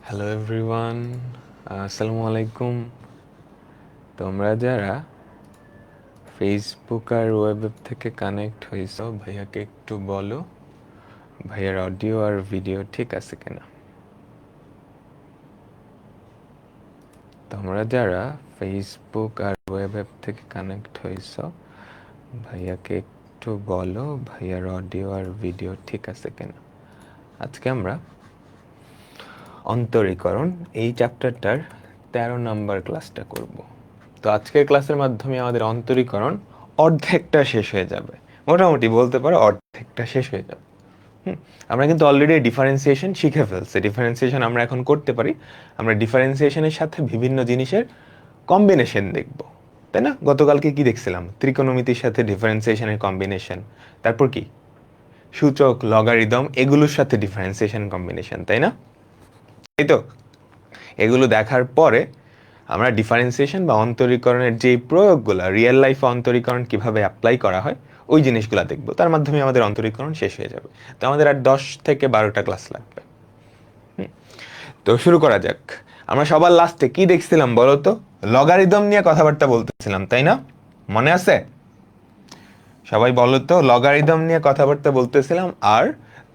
Hello everyone, আসসালামু আলাইকুম। তোমরা যারা ফেসবুক আর ওয়েব থেকে কানেক্ট হয়েছো, ভাইয়াকে একটু বলো ভাইয়ার অডিও আর ভিডিও ঠিক আছে কিনা। তোমরা যারা ফেসবুক আর ওয়েব থেকে কানেক্ট হয়েছো, ভাইয়াকে একটু বলো ভাইয়ার অডিও আর ভিডিও ঠিক আছে কিনা। আজকে আমরা অন্তরীকরণ এই চ্যাপ্টারটার 13 নম্বর ক্লাসটা করব। তো আজকের ক্লাসের মাধ্যমে আমাদের অন্তরীকরণ অর্ধেকটা শেষ হয়ে যাবে, মোটামুটি বলতে পারো অর্ধেকটা শেষ হয়ে যাবে। আমরা কিন্তু অলরেডি ডিফারেন্সিয়েশন শিখে ফেলছি। ডিফারেন্সিয়েশন আমরা এখন করতে পারি। আমরা ডিফারেন্সিয়েশনের সাথে বিভিন্ন জিনিসের কম্বিনেশন দেখব, তাই না? গতকালকে কি দেখছিলাম? ত্রিকোণমিতির সাথে ডিফারেন্সিয়েশনের কম্বিনেশন, তারপর কি সূচক, লগারিদম, এগুলোর সাথে ডিফারেন্সিয়েশন কম্বিনেশন, তাই না? এই তো এগুলো দেখার পরে আমরা ডিফারেন্সিয়েশন বা অন্তরীকরণের যে প্রয়োগগুলো, রিয়েল লাইফ অন্তরীকরণ কিভাবে অ্যাপ্লাই করা হয় ওই জিনিসগুলো দেখব। তার মাধ্যমে আমাদের অন্তরীকরণ শেষ হয়ে যাবে। তো আমাদের আর 10 থেকে 12টা ক্লাস লাগবে। তো শুরু করা যাক। আমরা সবার লাস্টে কি দেখছিলাম বলো তো? লগারিদম নিয়ে কথাবার্তা বলতেছিলাম, তাই না? মনে আছে? সবাই বলো তো, লগারিদম নিয়ে কথাবার্তা বলতেছিলাম। আর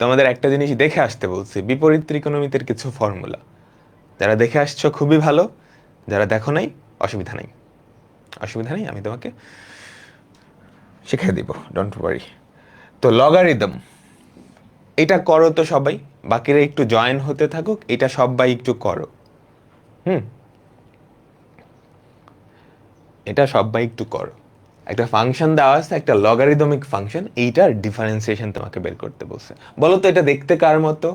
তোমাদের একটা জিনিস দেখে আসতে বলছি, বিপরীত ত্রিকোণমিতির কিছু ফর্মুলা। যারা দেখে আসছো খুবই ভালো, যারা দেখো নাই অসুবিধা নাই, অসুবিধা নেই, আমি তোমাকে শিখিয়ে দিব, ডোন্ট ওয়ারি। তো লগারিদম এটা করো তো সবাই, বাকিরা একটু জয়েন হতে থাকুক, এটা সবাই একটু করো। হুম, এটা সবাই একটু করো। একটা ফাংশন দেওয়া আছে, একটা লগারিদমিক ফাংশন, এইটার ডিফারেন্সিয়েশন তোমাকে বের করতে বলছে। বলো তো এটা দেখতে কার মতো?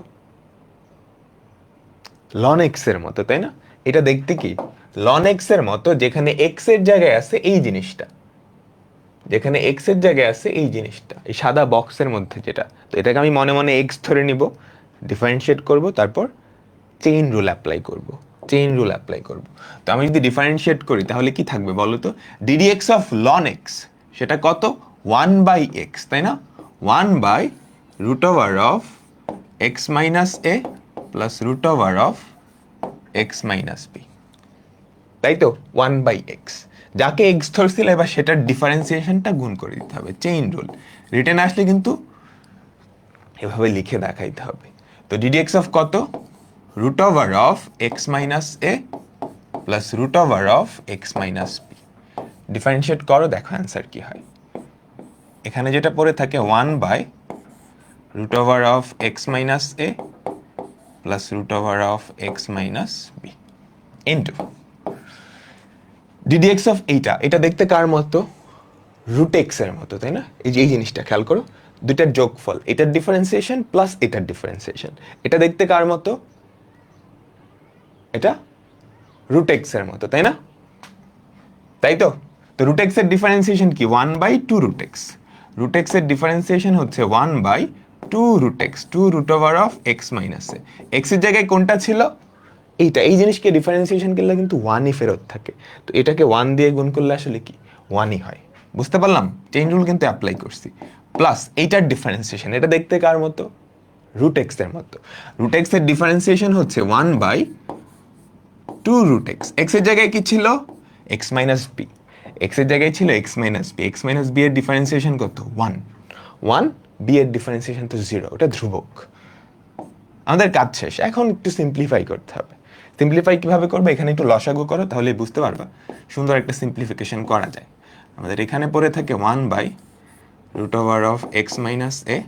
লন এক্স এর মতো, তাই না? এটা দেখতে কি লন এক্স এর মতো, যেখানে এক্স এর জায়গায় আছে এই জিনিসটা, যেখানে এক্স এর জায়গায় আছে এই জিনিসটা, এই সাদা বক্সের মধ্যে যেটা। তো এটাকে আমি মনে মনে এক্স ধরে নিব, ডিফারেন্সিয়েট করব, তারপর চেইন রুল অ্যাপ্লাই করব, চেইন রুল অ্যাপ্লাই করব। তো আমি যদি ডিফারেন্সিয়েট করি তাহলে কি থাকবে বলো তো? DD x of loan x, সেটা কত? 1/x, তাই না? 1/√অফ এক্স মাইনাস এ প্লাস √অফ এক্স মাইনাস বি, তাই তো? 1/x, যাকে এক্স ধরছিল এবার সেটার ডিফারেন্সিয়েশনটা গুণ করে দিতে হবে, চেইন রুল। রিটেন আসলে কিন্তু এভাবে লিখে দেখাইতে হবে। তো ডিডি এক্স অফ কত? √অফ এক্স মাইনাস এ প্লাস √অফ এক্স মাইনাস বি। ডিফারেন্সিয়েট করো, দেখো অ্যান্সার কি হয়। এখানে যেটা পড়ে থাকে 1/√অফ এক্স মাইনাস এ প্লাস √অফ x minus b into DD x of এইটা, এটা দেখতে কার মতো? রুট এক্স এর মতো, তাই না? এই যে এই জিনিসটা খেয়াল করো, দুইটার যোগফল, এটার ডিফারেন্সিয়েশন প্লাস এটার ডিফারেন্সিয়েশন। এটা দেখতে কার মতো? এটা রুট এক্স এর মতো, তাই না? তাই তো? তো রুট এক্স এর ডিফারেন্সিয়েশন কি? 1/2√x। রুট এক্স এর ডিফারেন্সিয়েশন হচ্ছে 1/2√x, 2√অফ এক্স মাইনাস এ। এক্স এর জায়গায় কোনটা ছিল? এইটা। এই জিনিসকে ডিফারেন্সিয়েশন করলে কিন্তু 1ই ফেরত থাকে। তো এটাকে 1 দিয়ে গুণ করলে আসলে কি 1ই হয়। বুঝতে পারলাম? চেইন রুল কিন্তু অ্যাপ্লাই করছি। প্লাস এইটার ডিফারেন্সিয়েশন, এটা দেখতে কার মতো? রুট এক্স এর মতো। রুট এক্স এর ডিফারেন্সিয়েশন হচ্ছে 1/2√x। এক্স এর জায়গায় কি ছিল? X minus b. এক্স এর জায়গায় ছিল x minus b. X minus b এর ডিফারেন্সিয়েশন কত? 1। 1, বি এর ডিফারেন্সিয়েশন তো 0, ওটা ধ্রুবক। আমাদের কাজ শেষ, এখন একটু সিম্পলিফাই করতে হবে। সিম্পলিফাই কিভাবে করবে? এখানে একটু লসাগু করো, তাহলে বুঝতে পারবা সুন্দর একটা সিম্পলিফিকেশন করা যায়। আমাদের এখানে পড়ে থাকে 1/√অফ এক্স মাইনাস এ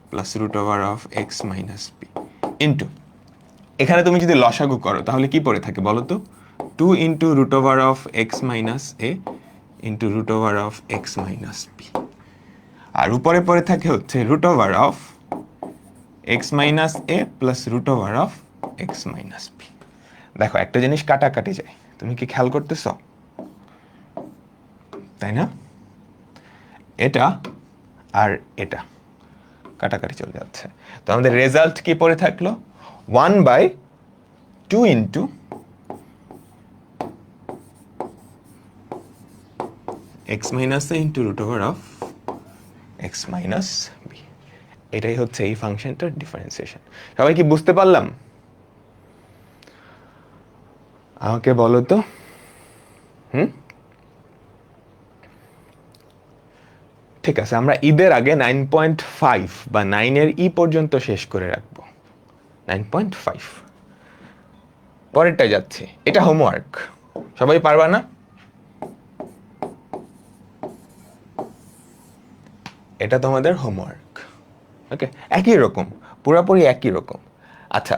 প্লাস √অফ এক্স মাইনাস বি ইন্টু, এখানে তুমি যদি লসাগু করো তাহলে কি পড়ে থাকে বলো তো? 2 ইন্টু √অফ এক্স মাইনাস এ ইন্টু √অফ এক্স মাইনাস বি। আর উপরে পড়ে থাকে হচ্ছে √অফ এক্স মাইনাস এ প্লাস √অফ এক্স মাইনাস বি। দেখো একটা জিনিস কাটাকাটি যায়, তুমি কি খেয়াল করতেছ? তাই না? এটা আর এটা কাটাকাটি চলে যাচ্ছে। তো আমাদের রেজাল্ট কি পড়ে থাকলো? 1/2 into x minus a into √অফ এক্স মাইনাস বি। এটাই হচ্ছে এই ফাংশনটার ডিফারেন্সিয়েশন। সবাই কি বুঝতে পারলাম? আমাকে বলো তো ঠিক আছে, আমরা ঈদের আগে 9.5 বা 9-এর পর্যন্ত শেষ করে রাখবো। 9.5 পরেরটা যাচ্ছে, এটা হোমওয়ার্ক, সবাই পারবা না? এটা তোমাদের হোমওয়ার্ক, ওকে? একই রকম, পুরোপুরি একই রকম। আচ্ছা,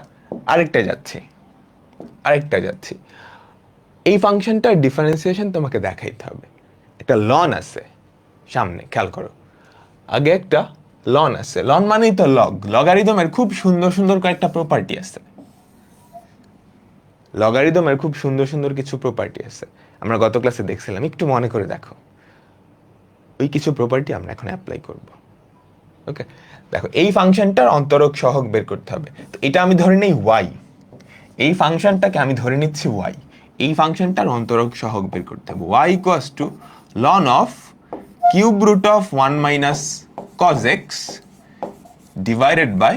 আরেকটা যাচ্ছি। এই ফাংশনটার ডিফারেন্সিয়েশন তোমাকে দেখাইতে হবে। একটা লন আছে সামনে, খেয়াল করো। আগে একটা লন আছে, লন মানেই তো লগ। লগারিদমের খুব সুন্দর সুন্দর কয়েকটা প্রপার্টি আছে। লগারিদমের খুব সুন্দর সুন্দর কিছু প্রপার্টি আছে, আমরা গত ক্লাসে দেখছিলাম, একটু মনে করে দেখো। ওই কিছু প্রপার্টি আমরা এখন অ্যাপ্লাই করব, ওকে? দেখো, এই ফাংশনটার অন্তরক সহগ বের করতে হবে। তো এটা আমি ধরে নেই ওয়াই, এই ফাংশনটাকে আমি ধরে নিচ্ছি ওয়াই। এই ফাংশনটার অন্তরক সহগ বের করতে হবে। Y equals to ln of cube root of 1 minus cos x divided by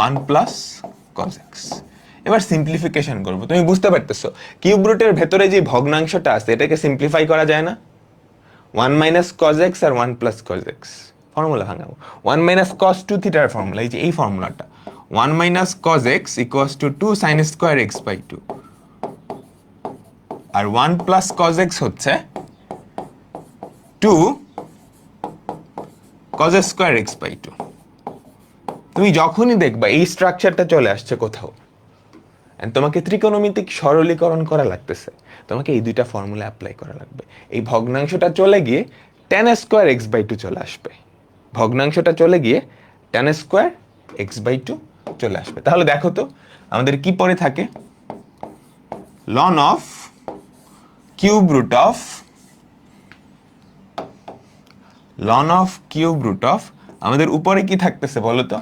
1 plus cos x. এবার সিম্পলিফিকেশন করবো। তুমি বুঝতে পারতেছো কিউব রুটের ভেতরে যে ভগ্নাংশটা আছে এটাকে সিম্পলিফাই করা যায় না? 1 মাইনাস কজ এক্স আর 1 প্লাস কজ এক্স, ফর্মুলা ভাঙাবো। 1 মাইনাস কজ 2 থিটার ফর্মুলা, এই যে এই ফর্মুলাটা, 1 minus cos x equals to 2 sin square x by 2, আর 1 প্লাস কজ এক্স হচ্ছে 2 কজ স্কোয়ার এক্স বাই 2। তুমি যখনই দেখবা এই স্ট্রাকচারটা চলে আসছে কোথাও, তোমাকে ত্রিকোণমিতিক সরলীকরণ করা লাগতেছে, তোমাকে এই দুইটা ফর্মুলা অ্যাপ্লাই করা লাগবে। এই ভগ্নাংশটা চলে গিয়ে tan স্কোয়ার এক্স বাই 2 চলে আসবে, ভগ্নাংশটা চলে গিয়ে tan স্কোয়ার এক্স বাই 2 চলে আসবে। তাহলে দেখো তো আমাদের কি পড়ে থাকে, ln of cube root of আমাদের উপরে কি থাকতেছে বলো তো,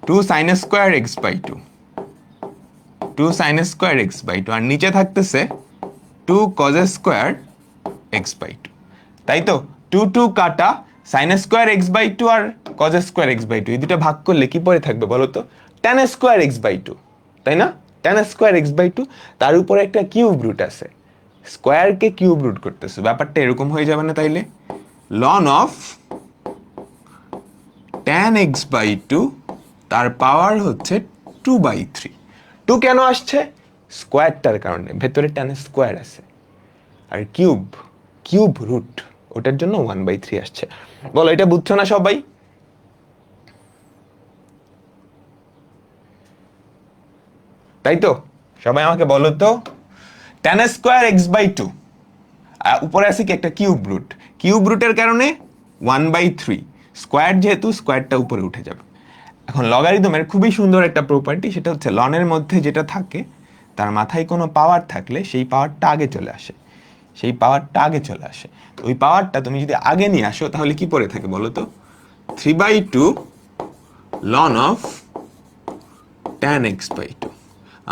2 sin square x by 2, 2 sin square x by 2, আর নিচে থাকতেছে 2 cos স্কোয়ার এক্স বাই 2। তাই তো 2 2 কাটা, sin স্কোয়ার এক্স বাই 2 আর cos স্কোয়ার এক্স বাই 2, এই দুটো ভাগ করলে কি পড়ে থাকবে বলো তো, tan স্কোয়ার এক্স বাই 2, তাই না? tan স্কোয়ার এক্স বাই 2, তার উপরে একটা কিউব রুট আছে, স্কোয়ারকে কিউব রুট করতেছে, ব্যাপারটা এরকম হয়ে যাবে না তাইলে? Ln of tan x by 2 তার পাওয়ার হচ্ছে 2/3। 2 কেন আসছে? স্কোয়ারটার কারণে, ভেতরে tan স্কোয়ার আছে, আর কিউব রুট ওটার জন্য 1/3 আসছে। বলো, এটা বুঝছো না সবাই? তাই তো? সবাই আমাকে বলো তো, tan স্কোয়ার এক্স বাই 2, উপরে আছে কি একটা কিউব রুটের কারণে 1/3, স্কোয়ার যেহেতু স্কোয়ারটা উপরে উঠে যাবে। এখন লগারিদমের খুবই সুন্দর একটা প্রপার্টি, সেটা হচ্ছে লনের মধ্যে যেটা থাকে তার মাথায় কোনো পাওয়ার থাকলে সেই পাওয়ারটা আগে চলে আসে, ওই পাওয়ারটা তুমি যদি আগে নিয়ে আসো তাহলে কি পড়ে থাকে বলো তো, 3/2 ln of tan x by 2।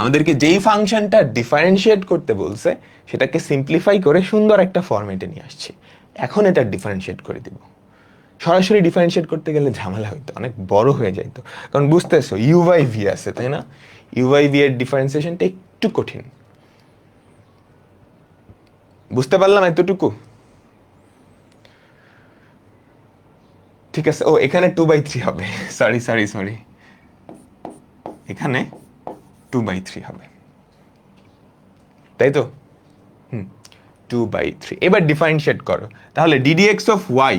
আমাদেরকে যেই ফাংশনটা ডিফারেন্সিয়েট করতে বলছে সেটাকে সিম্পলিফাই করে সুন্দর একটা ফরম্যাটে নিয়ে আসছি। এখন এটা ডিফারেন্সিয়েট করে দিব। সরাসরি ডিফারেন্সিয়েট করতে গেলে ঝামেলা হইতো, অনেক বড় হয়ে যাইতো, কারণ বুঝতেছো ইউ বাই ভি আছে, তাই না? ইউ বাই ভি এর ডিফারেন্সিয়েশনটা একটু কঠিন। বুঝতে পারলাম এতটুকু? ঠিক আছে। ও, এখানে 2/3 হবে, সরি, এখানে 2/3 হবে, তাই তো? 2/3। এবার ডিফারেন্সিয়েট করো, তাহলে ddx অফ ওয়াই,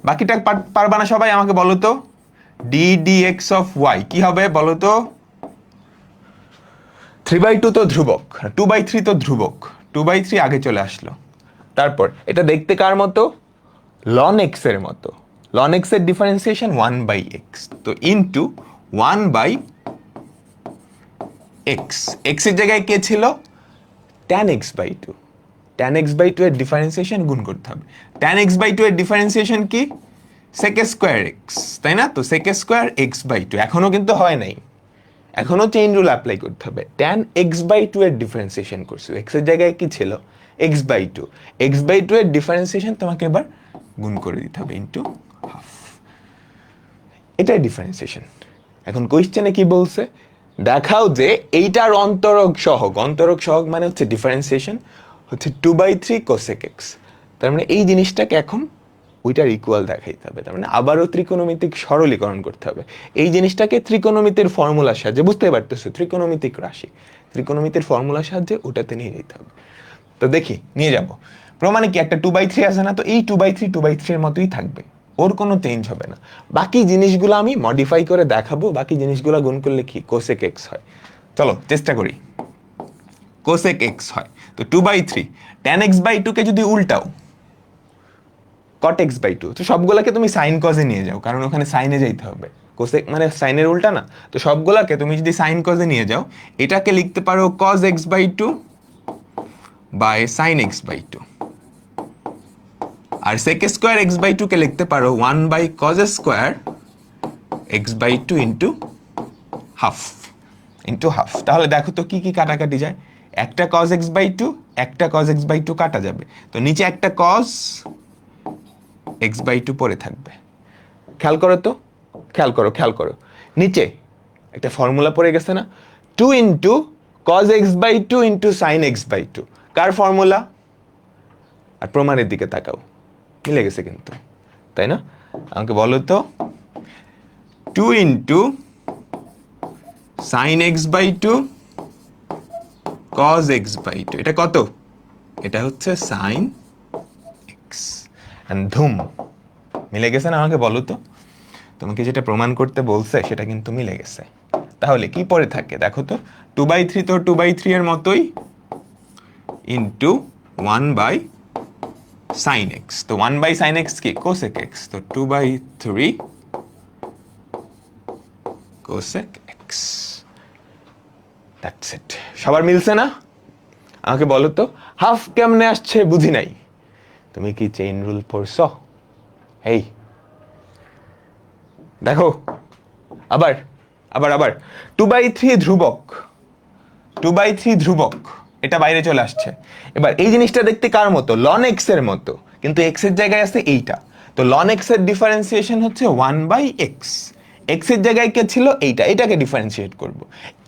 বাকিটা পারবা না সবাই? আমাকে বলো তো, ddx অফ ওয়াই কি হবে বলো তো? 3/2 তো ধ্রুবক, 2/3 তো ধ্রুবক, 2/3 আগে চলে আসলো। তারপর এটা দেখতে কার মতো? ln x এর মতো। ln x এর ডিফারেন্সিয়েশন 1/x, তো ইনটু 1/x, x এর জায়গায় কে ছিল? tan x by 2, tan x by 2 এর ডিফারেন্সিয়েশন গুণ করতে হবে। tan x বাই 2 এর ডিফারেন্সিয়েশন কি? sec স্কয়ার x, তাই না? তো sec স্কয়ার x বাই 2 এখনো কিন্তু হয় নাই, এখনো চেইন রুল অ্যাপ্লাই করতে হবে। tan x বাই 2 এর ডিফারেন্সিয়েশন করছো, x এর জায়গায় কি ছিল? x বাই 2, x বাই 2 এর ডিফারেন্সিয়েশন তোমাকে এবার গুণ করে দিতে হবে ইনটু হাফ। এটাই ডিফারেন্সিয়েশন। এখন কোশ্চেনে কি বলছে? দেখাও যে এইটার অন্তরক সহগ মানে হচ্ছে ডিফারেন্সিয়েশন হচ্ছে 2/3 কোসেক এক্স। তার মানে এই জিনিসটাকে এখন ওইটার ইকুয়াল দেখাইতে হবে। তার মানে আবারও ত্রিকোণমিতিক সরলীকরণ করতে হবে। এই জিনিসটাকে ত্রিকোণমিতির ফর্মুলার সাহায্যে, বুঝতে পারতেছো, ত্রিকোণমিতিক রাশি, ত্রিকোণমিতির ফর্মুলার সাহায্যে ওটাতে নিয়ে যেতে হবে। তো দেখি নিয়ে যাব। প্রমাণে কি একটা 2/3 আছে না, তো এই 2/3 এর মতোই থাকবে, ওর কোনো চেঞ্জ হবে না। বাকি জিনিসগুলো আমি মডিফাই করে দেখাবো, বাকি জিনিসগুলো গুণ করলে কি কোসেক এক্স হয়। চলো চেষ্টা করি। কোসেক এক্স হয় তো 2/3, tan x/2 কে যদি উল্টাও cot x/2, তো সবগুলাকে তুমি সাইন কজে নিয়ে যাও, কারণ ওখানে সাইনে যাইতে হবে। কোসেক মানে সাইনের উল্টা না, তো সবগুলাকে তুমি যদি সাইন কজে নিয়ে যাও, এটাকে লিখতে পারো cos x/2 by sin x/2, আর sec স্কয়ার x/2 কে লিখতে পারো 1/cos square x/2 into half. তাহলে দেখো তো কি কি কাটাকাটি যায়। একটা cos x/2, একটা cos x/2 কাটা যাবে, তো নিচে একটা cos x/2 পড়ে থাকবে। খেয়াল করো তো, খেয়াল করো নিচে একটা ফর্মুলা পড়ে গেছে না, 2 into cos x/2 into sin x/2। কার ফর্মুলা? আর প্রমাণের দিকে তাকাও, মিলে গেছে কিন্তু, তাই না? আমাকে বলো তো, 2 into sin x/2 cos x/2, এটা কত? এটা হচ্ছে sin x। ধুম, মিলে গেছে না? আমাকে বলো তো, তোমাকে যেটা প্রমাণ করতে বলছে সেটা কিন্তু মিলে গেছে। তাহলে কি পড়ে থাকে দেখো তো, 2/3 তো 2/3 এর মতোই, ইন্টু 1/sin x। তো 1/sin x কি? Cosec x। তো 2/3 কোসেক x। That's it. সবার মিলছে না? আমাকে বলো তো, হাফ কেমনে আসছে বুঝি নাই। তুমি কি চেইন রুল পড়ছো? এই দেখো, আবার 2/3 ধ্রুবক, 2/3 ধ্রুবক, এটা বাইরে চলে আসছে। এবার এই জিনিসটা দেখতে কার মতো? লন এক্স এর মতো, কিন্তু এক্স এর জায়গায় আছে এইটা। তো লন এক্স এর ডিফারেন্সিয়েশন হচ্ছে 1/x। এক্স এর জায়গায় কে ছিল? এইটা, এটাকে ডিফারেন্সিয়েট করব।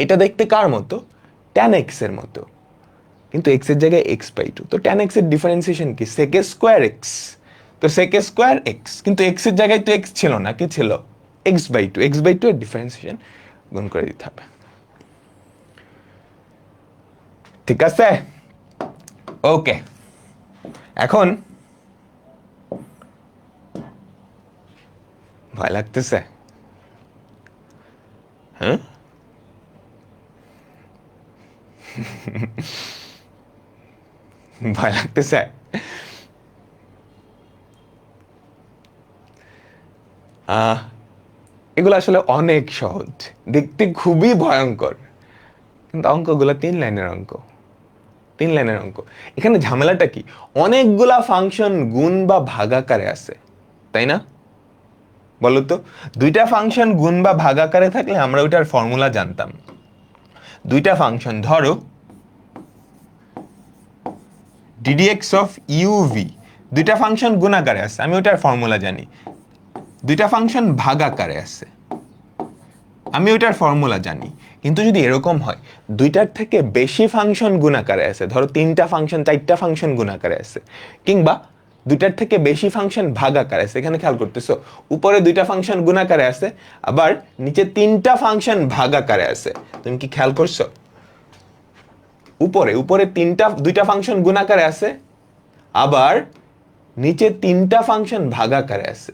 এটা দেখতে কার মতো? tan x এর মতো, কিন্তু এক্স এর জায়গায় x/2। তো tan x এর ডিফারেন্সিয়েশন কি? sec square x। তো sec স্কয়ার x, কিন্তু এক্স এর জায়গায় তো x ছিল না, কি ছিল? x/2 এর ডিফারেন্সিয়েশন গুণ করে দিতে হবে। ঠিক আছে, ওকে। এখন ভয় লাগতেছে? হ্যাঁ, ভয় লাগতেছে? এগুলো আসলে অনেক সহজ, দেখতে খুবই ভয়ঙ্কর, কিন্তু অঙ্কগুলো 3 লাইনের অঙ্ক, 3 লাইনের অঙ্ক। এখানে ঝামেলাটা কি? অনেকগুলা ফাংশন গুণ বা ভাগাকারে আছে, তাই না? বলো তো, দুইটা ফাংশন গুণ বা ভাগাকারে থাকলে আমরা ওইটার ফর্মুলা জানতাম। দুইটা ফাংশন ধরো ddx অফ uv, দুইটা ফাংশন গুণাকারে আছে, আমি ওটার ফর্মুলা জানি। দুইটা ফাংশন ভাগাকারে আছে, আমি ওটার ফর্মুলা জানি। কিন্তু যদি এরকম হয় দুইটার থেকে বেশি ফাংশন গুণাকারে আছে, ধরো 3টা ফাংশন 4টা ফাংশন গুণাকারে আছে, কিংবা দুইটার থেকে বেশি ফাংশন ভাগাকারে আছে, এখানে খেয়াল করতেছো, উপরে 2টা ফাংশন গুণাকারে আছে, আবার নিচে 3টা ফাংশন ভাগাকারে আছে। তুমি কি খেয়াল করছো? উপরে 2টা ফাংশন গুণাকারে আছে, আবার নিচে 3টা ফাংশন ভাগাকারে আছে।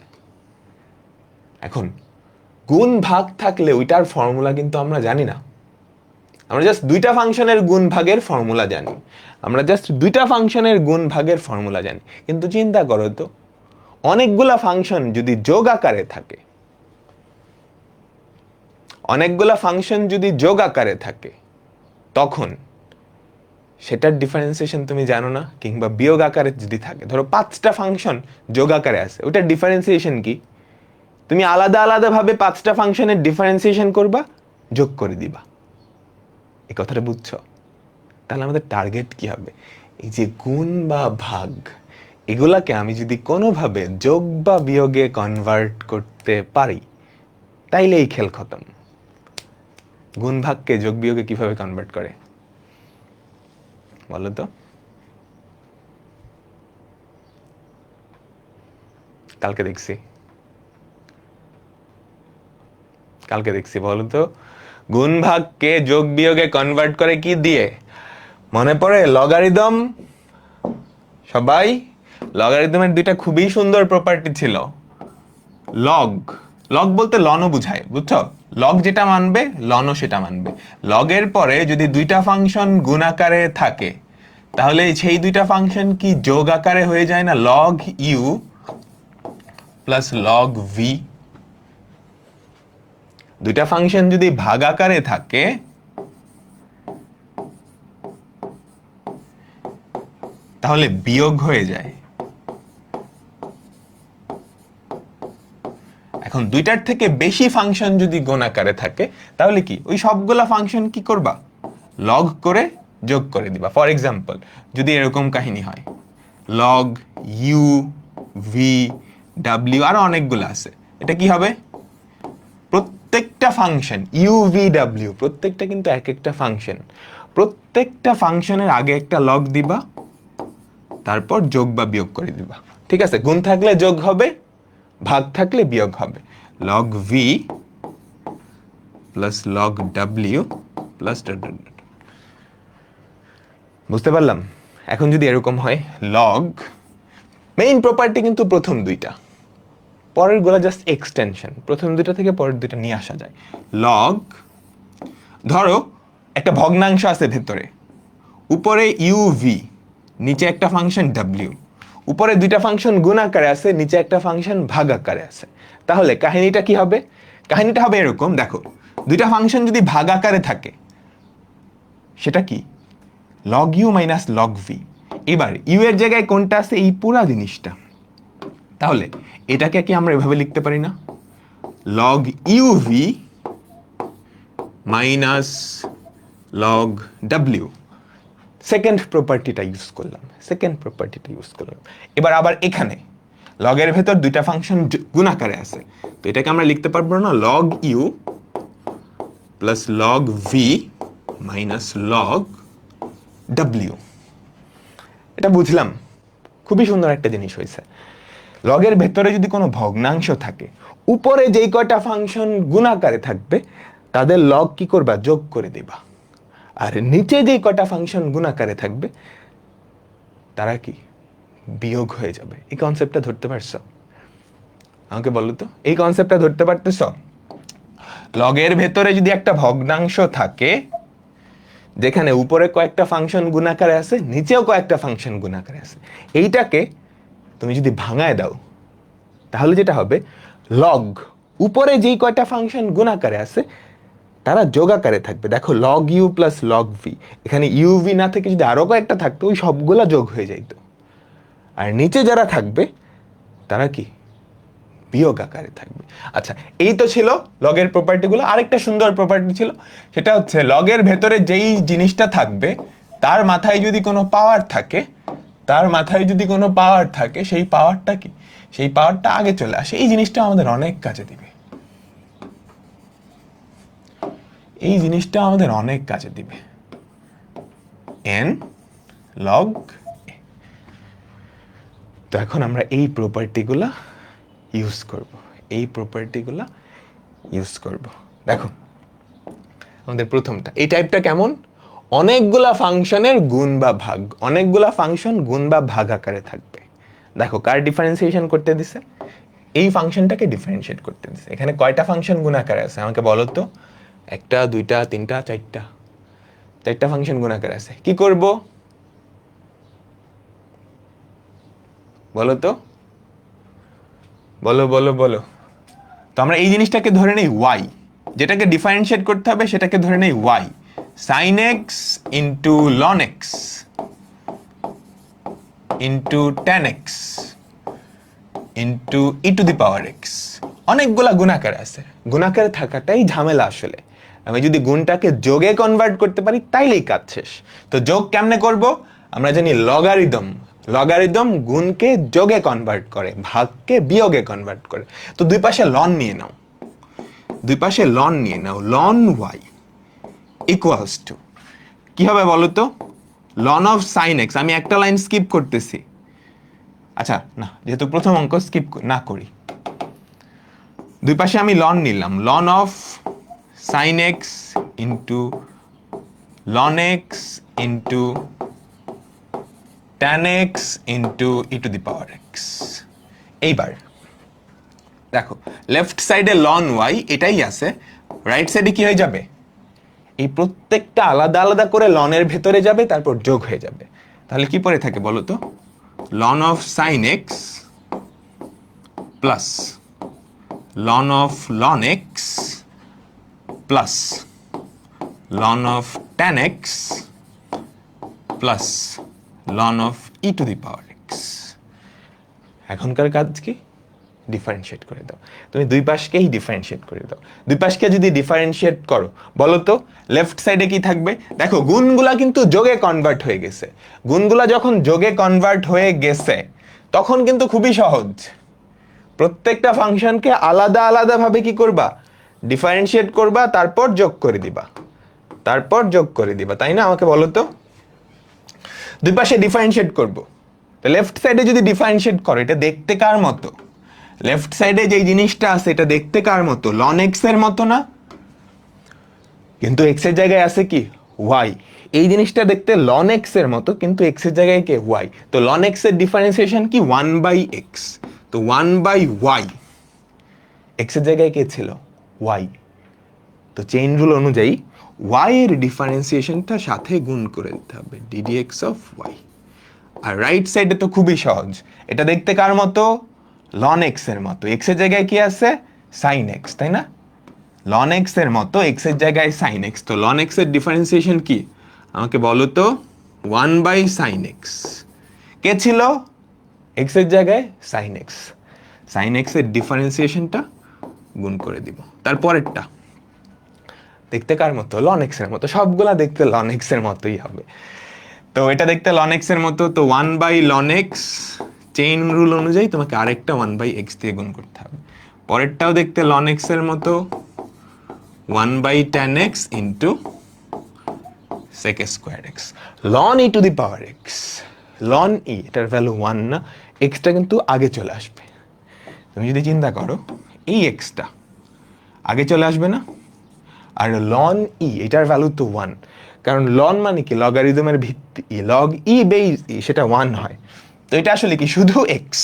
এখন গুণ ভাগ থাকলে ওইটার ফর্মুলা কিন্তু আমরা জানি না, আমরা জাস্ট দুইটা ফাংশনের গুণ ভাগের ফর্মুলা জানি, কিন্তু চিন্তা করো তো, অনেকগুলা ফাংশন যদি যোগ আকারে থাকে, তখন সেটার ডিফারেন্সিয়েশন তুমি জানো না, কিংবা বিয়োগ আকারে যদি থাকে, ধরো 5টা ফাংশন যোগ আকারে আছে, ওটার ডিফারেন্সিয়েশন কি? তুমি আলাদা আলাদা ভাবে 5টা ফাংশনের ডিফারেন্সিয়েশন করবা, যোগ করে দিবা। এই কথাটা বুঝছো? তাহলে আমাদের টার্গেট কি হবে? এই যে গুণ বা ভাগ, এগুলাকে আমি যদি কোনোভাবে যোগ বা বিয়োগে কনভার্ট করতে পারি, তাইলে এই খেল খতম। গুণ ভাগকে যোগ বিয়োগে কিভাবে কনভার্ট করে বলো তো? কালকে দেখছি বলো তো, গুণ ভাগকে যোগ বিয়োগে কনভার্ট করে কি দিয়ে? মনে পড়ে? লগারিদম। সবাই লগারিদমের দুইটা খুবই সুন্দর প্রপার্টি ছিল। লগ বলতে লনও বুঝায়, বুঝছো? লগ যেটা মানবে লনও সেটা মানবে। লগের পরে যদি দুইটা ফাংশন গুণ আকারে থাকে তাহলে সেই দুইটা ফাংশন কি যোগ আকারে হয়ে যায় না? Log u plus log v. দুইটা ফাংশন যদি ভাগ আকারে থাকে তাহলে বিয়োগ হয়ে যায়। এখন দুইটার থেকে বেশি ফাংশন যদি গুণ আকারে থাকে তাহলে কি ওই সবগুলা ফাংশন কি করবা? লগ করে যোগ করে দিবা। ফর এক্সাম্পল, যদি এরকম কাহিনী হয়, লগ ইউ ভি ডাব্লিউ, আরো অনেকগুলো আছে, এটা কি হবে? প্রত্যেকটা ফাংশন ইউ ভি ডাব্লিউ প্রত্যেকটা কিন্তু এক একটা ফাংশন, প্রত্যেকটা ফাংশনের আগে একটা লগ দিবা, তারপর যোগ বা বিয়োগ করে দিবা। ঠিক আছে? গুণ থাকলে যোগ হবে, ভাগ থাকলে বিয়োগ হবে। Log V plus log W plus dot dot dot. বুঝতে পারলাম? এখন যদি এরকম হয়, লগ মেইন প্রপার্টি কিন্তু প্রথম দুইটা, পরের গুলা জাস্ট এক্সটেনশন। প্রথম দুইটা থেকে পরের দুইটা নিয়ে আসা যায়। লগ, ধরো একটা ভগ্নাংশ আছে ভেতরে, উপরে ইউ ভি, নিচে একটা ফাংশন ডাব্লিউ, উপরে দুইটা ফাংশন গুণ আকারে আছে, নিচে একটা ফাংশন ভাগ আকারে আছে। তাহলে কাহিনীটা কি হবে? কাহিনীটা হবে এরকম, দেখো, দুইটা ফাংশন যদি ভাগ আকারে থাকে সেটা কি? Log u minus log v. এবার ইউ এর জায়গায় কোনটা আছে? এই পুরা জিনিসটা। তাহলে এটাকে কি আমরা এভাবে লিখতে পারি না? Log u v minus log ডাব্লিউ। সেকেন্ড প্রপার্টিটা ইউজ করলাম। এবার আবার এখানে লগের ভেতর দুইটা ফাংশন গুণ আকারে আছে, তো এটাকে আমরা লিখতে পারবো না log u plus log v minus log ডাব্লিউ। এটা বুঝলাম, খুবই সুন্দর একটা জিনিস হয়েছে। লগের ভেতরে যদি কোনো ভগ্নাংশ থাকে, উপরে যেই কয়টা ফাংশন গুণ আকারে থাকবে তাদের লগ কি করবা? যোগ করে দিবা। আর নিচে যেই কয়টা ফাংশন গুণ আকারে থাকবে তারা কি? বিয়োগ হয়ে যাবে। এই কনসেপ্টটা ধরতে পারছো? আমাকে বলো তো, এই কনসেপ্টটা ধরতে পারতেছ? লগের ভেতরে যদি একটা ভগ্নাংশ থাকে যেখানে উপরে কয়েকটা ফাংশন গুণ আকারে আছে, নিচেও কয়েকটা ফাংশন গুণ আকারে আছে, এইটাকে তুমি যদি ভাঙায় দাও তাহলে যেটা হবে, লগ উপরে যেই কয়টা ফাংশন গুণ আকারে আছে তারা যোগ আকারে থাকবে। দেখো, log u plus log v, এখানে ইউ ভি না থেকে যদি আরো কয়েকটা থাকতো ওই সবগুলা যোগ হয়ে যাইতো। আর নিচে যারা থাকবে তারা কি? বিয়োগ আকারে থাকবে। আচ্ছা, এই তো ছিল লগের প্রপার্টিগুলো। আরেকটা সুন্দর প্রপার্টি ছিল, সেটা হচ্ছে লগের ভেতরে যেই জিনিসটা থাকবে তার মাথায় যদি কোনো পাওয়ার থাকে, সেই পাওয়ারটা কি? সেই পাওয়ারটা আগে চলে আসে। এই জিনিসটা আমাদের অনেক কাজে দিবে। n log a। তো এখন আমরা এই প্রপার্টিগুলা ইউজ করব। দেখো, আমাদের প্রথমটা, এই টাইপটা কেমন? অনেকগুলা ফাংশনের গুণ বা ভাগ, অনেকগুলা ফাংশন গুণ বা ভাগ আকারে থাকবে। দেখো, কার ডিফারেন্সিয়েশন করতে দিছে? এই ফাংশনটাকে ডিফারেন্সিয়েট করতে দিছে। এখানে কয়টা ফাংশন গুণ আকারে আছে আমাকে বলো তো? একটা, দুইটা, তিনটা, চারটা ফাংশন গুণ আকারে আছে। কি করব বলো তো? বলো। তো আমরা এই জিনিসটাকে ধরে নেই y, যেটাকে ডিফারেন্সিয়েট করতে হবে সেটাকে ধরে নেই y, sin x into ln x into tan x into e two the power x। অনেকগুলা গুণাকারে আছে। গুণাকারে থাকাটাই ঝামেলা আসলে। আমি যদি গুণটাকে যোগে কনভার্ট করতে পারি তাইলেই কাজ শেষ। তো যোগ কেমনে করব? আমরা জানি লগারিদম গুণকে যোগে কনভার্ট করে, ভাগকে বিয়োগে কনভার্ট করে। তো দুই পাশে লন নিয়ে নাও, লন y ইকুয়ালস টু কি হবে বলো তো, লন অফ সাইন এক্স। আমি একটা লাইন স্কিপ করতেছি, আচ্ছা না, যেহেতু প্রথম অঙ্ক স্কিপ না করি, দুই পাশে আমি লন নিলাম, ln of sine x into ln x into tan x into e to the power x. এইবার দেখো লেফট সাইডে লন ওয়াই এটাই আছে, রাইট সাইডে কি হয়ে যাবে, এই প্রত্যেকটা আলাদা আলাদা করে লনের ভেতরে যাবে, তারপর যোগ হয়ে যাবে। তাহলে কি পড়ে থাকে বলো তো, ln of sine x plus ln of loan x plus ln of tan x plus ln of e to the power x. এখনকার কাজ কি, ডিফারেন্সিয়েট করে দাও। তুমি দুই পাশকেই ডিফারেন্সিয়েট করে দাও। দুই পাশকে যদি ডিফারেন্সিয়েট করো, বলো তো লেফট সাইডে কি থাকবে, দেখো গুণগুলা কিন্তু যোগে কনভার্ট হয়ে গেছে। গুণগুলা যখন যোগে কনভার্ট হয়ে গেছে তখন কিন্তু খুবই সহজ, প্রত্যেকটা ফাংশনকে আলাদা আলাদা ভাবে কি করবা, ডিফারেন্সিয়েট করবা, তারপর যোগ করে দিবা, তারপর যোগ করে দিবা, তাই না? আমাকে বলো তো, দুই পাশে ডিফারেন্সিয়েট করব, তো লেফট সাইডে যদি ডিফারেন্সিয়েট করো, এটা দেখতে কার মতো, লেফট সাইডে যে জিনিসটা আছে এটা দেখতে কার মতো, লন এক্স এর মতো না? কিন্তু এক্স এর জায়গায় আছে কি, ওয়াই। এই জিনিসটা দেখতে লন এক্স এর মতো, কিন্তু এক্স এর জায়গায় কে, ওয়াই। তো লন এক্স এর ডিফারেন্সিয়েশন কি, 1/x। তো 1/y, এক্স এর জায়গায় কে ছিল, ওয়াই। তো চেইন রুল অনুযায়ী y এর ডিফারেন্সিয়েশনটা সাথে গুণ করে দিতে হবে, ddx অফ y। আর রাইট সাইডে তো খুবই সহজ, এটা দেখতে কার মতো, লন এক্স এর মতো। এক্স এর জায়গায় কি আছে, সাইন এক্স, তাই না? লন এক্স এর মতো, এক্স এর জায়গায় সাইন এক্স। তো লন এক্স এর ডিফারেন্সিয়েশন কি, আমাকে বলো তো, 1/sin x। কে ছিল, এক্স এর জায়গায় সাইন এক্স। সাইন এক্স এর ডিফারেন্সিয়েশনটা গুণ করে দিব। তারপরেরটা দেখতে কার মতো, লন এক্স এর মতো। সবগুলা দেখতে লন এক্স এর মতোই হবে। তো এটা দেখতে লন এক্স এর মতো, তো 1/ln x, চেইন রুল অনুযায়ী তোমাকে আরেকটা 1/x দিয়ে গুণ করতে হবে। পরেরটাও দেখতে লন এক্স এর মতো, 1/tan x into sec square x. Ln e to the power x, ln e, এটার ভ্যালু 1 না, এক্সটা কিন্তু আগে চলে আসবে। তুমি যদি চিন্তা করো, এই এক্সটা আগে চলে আসবে না? আর লন ই, এটার ভ্যালু তো 1, কারণ লন মানে কি, লগারিদমের ভিত্তি, লগ ই বেস ই, সেটা 1 হয়। তো এটা আসলে কি, শুধু এক্স।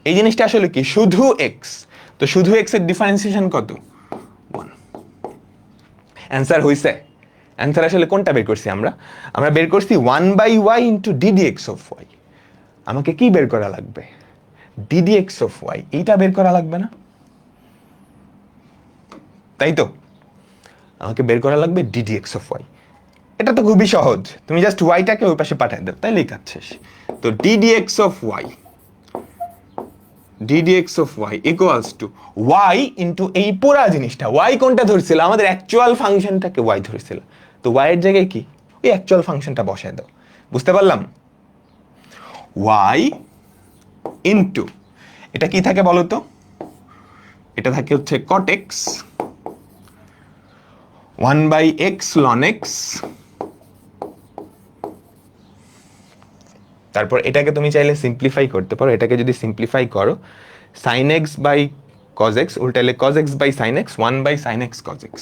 এই জিনিসটা আসলে কি, শুধু এক্স। তো শুধু এক্স এর ডিফারেন্সিয়েশন কত, 1। অ্যান্সার হইছে? অ্যান্সার আসলে কোনটা বের করছি আমরা, আমরা বের করছি 1/y into ddx of y। আমাকে কি বের করা লাগবে, ddx অফ y, এইটা বের করা লাগবে না? তাই তো, আমাকে বের করা লাগবে ddx অফ y। এটা তো খুবই সহজ, তুমি জাস্ট ওয়াইটাকে ওই পাশে পাঠিয়ে দাও, তাইলেই কাজ শেষ। তো ddx of y, ddx of y equals two y into এই পুরা জিনিসটা। y কোনটা ধরছিল, আমাদের অ্যাকচুয়াল ফাংশনটাকে y ধরছিল, তো y এর জায়গায় কি, ওই অ্যাকচুয়াল ফাংশনটা বসায় দাও। বুঝতে পারলাম? y ইন্টু এটা কি থাকে বলো তো, এটা থাকে হচ্ছে cot x 1/x ln x, তারপর এটাকে তুমি চাইলে সিম্পলিফাই করতে পারো। এটাকে যদি সিম্পলিফাই করো, sin x by cos x, উল্টাইলে cos x বাই sin x, 1/sin x cos x।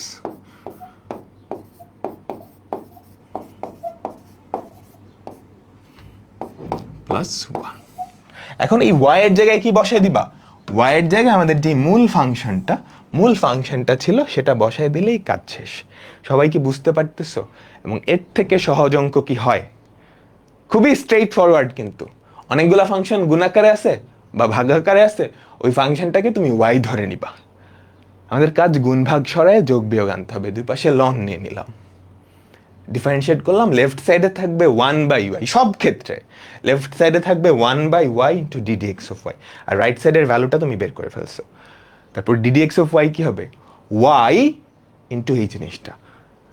Plus 1। এখন এই y এর জায়গায় কি বসায় দিবা, y এর জায়গায় আমাদের যে মূল ফাংশনটা ছিল সেটা বসায় দিলেই কাজ শেষ। সবাই কি বুঝতে পারতেছো? এবং এর থেকে সহজ অঙ্ক কি হয়? খুবই স্ট্রেইট ফরওয়ার্ড, কিন্তু অনেকগুলা ফাংশন গুণাকারে আছে বা ভাগাকারে আছে, ওই ফাংশনটাকে তুমি y ধরে নিবা। আমাদের কাজ গুণ ভাগ সরায় যোগ বিয়োগ আনতে হবে। দুই পাশে লন নিয়ে নিলাম, ডিফারেন্সিয়েট করলাম, লেফট সাইডে থাকবে 1/y, সব ক্ষেত্রে লেফট সাইডে থাকবে 1/y into ddx of y, আর রাইট সাইডের ভ্যালুটা তুমি বের করে ফেলছো। তারপর ddx অফ y কি হবে, y ইন্টু এই জিনিসটা।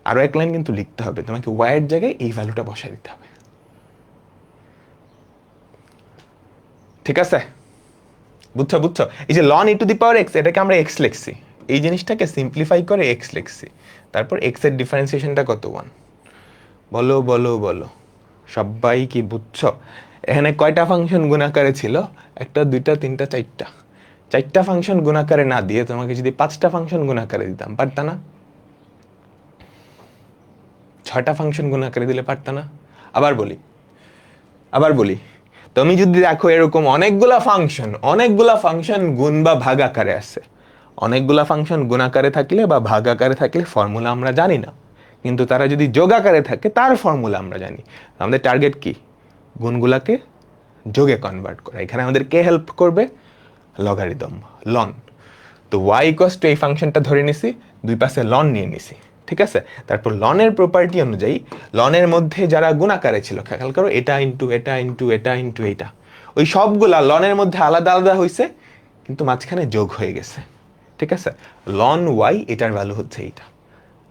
আরো এক লাইন কিন্তু লিখতে হবে, তোমাকে y এর জায়গায় এই ভ্যালুটা বসায় দিতে হবে। ঠিক আছে, বুঝছো? এই যে ln e to the power x, এটাকে আমরা এক্স লিখছি, এই জিনিসটাকে সিম্পলিফাই করে এক্স লিখছি, তারপর এক্স এর ডিফারেন্সিয়েশনটা কত 1। বলো বলো বলো, সবাই কি বুঝছো? এখানে কয়টা ফাংশন গুণাকারে ছিল? একটা, দুইটা, তিনটা, চারটা। চারটা ফাংশন গুণাকারে না দিয়ে তোমাকে যদি 5টা ফাংশন গুণাকারে দিতাম, পারতা না? 6টা ফাংশন গুণাকারে দিলে পারতা না? আবার বলি, তুমি যদি দেখো এরকম অনেকগুলা ফাংশন গুণ বা ভাগ আকারে আছে, অনেকগুলা ফাংশন গুণ আকারে থাকলে বা ভাগ আকারে থাকলে ফর্মুলা আমরা জানি না, কিন্তু তারা যদি যোগ আকারে থাকে তার ফর্মুলা আমরা জানি। আমাদের টার্গেট কি? গুণগুলাকে যোগে কনভার্ট করা। এখানে আমাদের কে হেল্প করবে? Logarithm, ln. তো y ইকুয়ালস টু এই ফাংশনটা ধরে নিছি, দুই পাশে লন নিয়ে নিছি, ঠিক আছে? তারপর লনের প্রপার্টি অনুযায়ী লনের মধ্যে যারা গুণাকারে ছিল, খেয়াল করো, এটা ইন্টু এটা ইন্টু এটা ইন্টু এটা, ওই সবগুলা লনের মধ্যে আলাদা আলাদা হয়েছে, কিন্তু মাঝখানে যোগ হয়ে গেছে, ঠিক আছে? লন y, এটার ভ্যালু হচ্ছে এইটা।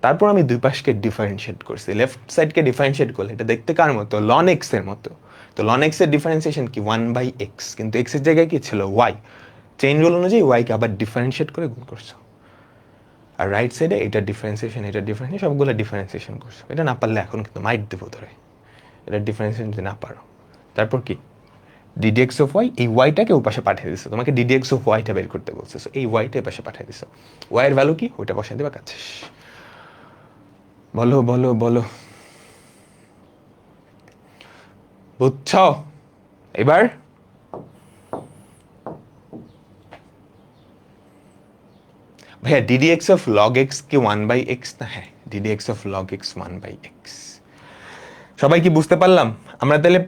তারপর আমি দুই পাশকে ডিফারেন্সিয়েট করছি। লেফট সাইডকে ডিফারেন্সিয়েট করলে এটা দেখতে কার মতো? লন এক্স এর মতো। তো লন এক্স এর ডিফারেন্সিয়েশন কি? 1/x, কিন্তু এক্স এর জায়গায় কি ছিল? y। চেইন রুল অনুযায়ী y কে আবার ডিফারেন্সিয়েট করে গুণ করছো। আর রাইট সাইডে এটা ডিফারেন্সিয়েশন, সবগুলো ডিফারেন্সিয়েশন করছো। এটা না পারলে এখন কিন্তু মাইট দেবো ধরে, এটা ডিফারেন্সিয়েশন যদি না পারো। তারপর কি? ddx অফ y, এই ওয়াইটাকে ও পাশে পাঠিয়ে দিছো, তোমাকে ddx অফ ওয়াইটা বের করতে বলছে, এই ওয়াইটা এই পাশে পাঠিয়ে দিছো। y এর ভ্যালু কি? ওইটা বসাই দেবা, কাছে। বলো বলো বলো, বুঝছ? এবার ভাইয়া ddx অফ log x কি 1/x না? হ্যাঁ, ddx of log x 1/x। সবাই কি বুঝতে পারলাম? আমরা তাহলে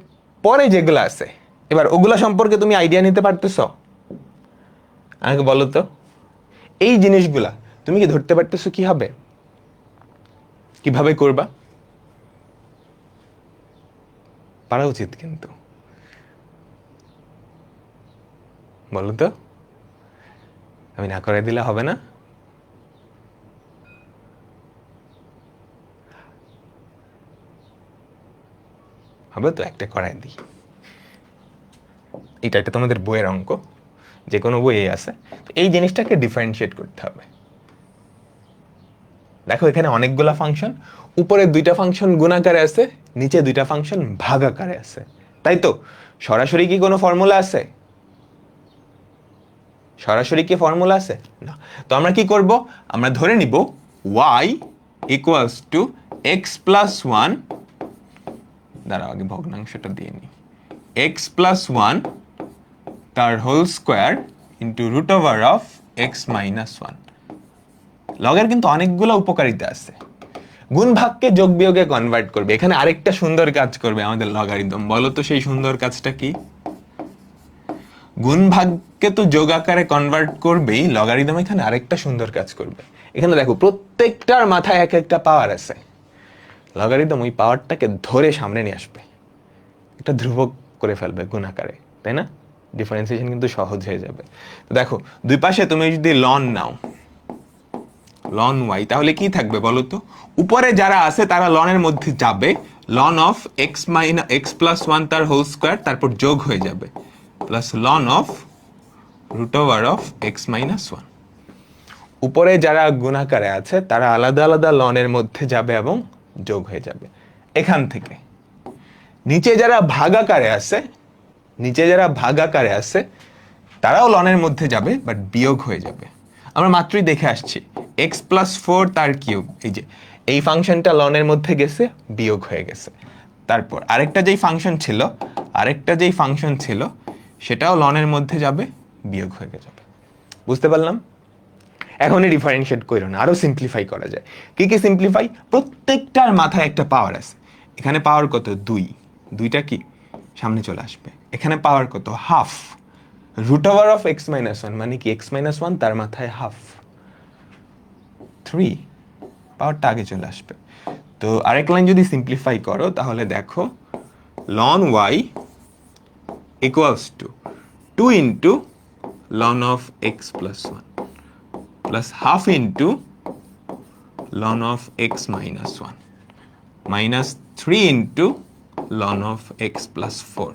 পরে যেগুলো আছে এবার ওগুলা সম্পর্কে তুমি আইডিয়া নিতে পারতেছ? আমাকে বলো তো, এই জিনিসগুলা তুমি কি ধরতে পারতেছো কি হবে, কিভাবে করবা? পারা উচিত কিন্তু, বলো তো। আমি না করে দিলে হবে না? হবে তো, একটা করাই দিই। এটা তোমাদের বইয়ের অঙ্ক, যে কোনো বইয়ে আছে। এই জিনিসটাকে ডিফারেন্সিয়েট করতে হবে। দেখো এখানে অনেকগুলা ফাংশন, উপরে দুইটা ফাংশন গুণাকারে আছে, নিচে দুইটা ফাংশন ভাগাকারে আছে, তাই তো? সরাসরি কি কোনো ফর্মুলা আছে? সরাসরি কি ফর্মুলা আছে? না। তো আমরা কি করব? আমরা ধরে নিব y equals to x plus one, দাঁড়াও আগে ভগ্নাংশটা দিয়ে নিই, এক্স প্লাস ওয়ান তার whole square into root over of x minus one. লগের কিন্তু অনেকগুলো উপকারিতা আছে। গুণ ভাগকে যোগ বিয়োগে কনভার্ট করবে। এখানে আরেকটা সুন্দর কাজ করবে আমাদের লগারিদম, বলো তো সেই সুন্দর কাজটা কি? গুণ ভাগকে তো যোগ আকারে কনভার্ট করবেই, লগারিদম এখানে আরেকটা সুন্দর কাজ করবে। এখানে দেখো প্রত্যেকটার মাথায় এক একটা পাওয়ার আছে, লগারিদম ওই পাওয়ারটাকে ধরে সামনে নিয়ে আসবে, এটা ধ্রুবক করে ফেলবে গুণ আকারে, তাই না? ডিফারেন্সিয়েশন কিন্তু সহজ হয়ে যাবে। তো দেখো দুই পাশে তুমি যদি লন নাও, লন ওয়াই, তাহলে কি থাকবে বলো তো? উপরে যারা আছে তারা লনের মধ্যে যাবে, ln of x minus x plus one তার হোল স্কোয়ার, তারপর যোগ হয়ে যাবে, plus ln of root over of x minus one. উপরে যারা গুণাকারে আছে তারা আলাদা আলাদা লনের মধ্যে যাবে এবং যোগ হয়ে যাবে। এখান থেকে নিচে যারা ভাগাকারে আছে তারাও লনের মধ্যে যাবে, বাট বিয়োগ হয়ে যাবে। আমরা মাত্রই দেখে আসছি এক্স প্লাস ফোর তার কিউব, এই যে এই ফাংশনটা লনের মধ্যে গেছে, বিয়োগ হয়ে গেছে। তারপর আরেকটা যেই ফাংশন ছিল সেটাও লনের মধ্যে যাবে, বিয়োগ হয়ে যাবে। বুঝতে পারলাম? এখনই ডিফারেন্সিয়েট করো না, আরো সিম্পলিফাই করা যায়। কি কি সিম্পলিফাই? প্রত্যেকটার মাথায় একটা পাওয়ার আছে। এখানে পাওয়ার কত? 2, দুইটা কি সামনে চলে আসবে। এখানে পাওয়ার কত? Half. Root over of x minus one মানে কি? এক্স মাইনাস ওয়ান তার মাথায় হাফ, 3, পাওয়ারটা আগে চলে আসবে। তো আরেক লাইন যদি সিম্পলিফাই করো তাহলে দেখো ln y equals to 2 into ln of x plus one plus half into ln of x minus one minus 3 into ln of x plus four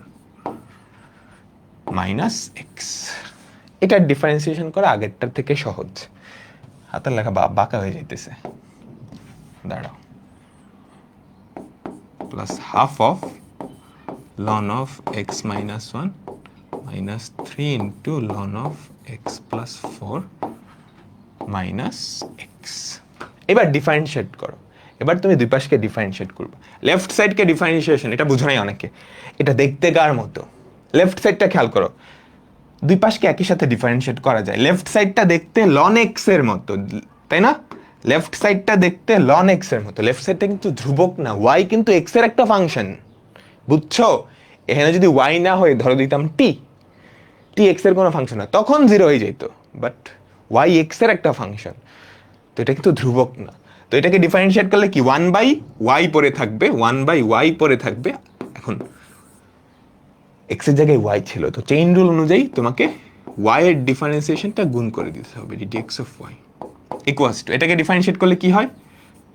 minus x. এটার ডিফারেন্সিয়েশন করা আগেরটার থেকে সহজ। হাতের লেখা বাঁকা হয়ে যাইতেছে, দাঁড়াও, plus half of ln of x minus 1 minus 3 into ln of x plus 4 minus x। এবার ডিফারেন্সিয়েট করো, এবার তুমি দুই পাশকে ডিফারেন্সিয়েট করবে। লেফট সাইডকে ডিফারেন্সিয়েশন, এটা বুঝো নাই অনেকে, এটা দেখতে কার মতো, লেফট সাইডটা খেয়াল করো, দুই পাশকে একই সাথে ডিফারেন্সিয়েট করা যায়। লেফট সাইডটা দেখতে ln x এর মতো, তাই না? লেফট সাইডটা দেখতে ln x এর মতো, লেফট সাইডটা কিন্তু ধ্রুবক না, y কিন্তু x এর একটা ফাংশন, বুঝছো? এখানে যদি y না হয়ে ধরো দিতাম t x এর কোনো ফাংশন না, তখন 0 হয়ে যেত, বাট y x এর একটা ফাংশন, তো এটা কিন্তু ধ্রুবক না। তো এটাকে ডিফারেন্সিয়েট করলে কি 1/y পরে থাকবে, 1/y পরে থাকবে। এখন x এর জায়গায় y ছিল, তো চেইন রুল অনুযায়ী তোমাকে y এর ডিফারেন্সিয়েশনটা গুণ করে দিতে হবে, ddx of y equals two, এটাকে ডিফারেন্সিয়েট করলে কি হয়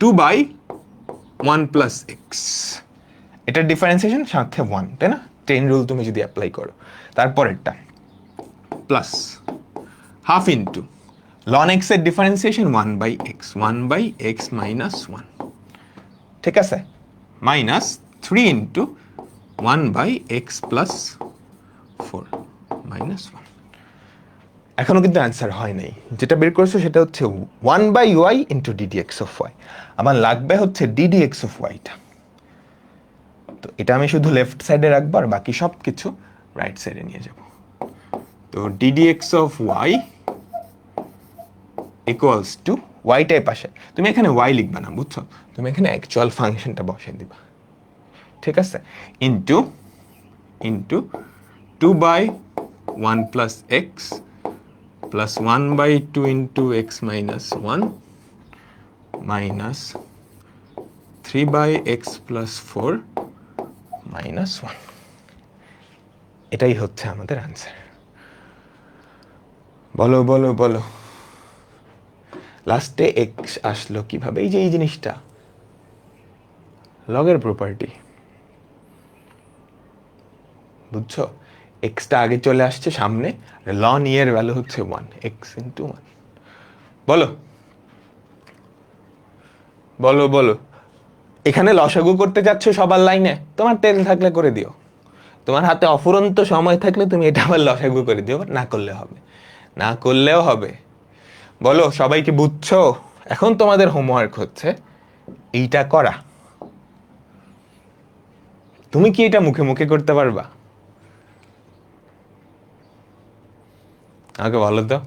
2/1 plus x, এটার ডিফারেন্সিয়েশন সাথে 1, তাই না? চেইন রুল তুমি যদি অ্যাপ্লাই করো, তারপরেরটা plus half into ln x এর ডিফারেন্সিয়েশন 1/x মাইনাস 1, ঠিক আছে, minus 3 into 1/x plus 4 minus 1। এখনো কিন্তু অ্যান্সার হয় নাই, যেটা বের করেছো সেটা হচ্ছে 1/y into ddx of y, আমার লাগবে হচ্ছে ddx of y টা। তো এটা আমি শুধু লেফট সাইডে রাখবো আর বাকি সব কিছু রাইট সাইডে নিয়ে যাব। তো ddx of y equals to, ওয়াইটাই পাশে, তুমি এখানে y লিখবা না, বুঝছো? তুমি এখানে অ্যাকচুয়াল ফাংশনটা বসিয়ে দিবা, ঠিক আছে, into 2/1 plus x plus 1/2 into x minus 1 minus 3/x plus 4 minus 1। এটাই হচ্ছে আমাদের আনসার। বলো বলো বলো, লাস্টে x আসলো কিভাবে? এই যে এই জিনিসটা, লগের প্রপার্টি, বুঝছো? এক্সটা আগে চলে আসছে সামনে, ln e এর ভ্যালু হচ্ছে 1, x into 1। বলো বলো বলো, এখানে লসাগু করতে যাচ্ছ সবার লাইনে, তোমার তেল থাকলে করে দিও, তোমার হাতে অফুরন্ত সময় থাকলে তুমি এটা আবার লসাগু করে দিও, না করলে হবে, না করলেও হবে। বলো সবাই কি বুঝছো? এখন তোমাদের হোমওয়ার্ক হচ্ছে এইটা করা। তুমি কি এটা মুখে মুখে করতে পারবা? আমাকে বলো তো,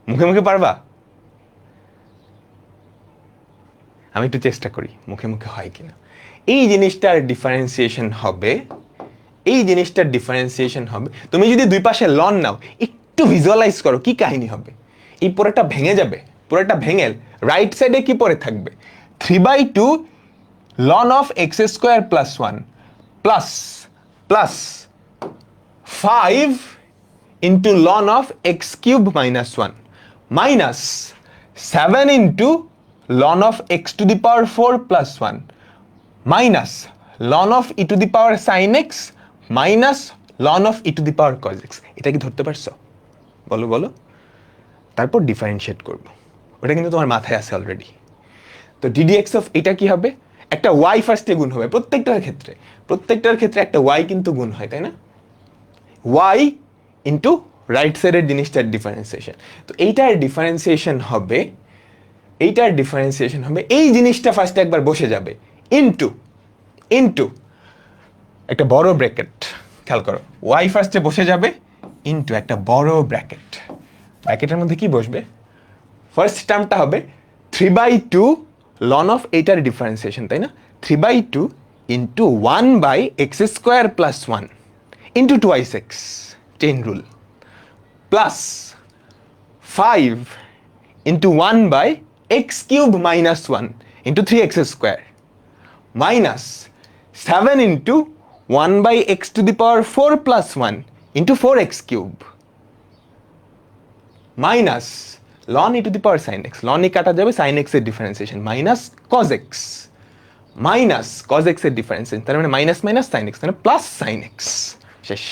মুখে মুখে পারবা? আমি একটু চেষ্টা করি মুখে মুখে হয় কিনা। এই জিনিসটার ডিফারেন্সিয়েশন হবে, এই জিনিসটার ডিফারেন্সিয়েশন হবে, তুমি যদি দুই পাশে লন নাও, একটু ভিজুয়ালাইজ করো কি কাহিনী হবে। এই পুরোটা ভেঙে যাবে, পুরোটা ভেঙে রাইট সাইডে কি পড়ে থাকবে 3/2 ln of x square plus 1 plus 5 into ln of x cube minus 1 minus 7 into ln of x to the power 4 plus 1 minus ln of e to the power sin x minus ln of e to the power cos x। এটা কি ধরতে পারছো? বলো বলো। তারপর differentiate করব, ওটা কিন্তু তোমার মাথায় আছে অলরেডি। তো ddx অফ এটা কি হবে, একটা y ফার্স্টে গুণ হবে, প্রত্যেকটার ক্ষেত্রে একটা y কিন্তু গুণ হয়, তাই না? y ইন্টু রাইট সাইডের জিনিসটার ডিফারেন্সিয়েশন। তো এইটার ডিফারেন্সিয়েশন হবে, এই জিনিসটা ফার্স্টে একবার বসে যাবে, ইন্টু একটা বড় ব্র্যাকেট, খেয়াল করো, y ফার্স্টে বসে যাবে ইন্টু একটা বড় ব্র্যাকেট, ব্র্যাকেটের মধ্যে কি বসবে? ফার্স্ট টার্মটা হবে 3/2 ln of এইটার ডিফারেন্সিয়েশন, তাই না? 3/2 into 1/x square plus 1 into 2x, chain rule, plus 5 into 1/x cube minus 1 into 3x square minus 7 into 1/x to the power 4 plus 1 into 4x cube minus ln e to the power sin x, ln e কাটা যাবে, sin x এর differentiation minus cos x এর differentiation, তার মানে minus sin x, মানে plus sin x। শেষ।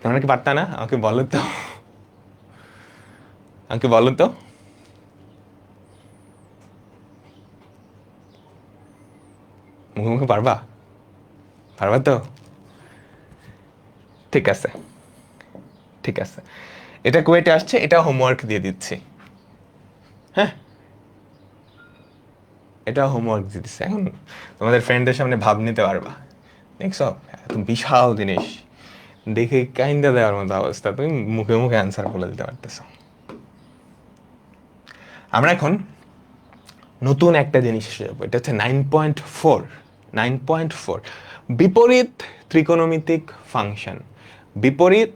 তোমরা কি পারতা না? আমাকে বলো তো। আমাকে বলো তো, মুখে মুখে পারবা? পারবা তো? ঠিক আছে, ঠিক আছে, এটা কুয়েটে আসছে, এটা হোমওয়ার্ক দিয়ে দিচ্ছি। হ্যাঁ, এটা হোমওয়ার্ক দিয়ে দিচ্ছি। এখন তোমাদের ফ্রেন্ডদের সামনে ভাব নিতে পারবা। দেখছো, এত বিশাল জিনিস দেখে কাইন্দা দেওয়ার মতো অবস্থা, তুমি মুখে মুখে অ্যান্সার বলে দিতে পারতেছো। আমরা এখন নতুন একটা জিনিস এসে যাবো, এটা হচ্ছে 9.4। 9.4 বিপরীত ত্রিকোণমিতিক ফাংশন। বিপরীত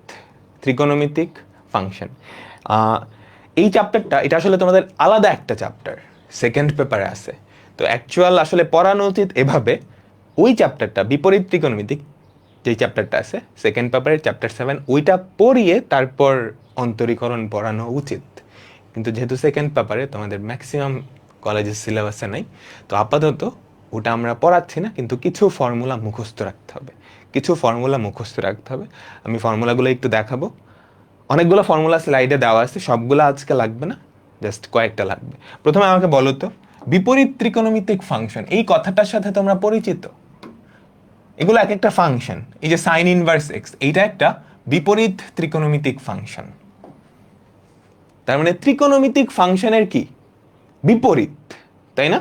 ত্রিকোণমিতিক ফাংশন, এই চ্যাপ্টারটা, এটা আসলে তোমাদের আলাদা একটা চ্যাপ্টার, সেকেন্ড পেপারে আছে। তো অ্যাকচুয়াল আসলে পড়ানো উচিত এভাবে, ওই চ্যাপ্টারটা বিপরীত ত্রিকোণমিতিক যেই চ্যাপ্টারটা আছে সেকেন্ড পেপারের চ্যাপ্টার 7, ওইটা পড়িয়ে তারপর অন্তরীকরণ পড়ানো উচিত। কিন্তু যেহেতু সেকেন্ড পেপারে তোমাদের ম্যাক্সিমাম কলেজের সিলেবাসে নাই, তো আপাতত ওটা আমরা পড়াচ্ছি না, কিন্তু কিছু ফর্মুলা মুখস্থ রাখতে হবে, কিছু ফর্মুলা মুখস্থ রাখতে হবে। আমি ফর্মুলাগুলো একটু দেখাবো। অনেকগুলো ফর্মুলা স্লাইডে দেওয়া আছে, সবগুলো আজকে লাগবে না, জাস্ট কয়েকটা লাগবে। প্রথমে আমাকে বলো তো, বিপরীত ত্রিকোণমিতিক ফাংশন, এই কথাটার সাথে তোমরা পরিচিত? এগুলো এক একটা ফাংশন। এই যে সাইন ইনভার্স এক্স, এইটা একটা বিপরীত ত্রিকোণমিতিক ফাংশন। তার মানে ত্রিকোণমিতিক ফাংশনের কি বিপরীত, তাই না?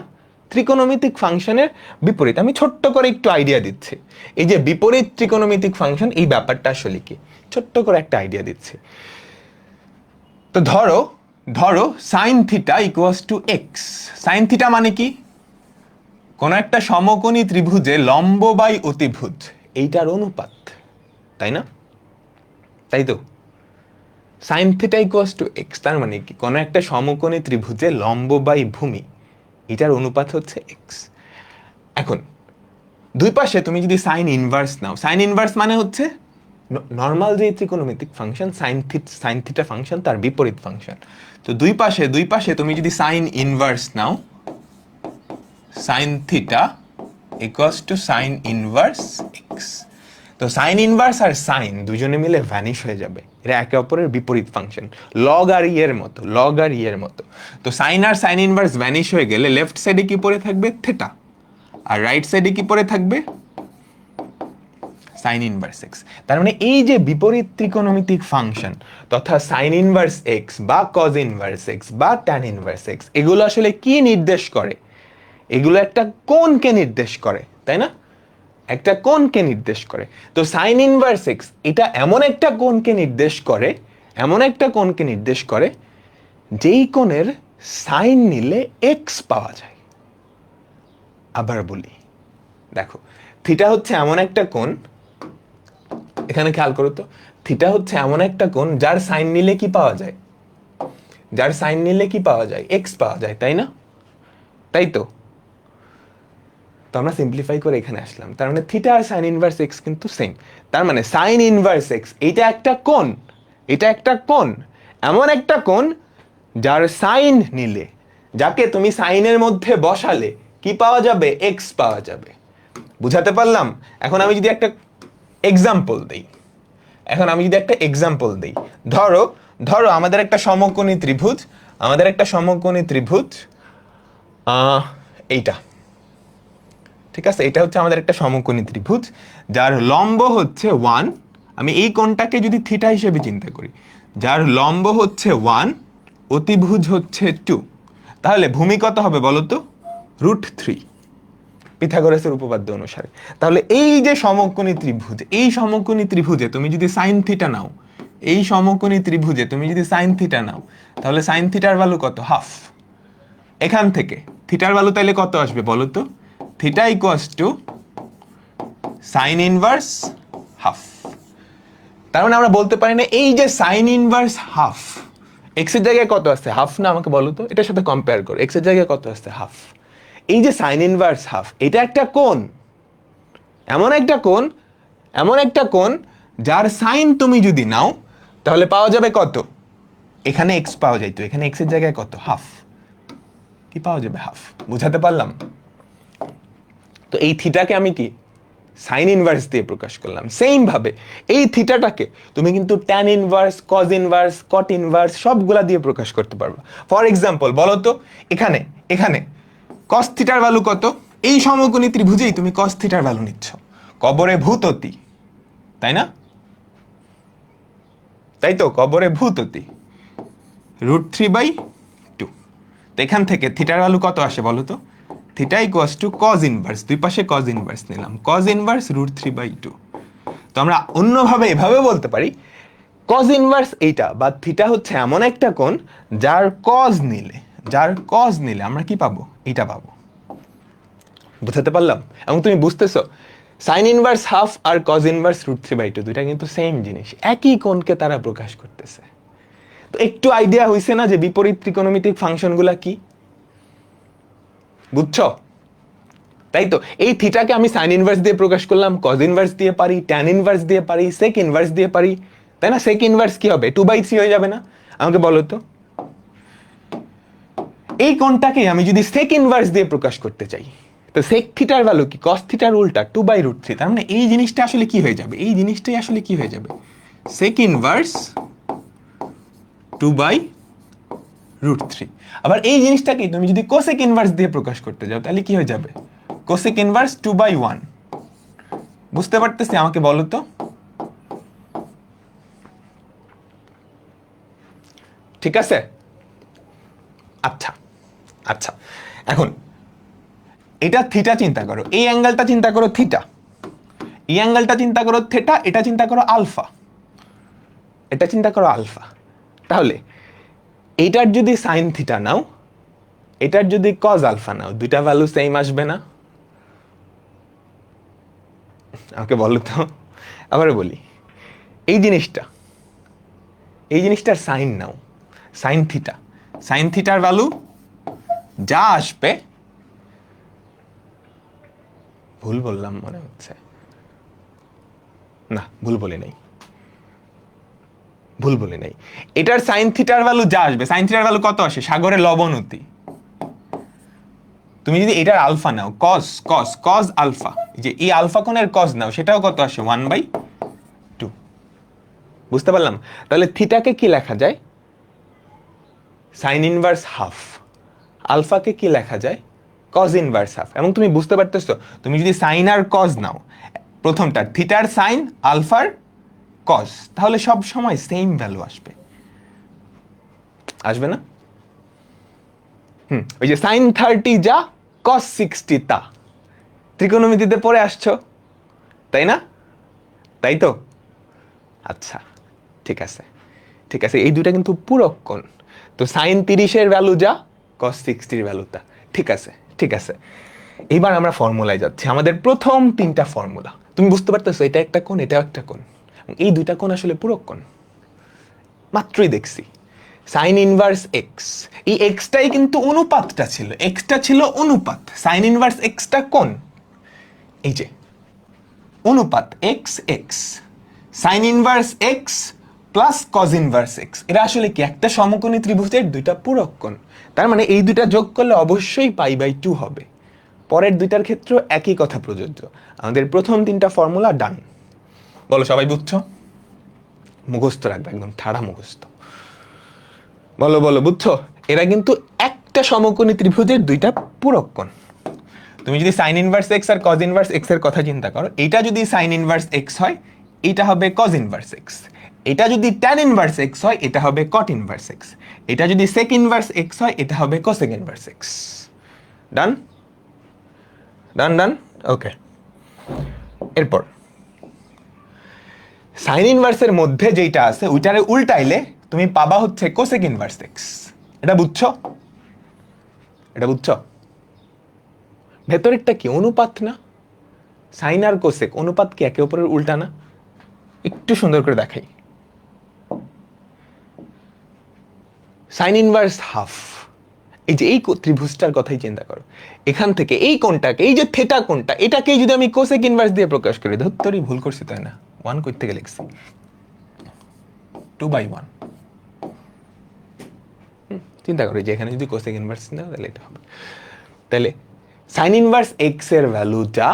ত্রিকোণমিতিক ফাংশনের বিপরীত। আমি ছোট্ট করে একটু আইডিয়া দিচ্ছি, এই যে বিপরীত ত্রিকোণমিতিক ফাংশন, এই ব্যাপারটা আসলে কি, ছোট্ট করে একটা আইডিয়া দিচ্ছি। তো ধরো, ধরো sine theta equals to x. Sine theta মানে কি? কোন একটা সমকোণী ত্রিভুজে লম্ব বাই অতিভুজ, এইটার অনুপাত, তাই না? তাই তো, sine theta equals to x, তার মানে কি কোন একটা সমকোণী ত্রিভুজে লম্ব বাই ভূমি, এটার অনুপাত হচ্ছে এক্স। এখন দুই পাশে তুমি যদি সাইন ইনভার্স নাও, সাইন ইনভার্স মানে হচ্ছে নর্মাল যে ত্রিকোণমিতিক ফাংশন সাইন থিটা ফাংশন, তার বিপরীত ফাংশন। তো দুই পাশে তুমি যদি সাইন ইনভার্স নাও, sine theta equals two sign inverse x. তো সাইন ইনভার্স আর সাইন দুজনে মিলে ভ্যানিশ হয়ে যাবে, এরা একে অপরের বিপরীত ফাংশন, লগ আর ই এর মতো, লগ আর ই এর মতো। তো সাইন আর সাইন ইনভার্স ভ্যানিশ হয়ে গেলে লেফট সাইডে কি পড়ে থাকবে? থিটা। আর রাইট সাইডে কি পড়ে থাকবে? Sign inverse x. তার মানে এই যে বিপরীত ত্রিকোণমিতিক ফাংশন তথা সাইন ইনভার্স এক্স বা কজ ইনভার্স এক্স বা ট্যান ইনভার্স এক্স, এগুলো আসলে কি নির্দেশ করে? এগুলো একটা কোণকে নির্দেশ করে, তাই না? একটা কোণকে নির্দেশ করে। তো সাইন ইনভার্স এক্স এটা এমন একটা কোণকে নির্দেশ করে, এমন একটা কোণকে নির্দেশ করে যেই কোণের সাইন নিলে এক্স পাওয়া যায়। আবার বলি, দেখো, থিটা হচ্ছে এমন একটা কোণ, এখানে খেয়াল করো তো, থিটা হচ্ছে এমন একটা কোণ যার সাইন নিলে কি পাওয়া যায়? যার সাইন নিলে কি পাওয়া যায়? এক্স পাওয়া যায়, তাই না? তাই তো। তো আমরা সিম্পলিফাই করে এখানে আসলাম, তার মানে থিটা আর সাইন ইনভার্স এক্স কিন্তু সেম। তার মানে সাইন ইনভার্স এক্স এটা একটা কোণ, এটা একটা কোণ, এমন একটা কোণ যার সাইন নিলে, যাকে তুমি সাইনের মধ্যে বসালে কি পাওয়া যাবে? এক্স পাওয়া যাবে। বুঝাতে পারলাম? এখন আমি যদি একটা এক্সাম্পল দেই, এখন আমি যদি একটা এক্সাম্পল দেই, ধরো, ধরো আমাদের একটা সমকোণী ত্রিভুজ, আমাদের একটা সমকোণী ত্রিভুজ এইটা, ঠিক আছে? এটা হচ্ছে আমাদের একটা সমকোণী ত্রিভুজ যার লম্ব হচ্ছে 1, আমি এই কোণটাকে যদি থিটা হিসেবে চিন্তা করি, যার লম্ব হচ্ছে 1, অতিভুজ হচ্ছে 2, তাহলে ভূমি কত হবে বলো তো? √3, পিথাগোরাসের উপপাদ্য অনুসারে। তাহলে এই যে সমকোণী ত্রিভুজ, এই সমকোণী ত্রিভুজে তুমি যদি সাইন থিটা নাও, এই সমকোণী ত্রিভুজে তুমি যদি সাইন থিটা নাও, তাহলে সাইন থিটার ভ্যালু কত? হাফ। এখান থেকে থিটার ভ্যালু তাইলে কত আসবে বলো তো? Theta equals two sign inverse half. তার মানে আমরা বলতে পারি না এই যে সাইন ইনভার্স হাফ, এক্স এর জায়গায় কত আসছে? হাফ না? আমাকে বলো তো, এটার সাথে কম্পেয়ার করো, এক্স এর জায়গায় কত আসছে? হাফ। এই যে সাইন ইনভার্স হাফ, এটা একটা কোণ, এমন একটা কোণ, এমন একটা কোণ যার সাইন তুমি যদি নাও তাহলে পাওয়া যাবে কত? এখানে এক্স পাওয়া যায়, তো এখানে এক্স এর জায়গায় কত? হাফ। কি পাওয়া যাবে? হাফ। বুঝাতে পারলাম? তো এই থিটাকে আমি কি সাইন ইনভার্স দিয়ে প্রকাশ করলাম। সেম ভাবে এই থিটাটাকে তুমি কিন্তু ট্যান ইনভার্স, কজ ইনভার্স, কট ইনভার্স সবগুলা দিয়ে প্রকাশ করতে পারবা। ফর এক্সাম্পল বলো তো, এখানে এখানে কস থিটার ভ্যালু কত? এই সমকোণী ত্রিভুজেই তুমি কস থিটার ভ্যালু নিচ্ছ, কবরে ভূততি, তাই না? তাই তো, কবরে ভূততি √3/2। তো এখান থেকে থিটার ভ্যালু কত আসে বলো তো? Theta equals two cos inverse, দুই পাশে কজ ইনভার্স নিলাম, কজ ইনভার্স √3/2। তো আমরা অন্যভাবে এভাবে বলতে পারি, কজ ইনভার্স এইটা বা থিটা হচ্ছে এমন একটা কোণ যার কজ নিলে আমরা কি পাবো? এটা পাবো। বুঝাতে পারলাম? এবং তুমি বুঝতেছো সাইন ইনভার্স হাফ আর কজ ইনভার্স √3/2 দুইটা কিন্তু সেম জিনিস, একই কোণকে তারা প্রকাশ করতেছে। তো একটু আইডিয়া হইছে না যে বিপরীত ত্রিকোণমিতিক ফাংশনগুলা কি? বুঝছো? তাই তো, এই থিটাকে আমি সাইন ইনভার্স দিয়ে প্রকাশ করলাম, কজ ইনভার্স দিয়ে পারি, ট্যান ইনভার্স দিয়ে পারি, সেক ইনভার্স দিয়ে পারি, তাই না? সেক ইনভার্স কি হবে? 2/3 হয়ে যাবে না? আমাকে বলো তো, এই কোণটাকে আমি যদি সেক ইনভার্স দিয়ে প্রকাশ করতে চাই, তো সেক থিটার ভ্যালু কি? কস থিটার উল্টা 2/√3। তার মানে এই জিনিসটা আসলে কি হয়ে যাবে? এই জিনিসটাই আসলে কি হয়ে যাবে? Sec inverse 2/√3। আবার এই জিনিসটাকে তুমি যদি কোসেক ইনভার্স দিয়ে প্রকাশ করতে যাও তাহলে কি হয়ে যাবে? Cosec inverse 2/1। বুঝতে পারতেছি? আমাকে বলো তো। ঠিক আছে? আচ্ছা আচ্ছা, এখন এটা থিটা চিন্তা করো, এই অ্যাঙ্গেলটা চিন্তা করো থিটা, এই অ্যাঙ্গেলটা চিন্তা করো থিটা, এটা চিন্তা করো আলফা, এটা চিন্তা করো আলফা। তাহলে এইটার যদি সাইন থিটা নাও, এটার যদি কজ আলফা নাও, দুইটা ভ্যালু সেম আসবে না? আমাকে বলো তো। আবার বলি, এই জিনিসটার সাইন নাও, সাইন থিটা, সাইন থিটার ভ্যালু যা আসবে, ভুল বললাম মনে হচ্ছে, না ভুল বলি নাই, এটার সাইন থিটার ভ্যালু যা আসবে, সাইন থিটার ভ্যালু কত আসে? সাগরে লবণ অতি। তুমি যদি এটার আলফা নাও, কজ আলফা, যে এই আলফা কোণের কজ নাও, সেটাও কত আসে? 1/2। বুঝতে পারলাম? তাহলে থিটাকে কি লেখা যায়? Sign inverse half. আলফাকে কি লেখা যায়? Cos inverse half. এবং তুমি বুঝতে পারতেছো, তুমি যদি সাইন আর কজ নাও, প্রথমটা থিটার সাইন, আলফার কজ, তাহলে সব সময় সেম ভ্যালু আসবে, আসবে না? ওই যে সাইন 30 যা, কস 60 তা, ত্রিকোণমিতিতে পড়ে আসছো, তাই না? তাই তো? আচ্ছা, ঠিক আছে ঠিক আছে, এই দুটা কিন্তু পূরক কোণ। তো সাইন 30-এর ভ্যালু যা, কস 60-র ভ্যালু তা। ঠিক আছে ঠিক আছে, এইবার আমরা ফর্মুলায় যাচ্ছি, আমাদের প্রথম তিনটা ফর্মুলা। তুমি বুঝতে পারতেছো, এটা একটা কোণ, এটাও একটা কোণ, এই দুইটা কোণ আসলে পূরক কোণ। মাত্রই দেখছি সাইন ইনভার্স এক্স, এই এক্সটাই কিন্তু অনুপাতটা ছিল, এক্সটা ছিল অনুপাত, সাইন ইনভার্স এক্সটা কোণ, এই যে অনুপাত x x, sign inverse x plus cos inverse x, এরা আসলে কি? একটা সমকোণী ত্রিভুজের দুইটা পূরক কোণ। তার মানে এই দুইটা যোগ করলে অবশ্যই π/2 হবে। পরের দুইটার ক্ষেত্রেও একই কথা প্রযোজ্য। আমাদের প্রথম তিনটা ফর্মুলা ডান। বলো, সবাই বুঝছো? মুখস্থ রাখবে, একদম ঠাড়া মুখস্থ। বলো বলো, বুঝছো? এরা কিন্তু একটা সমকোণী ত্রিভুজের দুইটা পূরক কোণ। তুমি যদি সাইন ইনভার্স এক্স আর কজ ইনভার্স এক্স এর কথা চিন্তা করো, এটা যদি সাইন ইনভার্স এক্স হয়, এটা হবে কজ ইনভার্স এক্স। এটা যদি ট্যান ইনভার্স এক্স হয়, এটা হবে কট ইনভার্স এক্স। এটা যদি সেক ইনভার্স এক্স হয়, এটা হবে কোসেক ইনভার্স এক্স। ডান ডান ডান, ওকে। এরপর সাইন ইনভার্সের মধ্যে যেটা আছে ওইটারে উল্টাইলে তুমি পাবা হচ্ছে কোসেক ইনভার্স এক্স। এটা বুঝছো? এটা বুঝছো? ভেতরেরটা কি? অনুপাত না? সাইন আর কোসেক অনুপাত কি একে অপরের উল্টা না? একটু সুন্দর করে দেখাই। সাইন ইনভার্স হাফ, এই যে এই ত্রিভুজটার কথাই চিন্তা করো, এখান থেকে এই কোণটাকে, এই যে থেটা কোণটা, এটাকেই যদি আমি কোসেক ইনভার্স দিয়ে প্রকাশ করি, ধত্তরি ভুল করছি তাই না? 1 কই থেকে লিখছি? 2/1। চিন্তা করো যে এখানে যদি কোসেক ইনভার্স নাও তাহলে এটা হবে। তাহলে সাইন ইনভার্স এক্স এর ভ্যালু যা,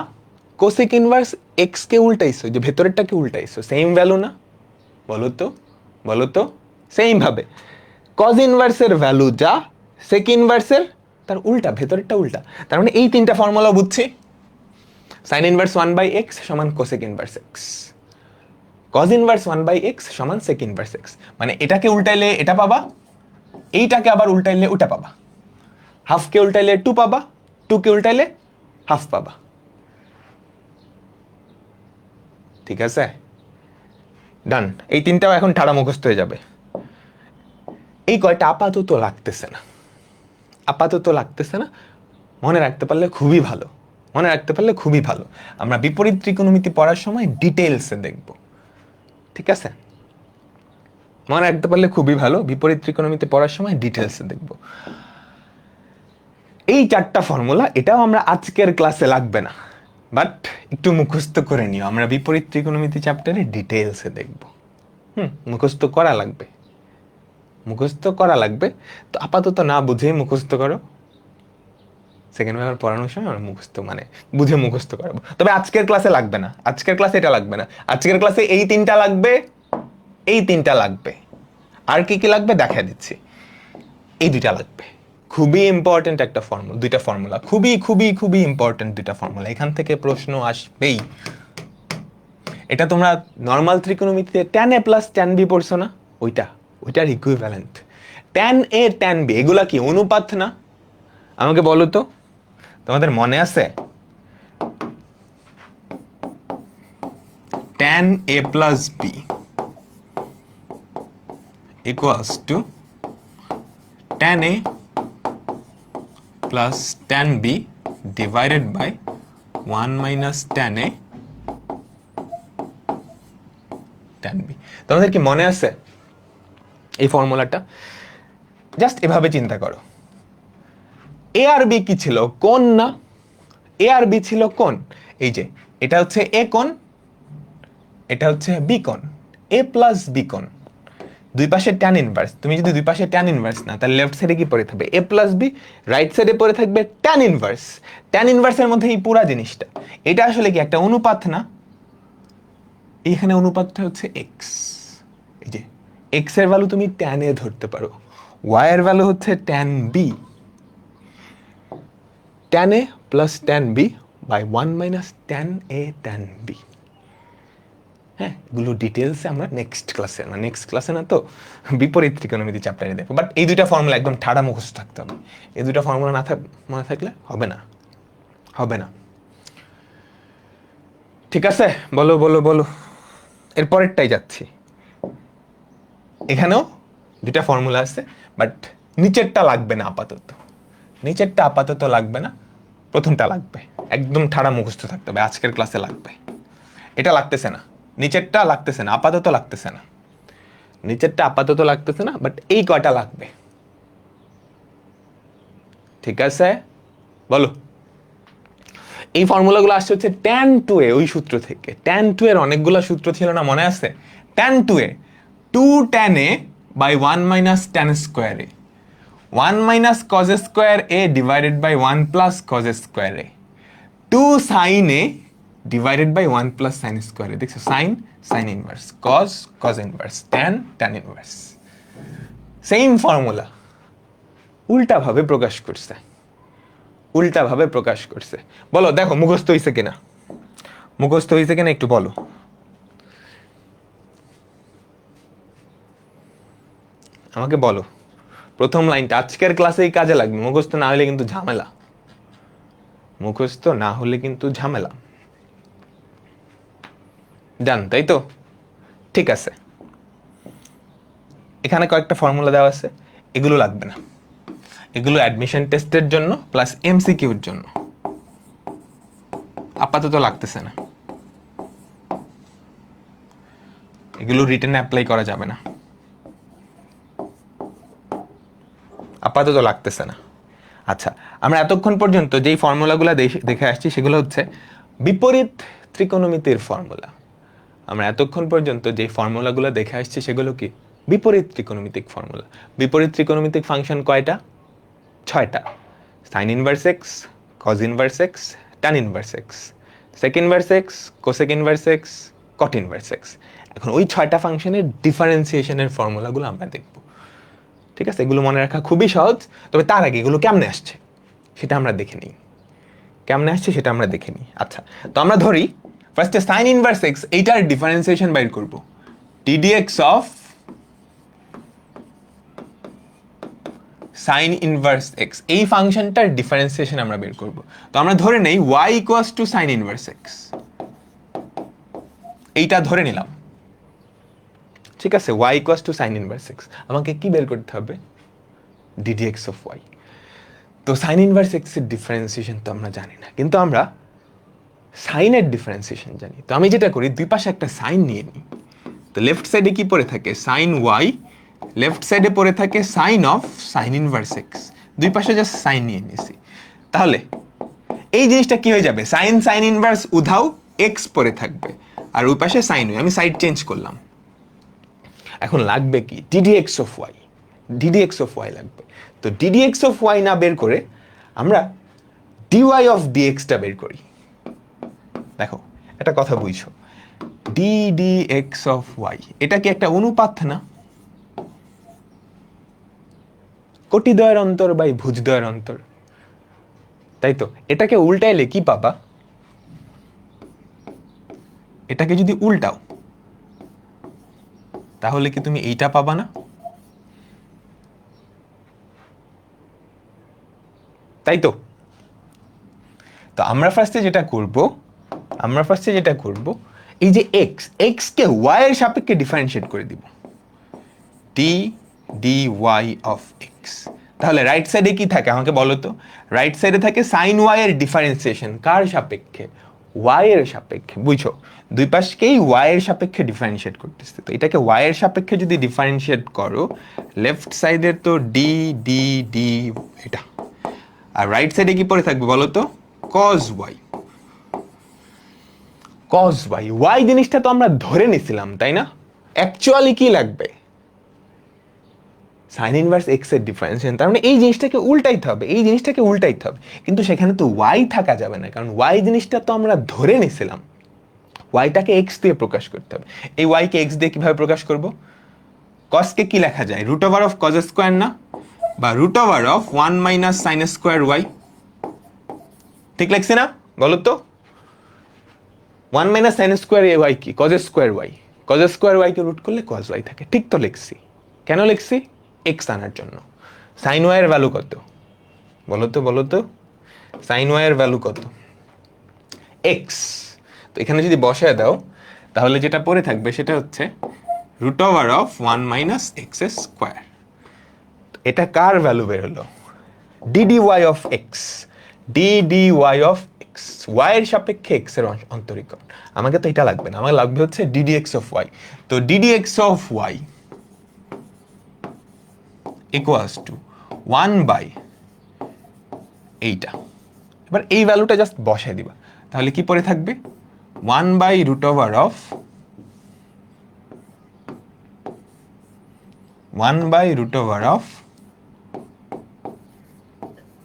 কোসেক ইনভার্স এক্স কে উল্টাইছো, যে ভেতরেরটাকে উল্টাইছো, সেম ভ্যালু না? বলো তো সেম ভাবে কজ ইনভার্সের ভ্যালু যা, সেক ইনভার্সের তার উল্টা, ভেতরেরটা উল্টা। তার মানে এই তিনটা ফর্মুলা বুঝছি। সাইন ইনভার্স 1/x সমান cosec inverse x, cos inverse 1/x সমান সেক ইনভার্স এক্স। মানে এটাকে উল্টাইলে এটা পাবা, এইটাকে আবার উল্টাইলে ওটা পাবা। হাফকে উল্টাইলে 2 পাবা, 2 কে উল্টাইলে হাফ পাবা। ঠিক আছে, ডান। এই তিনটাও এখন ঠাড়া মুখস্থ হয়ে যাবে। এই কয়টা আপাতত লাগতেছে না, আপাতত লাগতেছে না, মনে রাখতে পারলে খুবই ভালো, মনে রাখতে পারলে খুবই ভালো। আমরা বিপরীত ত্রিকোণমিতি পড়ার সময় ডিটেলসে দেখব। ঠিক আছে, মনে রাখতে পারলে খুবই ভালো, বিপরীত ত্রিকোণমিতি পড়ার সময় ডিটেলসে দেখব। এই চারটা ফর্মুলা, এটাও আমরা আজকের ক্লাসে লাগবে না, বাট একটু মুখস্থ করে নিও, আমরা বিপরীত ত্রিকোণমিতি চ্যাপ্টারে ডিটেলসে দেখব। মুখস্থ করা লাগবে, মুখস্থ করা লাগবে। তো আপাতত না বুঝেই মুখস্থ করো, সেকেন্ড পেপার পড়ানোর সময় আমরা মুখস্থ মানে বুঝে মুখস্থ করাবো। তবে আজকের ক্লাসে লাগবে না, আজকের ক্লাসে এটা লাগবে না, আজকের ক্লাসে এই তিনটা লাগবে, এই তিনটা লাগবে। আর কি কি লাগবে দেখা দিচ্ছি। এই দুইটা লাগবে, খুবই ইম্পর্টেন্ট একটা ফর্মুলা, দুইটা ফর্মুলা খুবই খুবই খুবই ইম্পর্টেন্ট দুইটা ফর্মুলা, এখান থেকে প্রশ্ন আসবেই। এটা তোমরা নর্মাল ত্রিকোণমিতিতে tan a plus tan b পড়ছো না? ওইটার equivalent. tan a tan b এগুলা কি অনুপাত না? আমাকে বলো তো, তোমাদের মনে আছে? tan a plus b equals to tan a plus tan b divided by 1 minus tan a tan b। তোমাদের কি মনে আছে এই ফর্মুলাটা? জাস্ট এভাবে চিন্তা করো, এ আর বি কি ছিল? কোণ না? এ আর বি ছিল কোণ। এই যে এটা হচ্ছে এ কোণ, এটা হচ্ছে বি কোণ, এ প্লাস বি কোণ। দুই পাশে ট্যান ইনভার্স, তুমি যদি দুই পাশে ট্যান ইনভার্স না, তাহলে লেফট সাইডে কি পড়ে থাকবে? এ প্লাস বি, রাইট সাইডে পড়ে থাকবে ট্যান ইনভার্স। ট্যান ইনভার্সের মধ্যে এই পুরা জিনিসটা, এটা আসলে কি একটা অনুপাত না? এইখানে অনুপাতটা হচ্ছে এক্স। এই যে এক্স এর ভ্যালু তুমি ট্যান এ ধরতে পারো, ওয়াই এর ভ্যালু হচ্ছে tan b. Tan a plus tan b by 1 minus tan a tan b. হ্যাঁ, এগুলো ডিটেলসে আমরা নেক্সট ক্লাসে না তো বিপরীত ত্রিকোণমিতি চ্যাপ্টারে দেখবো। বাট এই দুইটা ফর্মুলা একদম ঠাড়া মুখস্থ থাকতে হবে। এই দুইটা ফর্মুলা না মনে থাকলে হবে না, হবে না। ঠিক আছে, বলো বলো বলো, এরপরেরটাই যাচ্ছি। এখানেও দুইটা ফর্মুলা আছে, বাট নিচেরটা লাগবে না আপাতত, নিচেরটা আপাতত লাগবে না, প্রথমটা লাগবে। একদম ঠাড়া মুখস্থ থাকতে হবে, আজকের ক্লাসে লাগবে। এটা লাগতেছে না, নিচেরটা লাগতেছে না, আপাতত লাগতেছে না, নিচেরটা আপাতত লাগতেছে না, বাট এই কয়টা লাগবে। ঠিক আছে, বলো। এই ফর্মুলাগুলো আসছে হচ্ছে tan 2a, ওই সূত্র থেকে। tan 2 এর অনেকগুলো সূত্র ছিল না, মনে আছে? tan 2a 2 tan a by 1 minus tan square a, 1 minus cos square a divided by 1 plus cos square a, 2 sin a divided by 1 plus sin square a। দেখছো, sin sin inverse, cos cos inverse, tan tan inverse। Same formula উল্টা ভাবে প্রকাশ করছে, উল্টা ভাবে প্রকাশ করছে। বলো দেখো মুখস্থ হইছে কিনা, মুখস্থ হইছে কিনা একটু বলো। আমাকে বলো, প্রথম লাইনটা আজকের ক্লাসেই কাজে লাগবে, মুখস্থ না হলে কিন্তু ঝামেলা, মুখস্থ না হলে কিন্তু ঝামেলা। ডান, তাই তো? ঠিক আছে, এখানে কয়েকটা ফর্মুলা দেওয়া আছে, এগুলো লাগবে না, এগুলো অ্যাডমিশন টেস্টের জন্য প্লাস এমসিকিউর জন্য, আপাতত লাগতেছে না, এগুলো রিটেনে অ্যাপ্লাই করা যাবে না, আপাতত লাগতেছে না। আচ্ছা, আমরা এতক্ষণ পর্যন্ত যেই ফর্মুলাগুলো দেখে আসছি সেগুলো হচ্ছে বিপরীত ত্রিকোণমিতির ফর্মুলা। আমরা এতক্ষণ পর্যন্ত যে ফর্মুলাগুলো দেখে আসছি সেগুলো কি? বিপরীত ত্রিকোণমিতিক ফর্মুলা। বিপরীত ত্রিকোণমিতিক ফাংশন কয়টা? 6টা। Sin inverse x, cos inverse x, tan inverse x. Sec inverse x, cosec inverse x, cot inverse x. এখন ওই 6টা ফাংশনের ডিফারেন্সিয়েশনের ফর্মুলাগুলো আমরা দেখব। ঠিক আছে, এগুলো মনে রাখা খুবই সহজ, তবে তার আগে এগুলো কেমনে আসছে সেটা আমরা দেখে নিই। কেমনে আসছে সেটা আমরা দেখে নিই। আচ্ছা, তো আমরা ধরি ফার্স্টে সাইন ইনভার্স এক্স, এইটার ডিফারেন্সিয়েশন বাইর করব। Ddx of sign inverse x, এই ফাংশনটার ডিফারেন্সিয়েশন আমরা বের করব। তো আমরা ধরে নেই y equals two sign inverse x, এইটা ধরে নিলাম। ঠিক আছে, y equals two sign inverse x, আমাকে কি বের করতে হবে? Ddx of y। তো সাইন ইনভার্স এক্স এর ডিফারেন্সিয়েশন তো আমরা জানি না, কিন্তু আমরা সাইনের ডিফারেন্সিয়েশন জানি। তো আমি যেটা করি, দুই পাশে একটা সাইন নিয়ে নিই। তো লেফট সাইডে কি পড়ে থাকে? সাইন ওয়াই, লেফট সাইডে পড়ে থাকে sine of sign inverse x, দুই পাশে জাস্ট সাইন নিয়ে নিয়েছি। তাহলে এই জিনিসটা কি হয়ে যাবে? সাইন সাইন ইনভার্স উধাও, এক্স পড়ে থাকবে, আর ওই পাশে সাইন ওয়াই, আমি সাইড চেঞ্জ করলাম। এখন লাগবে কি? D d x of y, d d x of y লাগবে। তো ডিডিএক্স অফ ওয়াই না বের করে আমরা ডিওয়াই অফ ডিএক্সটা বের করি। দেখো একটা কথা বুঝছো, ডিডিএক্স অফ ওয়াই এটা কি একটা অনুপাত না? কোটিদ্বয়ের অন্তর বাই ভুজদ্বয়ের অন্তর, তাই তো? এটাকে উল্টাইলে কি পাবা? এটাকে যদি উল্টাও তাহলে কি তুমি এইটা পাবা না? তাই তো? তো আমরা ফার্স্টে যেটা করব, এই যে এক্স কে ওয়াই এর সাপেক্ষে ডিফারেন্সিয়েট করে দিব, d d y of x. তাহলে রাইট সাইডে কি থাকে আমাকে বলো তো? রাইট সাইডে থাকে সাইন ওয়াই এর ডিফারেন্সিয়েশন, কার সাপেক্ষে? ওয়াই এর সাপেক্ষে। বুঝছো, দুই পাশকেই ওয়াই এর সাপেক্ষে ডিফারেন্সিয়েট করতেছে। তো এটাকে ওয়াই এর সাপেক্ষে যদি ডিফারেন্সিয়েট করো, লেফট সাইডের তো ডি ডি ডি এটা, আর রাইট সাইডে কি পড়ে থাকবে বলো তো? Cos y. Cos y, y জিনিসটা তো আমরা ধরে নিছিলাম, তাই না? অ্যাকচুয়ালি কি লাগবে? সাইন ইনভার্স এক্স এর ডিফারেন্সিয়েশন। তার মানে এই জিনিসটাকে উল্টাইতে হবে, এই জিনিসটাকে উল্টাইতে হবে। কিন্তু সেখানে তো ওয়াই থাকা যাবে না, কারণ ওয়াই জিনিসটা তো আমরা ধরে নিছিলাম। ওয়াইটাকে এক্স দিয়ে প্রকাশ করতে হবে। এই ওয়াইকে এক্স দিয়ে কিভাবে প্রকাশ করব? কসকে কি লেখা যায়? Root over of cos square না, বা root over of 1 minus sin square y. ঠিক লাগছে না? বলো তো। 1 মাইনাস সাইন স্কোয়ার এ ওয়াই কি? Cos square y. Cos square ওয়াইকে রুট করলে কজ ওয়াই থাকে। ঠিক তো লিখছি। কেন লিখছি? এক্স আনার জন্য। সাইন ওয়াই এর ভ্যালু কত বলো তো? সাইন ওয়াই এর ভ্যালু কত? এক্স। তো এখানে যদি বসায় দাও তাহলে যেটা পড়ে থাকবে সেটা হচ্ছে root over of 1 minus x square. এটা কার ভ্যালু বের হলো? D d y of x, d d y of x, y এর সাপেক্ষে এক্স এর অন্তরীকরণ। আমাকে তো এটা লাগবে না, আমার লাগবে হচ্ছে ডিডি এক্স অফ ওয়াই। তো DD x of y equals to 1 by এইটা। এবার এই ভ্যালুটা জাস্ট বসাই দিবা, তাহলে কি পড়ে থাকবে? 1 by root over of 1 by root over of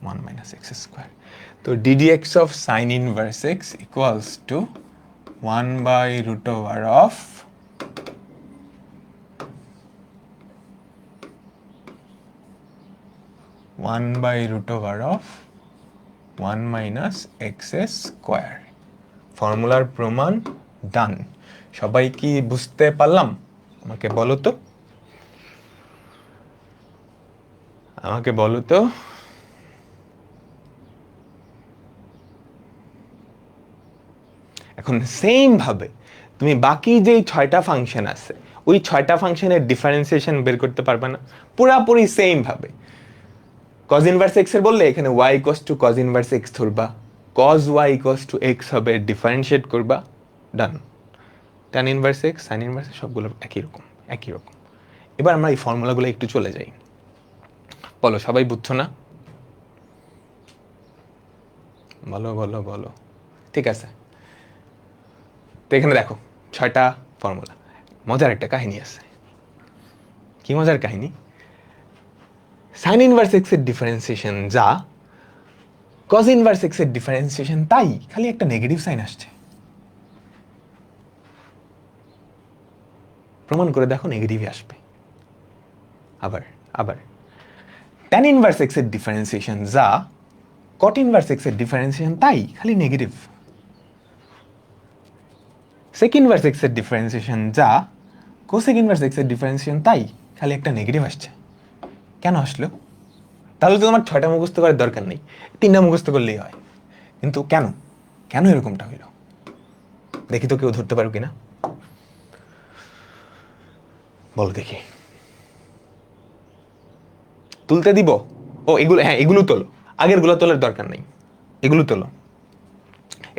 1 minus x square. তো ddx of sign inverse x equals to 1 by root over of 1 by root over of 1 minus x square. ফর্মুলার প্রমাণ ডান। সবাই কি বুঝতে পারলাম? আমাকে বলো তো, আমাকে বলো তো। এখন সেম ভাবে তুমি বাকি যে 6টা ফাংশন আছে, ওই 6টা ফাংশনের ডিফারেন্সিয়েশন বের করতে পারবে না? পুরাপুরি সেম ভাবে cos ইনভার্স x এর বললে এখানে y equals to cos inverse x ধরবা, cos y equals two x হবে, ডিফারেন্সিয়েট করবা, ডান। tan inverse x, sin inverse সবগুলো একই রকম। এবার আমরা এই ফর্মুলাগুলো একটু চলে যাই। বলো, সবাই বুঝছো না? বলো। ঠিক আছে, তো এখানে দেখো 6টা ফর্মুলা। মজার একটা কাহিনী আছে। কি মজার কাহিনী? সাইন ইনভার্স এক্স এর ডিফারেন্সিয়েশন যা, কজ ইনভার্স এক্স এর ডিফারেন্সিয়েশন তাই, খালি একটা নেগেটিভ সাইন আসছে। প্রমাণ করে দেখো নেগেটিভই আসবে। আবার আবার tan ইনভার্স x এর ডিফারেন্সিয়েশন যা cot ইনভার্স x এর ডিফারেন্সিয়েশন তাই, খালি নেগেটিভ। sec ইনভার্স x এর ডিফারেন্সিয়েশন যা cosec ইনভার্স x এর ডিফারেন্সিয়েশন তাই, খালি একটা নেগেটিভ আসছে। কেন আসলো? তাহলে তো তোমার 6টা মুখস্থ করার দরকার নেই, 3টা মুখস্থ করলেই হয়। কিন্তু কেন কেন এরকমটা হইল? দেখি তো কেউ ধরতে পারো কিনা, বলো দেখি। তুলতে দিব? ও এগুলো, হ্যাঁ এগুলো তোলো, আগেরগুলো তোলার দরকার নেই, এগুলো তোলো,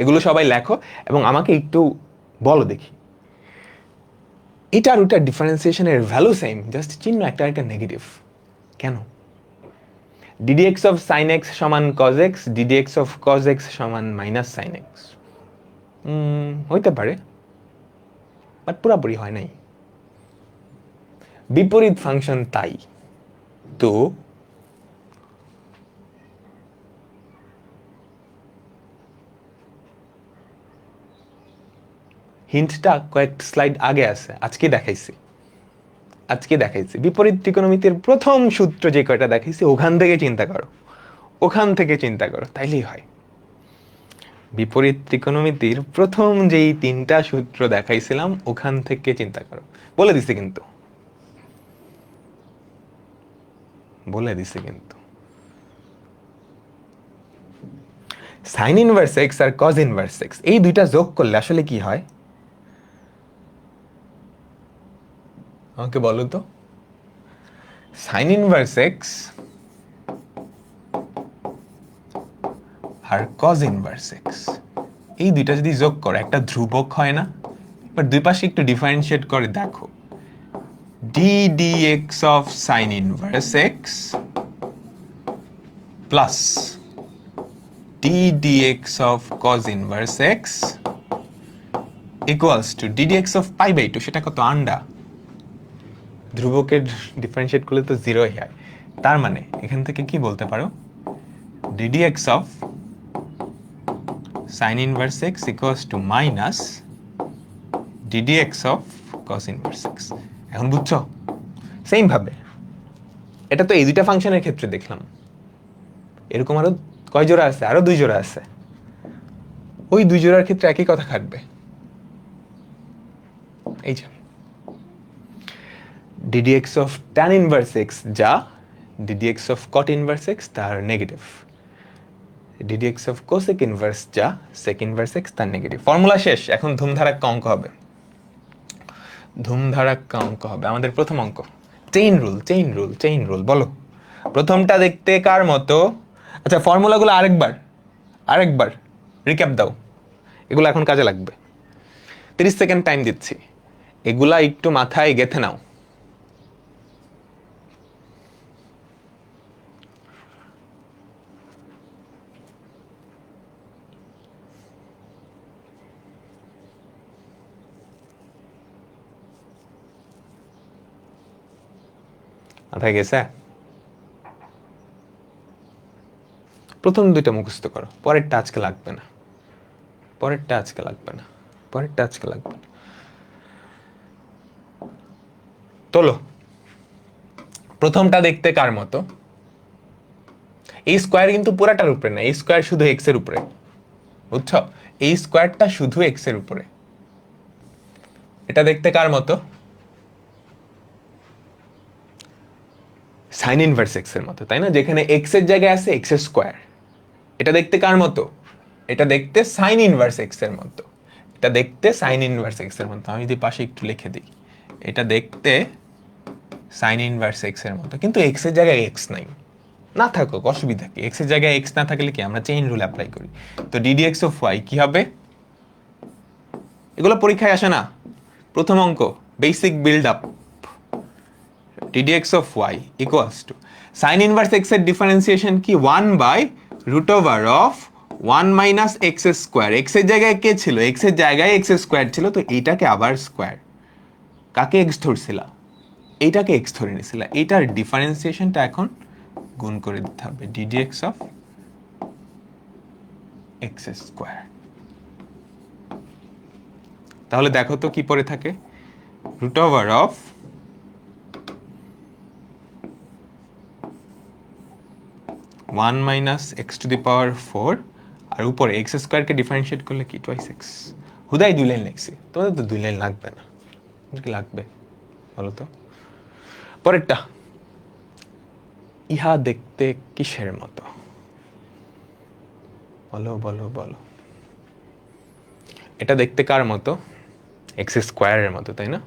এগুলো সবাই লেখো এবং আমাকে একটু বলো দেখি। এটার ওটার ডিফারেন্সিয়েশনের ভ্যালু সেম, জাস্ট চিহ্ন একটা একটা নেগেটিভ, কেন? ddx of sin x সমান cos x, ddx of cos x সমান মাইনাস sin x, হইতে পারে, বাট পুরাপুরি হয় নাই। বিপরীত ফাংশন তাই, তো হিন্টটা কয়েক স্লাইড আগে আছে, আজকে দেখাইছি। বিপরীত ত্রিকোণমিতির প্রথম সূত্র যে কয়টা দেখাইছি ওখান থেকে চিন্তা করো, তাইলেই হয়। বিপরীত ত্রিকোণমিতির প্রথম যেই 3টা সূত্র দেখাইছিলাম ওখান থেকে চিন্তা করো। বলে দিছি কিন্তু, সাইন ইনভার্স এক্স আর কজ ইনভার্স এক্স এই দুইটা যোগ করলে আসলে কি হয় আমাকে বলো তো। সাইন ইনভার্স এক্স আর কজ ইনভার্স এক্স এই দুইটা যদি যোগ করো একটা ধ্রুবক হয় না? বাট দুই পাশে একটু ডিফারেন্সিয়েট করে দেখো, d d x of sign inverse x plus d d x of cos inverse x equals to d d x of pi by two, সেটা কত? আন্ডা। ধ্রুবকের ডিফারেন্সিয়েট করলে তো জিরোই হয়, তার মানে এখান থেকে কি বলতে পারো, D d x of sin inverse x equals to minus ddx of cos inverse x। এখন বুঝছো? সেম ভাবে এটা তো এই দুইটা ফাংশনের ক্ষেত্রে দেখলাম, এরকম আরো কয় জোড়া আছে? আরো 2 জোড়া আছে, ওই 2 জোড়ার ক্ষেত্রে একই কথা খাটবে। এই যে ddx of tan inverse x যা ddx of cot inverse x তার negative, ddx of cosec inverse যা sec inverse x তার নেগেটিভ। ফর্মুলা শেষ, এখন ধুমধারাক্কা অঙ্ক হবে, আমাদের প্রথম অঙ্ক। চেইন রুল বলো। প্রথমটা দেখতে কার মতো? আচ্ছা ফর্মুলাগুলো আরেকবার রিক্যাপ দাও, এগুলো এখন কাজে লাগবে। 30 সেকেন্ড টাইম দিচ্ছি, এগুলা একটু মাথায় গেঁথে নাও। মাথায় গেছে? প্রথম দুইটা মুখস্থ করো, পরেরটা আজকে লাগবে না। তোলো। প্রথমটা দেখতে কার মতো? এই স্কোয়ার কিন্তু পুরাটার উপরে না, এই স্কোয়ার শুধু এক্স এর উপরে, বুঝছো? এই স্কোয়ারটা শুধু এক্স এর উপরে। এটা দেখতে কার মতো? সাইন ইনভার্স এক্স এর মতো, তাই না? যেখানে এক্স এর জায়গায় আছে এক্স এর স্কোয়ার। এটা দেখতে কার মতো? এটা দেখতে সাইন ইনভার্স এক্স এর মতো। আমি যদি পাশে একটু লিখে দিই, এটা দেখতে সাইন ইনভার্স এক্স এর মতো, কিন্তু এক্স এর জায়গায় এক্স নাই। না থাকুক, অসুবিধা কি? এক্স এর জায়গায় এক্স না থাকলে কি আমরা চেইন রুল অ্যাপ্লাই করি। তো ddx অফ y কি হবে? এগুলো পরীক্ষায় আসে না, প্রথম অঙ্ক, basic build up. ddx of y equals two sign inverse x এর ডিফারেন্সিয়েশন কি? 1/√1 মাইনাস এক্স স্কোয়ার। এক্স এর জায়গায় কে ছিল? এক্স এর জায়গায় এক্স স্কোয়ার ছিল, তো এইটাকে আবার স্কোয়ার। কাকে এক্স ধরছিলা? এইটাকে এক্স ধরে নিছিলা। এইটার ডিফারেন্সিয়েশনটা এখন গুণ করে দিতে হবে, ddx অফ এক্স স্কোয়ার। তাহলে দেখো তো কি পড়ে থাকে, root over of 1 minus x to the power 4, আর উপরে এক্স স্কোয়ারকে ডিফারেন্সিয়েট করলে কি টোয়াইস এক্স। হুদাই 2 লাইন লিখছি, তোমাদের তো 2 লাইন লাগবে না, কি লাগবে বলো তো। পরেরটা, ইহা দেখতে কিসের মতো? বলো বলো বলো। এটা দেখতে কার মতো? এক্স স্কোয়ারের মতো, তাই না?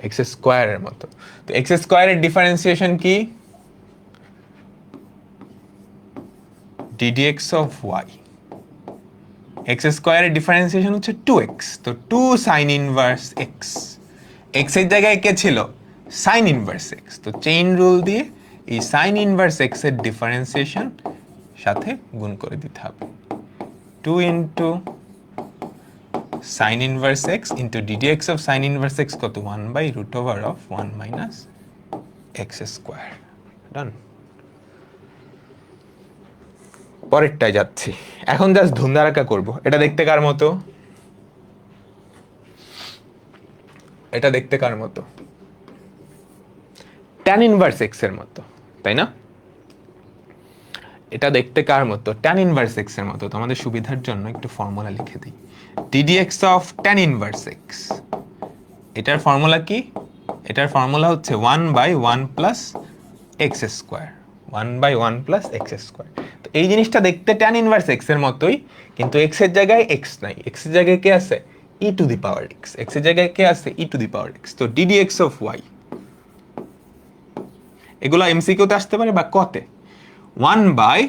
এক্স স্কোয়ারের মতো। তো এক্স স্কোয়ারের ডিফারেন্সিয়েশন কি? ddx of y। এক্স স্কোয়ারের ডিফারেন্সিয়েশন হচ্ছে 2x, তো 2 সাইন ইনভার্স x। এক্স এর জায়গায় কে ছিল? Sin inverse x। তো চেইন রুল দিয়ে এই সাইন ইনভার্স x এর ডিফারেন্সিয়েশন সাথে গুণ করে দিতে হবে। 2 into sin inverse x into ddx of sign inverse x কত? 1 by root over of 1 minus x square. Done. পরেরটায় যাচ্ছি, এখন জাস্ট ধুমধারাক্কা করব। এটা দেখতে কার মতো? এটা দেখতে কার মতো? ট্যান ইনভার্স এক্স এর মতো, তাই না? এটা দেখতে কার মতো? ট্যান ইনভার্স এক্স এর মতো। তোমাদের সুবিধার জন্য একটু ফর্মুলা লিখে দিই। ddx of tan inverse x, এটার ফর্মুলা কি? এটার ফর্মুলা হচ্ছে 1 by 1 plus x square. 1 by 1 plus x square. তো এই জিনিসটা দেখতে ট্যান ইনভার্স এক্স এর মতোই, কিন্তু এক্স এর জায়গায় এক্স নাই। এক্স এর জায়গায় কে আছে? E to the power x. X এর জায়গায় কে আছে? E to the power x. তো ddx অফ ওয়াই, এগুলো এমসিকিউতে আসতে পারে বা কতে। 1 by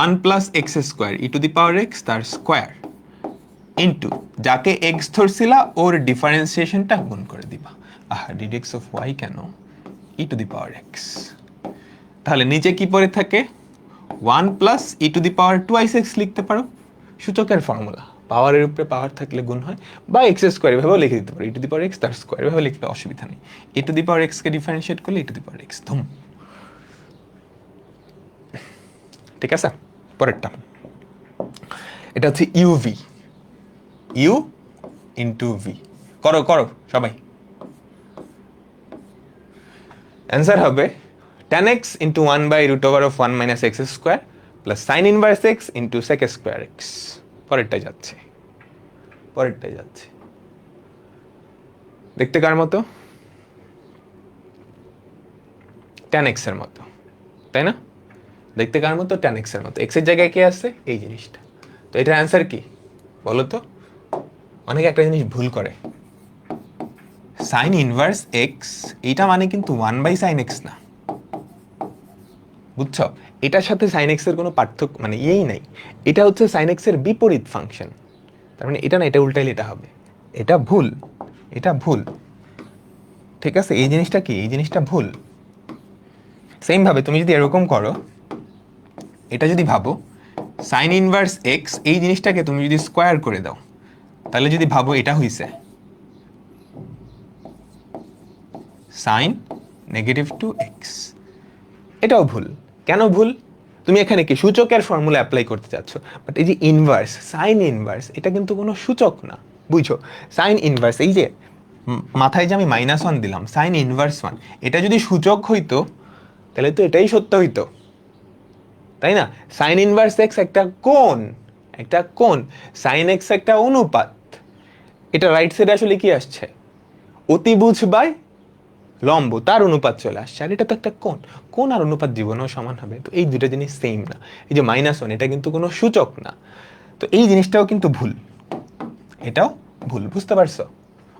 1 plus x square e to the power x তার স্কোয়ার ইন্টু যাকে এক্স ধরছিলা ওর ডিফারেন্সিয়েশনটা গুণ করে দিবা। ddx অফ ওয়াই কেন? E to the power x. তাহলে নিচে কি পড়ে থাকে? 1 plus e to the power twice x লিখতে পারো, সূচকের ফর্মুলা। পাওয়ারের উপরে পাওয়ার থাকলে গুণ হয়, বা এক্স স্কোয়ার এভাবেও লিখে দিতে পারো। ই টু দি পাওয়ার এক্স তার স্কোয়ার এভাবে লিখলে অসুবিধা নেই। ই টু দি পাওয়ার এক্সকে ডিফারেন্সিয়েট করলে ই টু দি পাওয়ার এক্স। ধুম। ঠিক আছে? পরেরটা, এটা হচ্ছে ইউভি। You into V. করো করো সবাই। অ্যান্সার হবে tan x into 1 by root over of 1 minus x square plus sin inverse x into sec square x. পরেরটাই যাচ্ছে, পরেরটাই যাচ্ছে। দেখতে কার মতো? tan x এর মতো, তাই না? দেখতে কার মতো? tan x এর মতো। এক্স এর জায়গায় কে আছে? এই জিনিসটা। তো এটার অ্যান্সার কি বলো তো? অনেকে একটা জিনিস ভুল করে, সাইন ইনভার্স এক্স এটা মানে কিন্তু 1 বাই সাইন এক্স না, বুঝছো? এটার সাথে সাইন এক্স এর কোনো পার্থক্য মানে ইয়েই নাই। এটা হচ্ছে সাইন এক্স এর বিপরীত ফাংশন। তার মানে এটা না, এটা উল্টাইলে এটা হবে। এটা ভুল, এটা ভুল। ঠিক আছে? এই জিনিসটা কি? এই জিনিসটা ভুল। সেম ভাবে তুমি যদি এরকম করো, এটা যদি ভাবো সাইন ইনভার্স এক্স, এই জিনিসটাকে তুমি যদি স্কোয়ার করে দাও, তাহলে যদি ভাবো এটা হইছে সাইন নেগেটিভ টু এক্স। এটাও ভুল। কেন ভুল? তুমি এখানে কি সূচকের ফর্মুলা অ্যাপ্লাই করতে চাচ্ছ, বাট এই যে ইনভার্স, সাইন ইনভার্স, এটা কিন্তু কোনো সূচক না, বুঝছো? সাইন ইনভার্স, এই যে মাথায় যে আমি -1 দিলাম, সাইন ইনভার্স 1, এটা যদি সূচক হইতো তাহলে তো এটাই সত্য হইতো, তাই না? সাইন ইনভার্স এক্স একটা কোণ, একটা কোণ। সাইন এক্স একটা অনুপাত। এটা রাইট সাইডে আসলে কি আসছে? অতিভুজ বাই লম্ব, তার অনুপাত চলে আসছে। আর এটা তো একটা কোণ, কোণ আর অনুপাত জীবনেও সমান হবে। তো এই দুটো জিনিস সেম না। এই যে -1 এটা কিন্তু কোনো সূচক না। তো এই জিনিসটাও কিন্তু ভুল, এটাও ভুল। বুঝতে পারছো?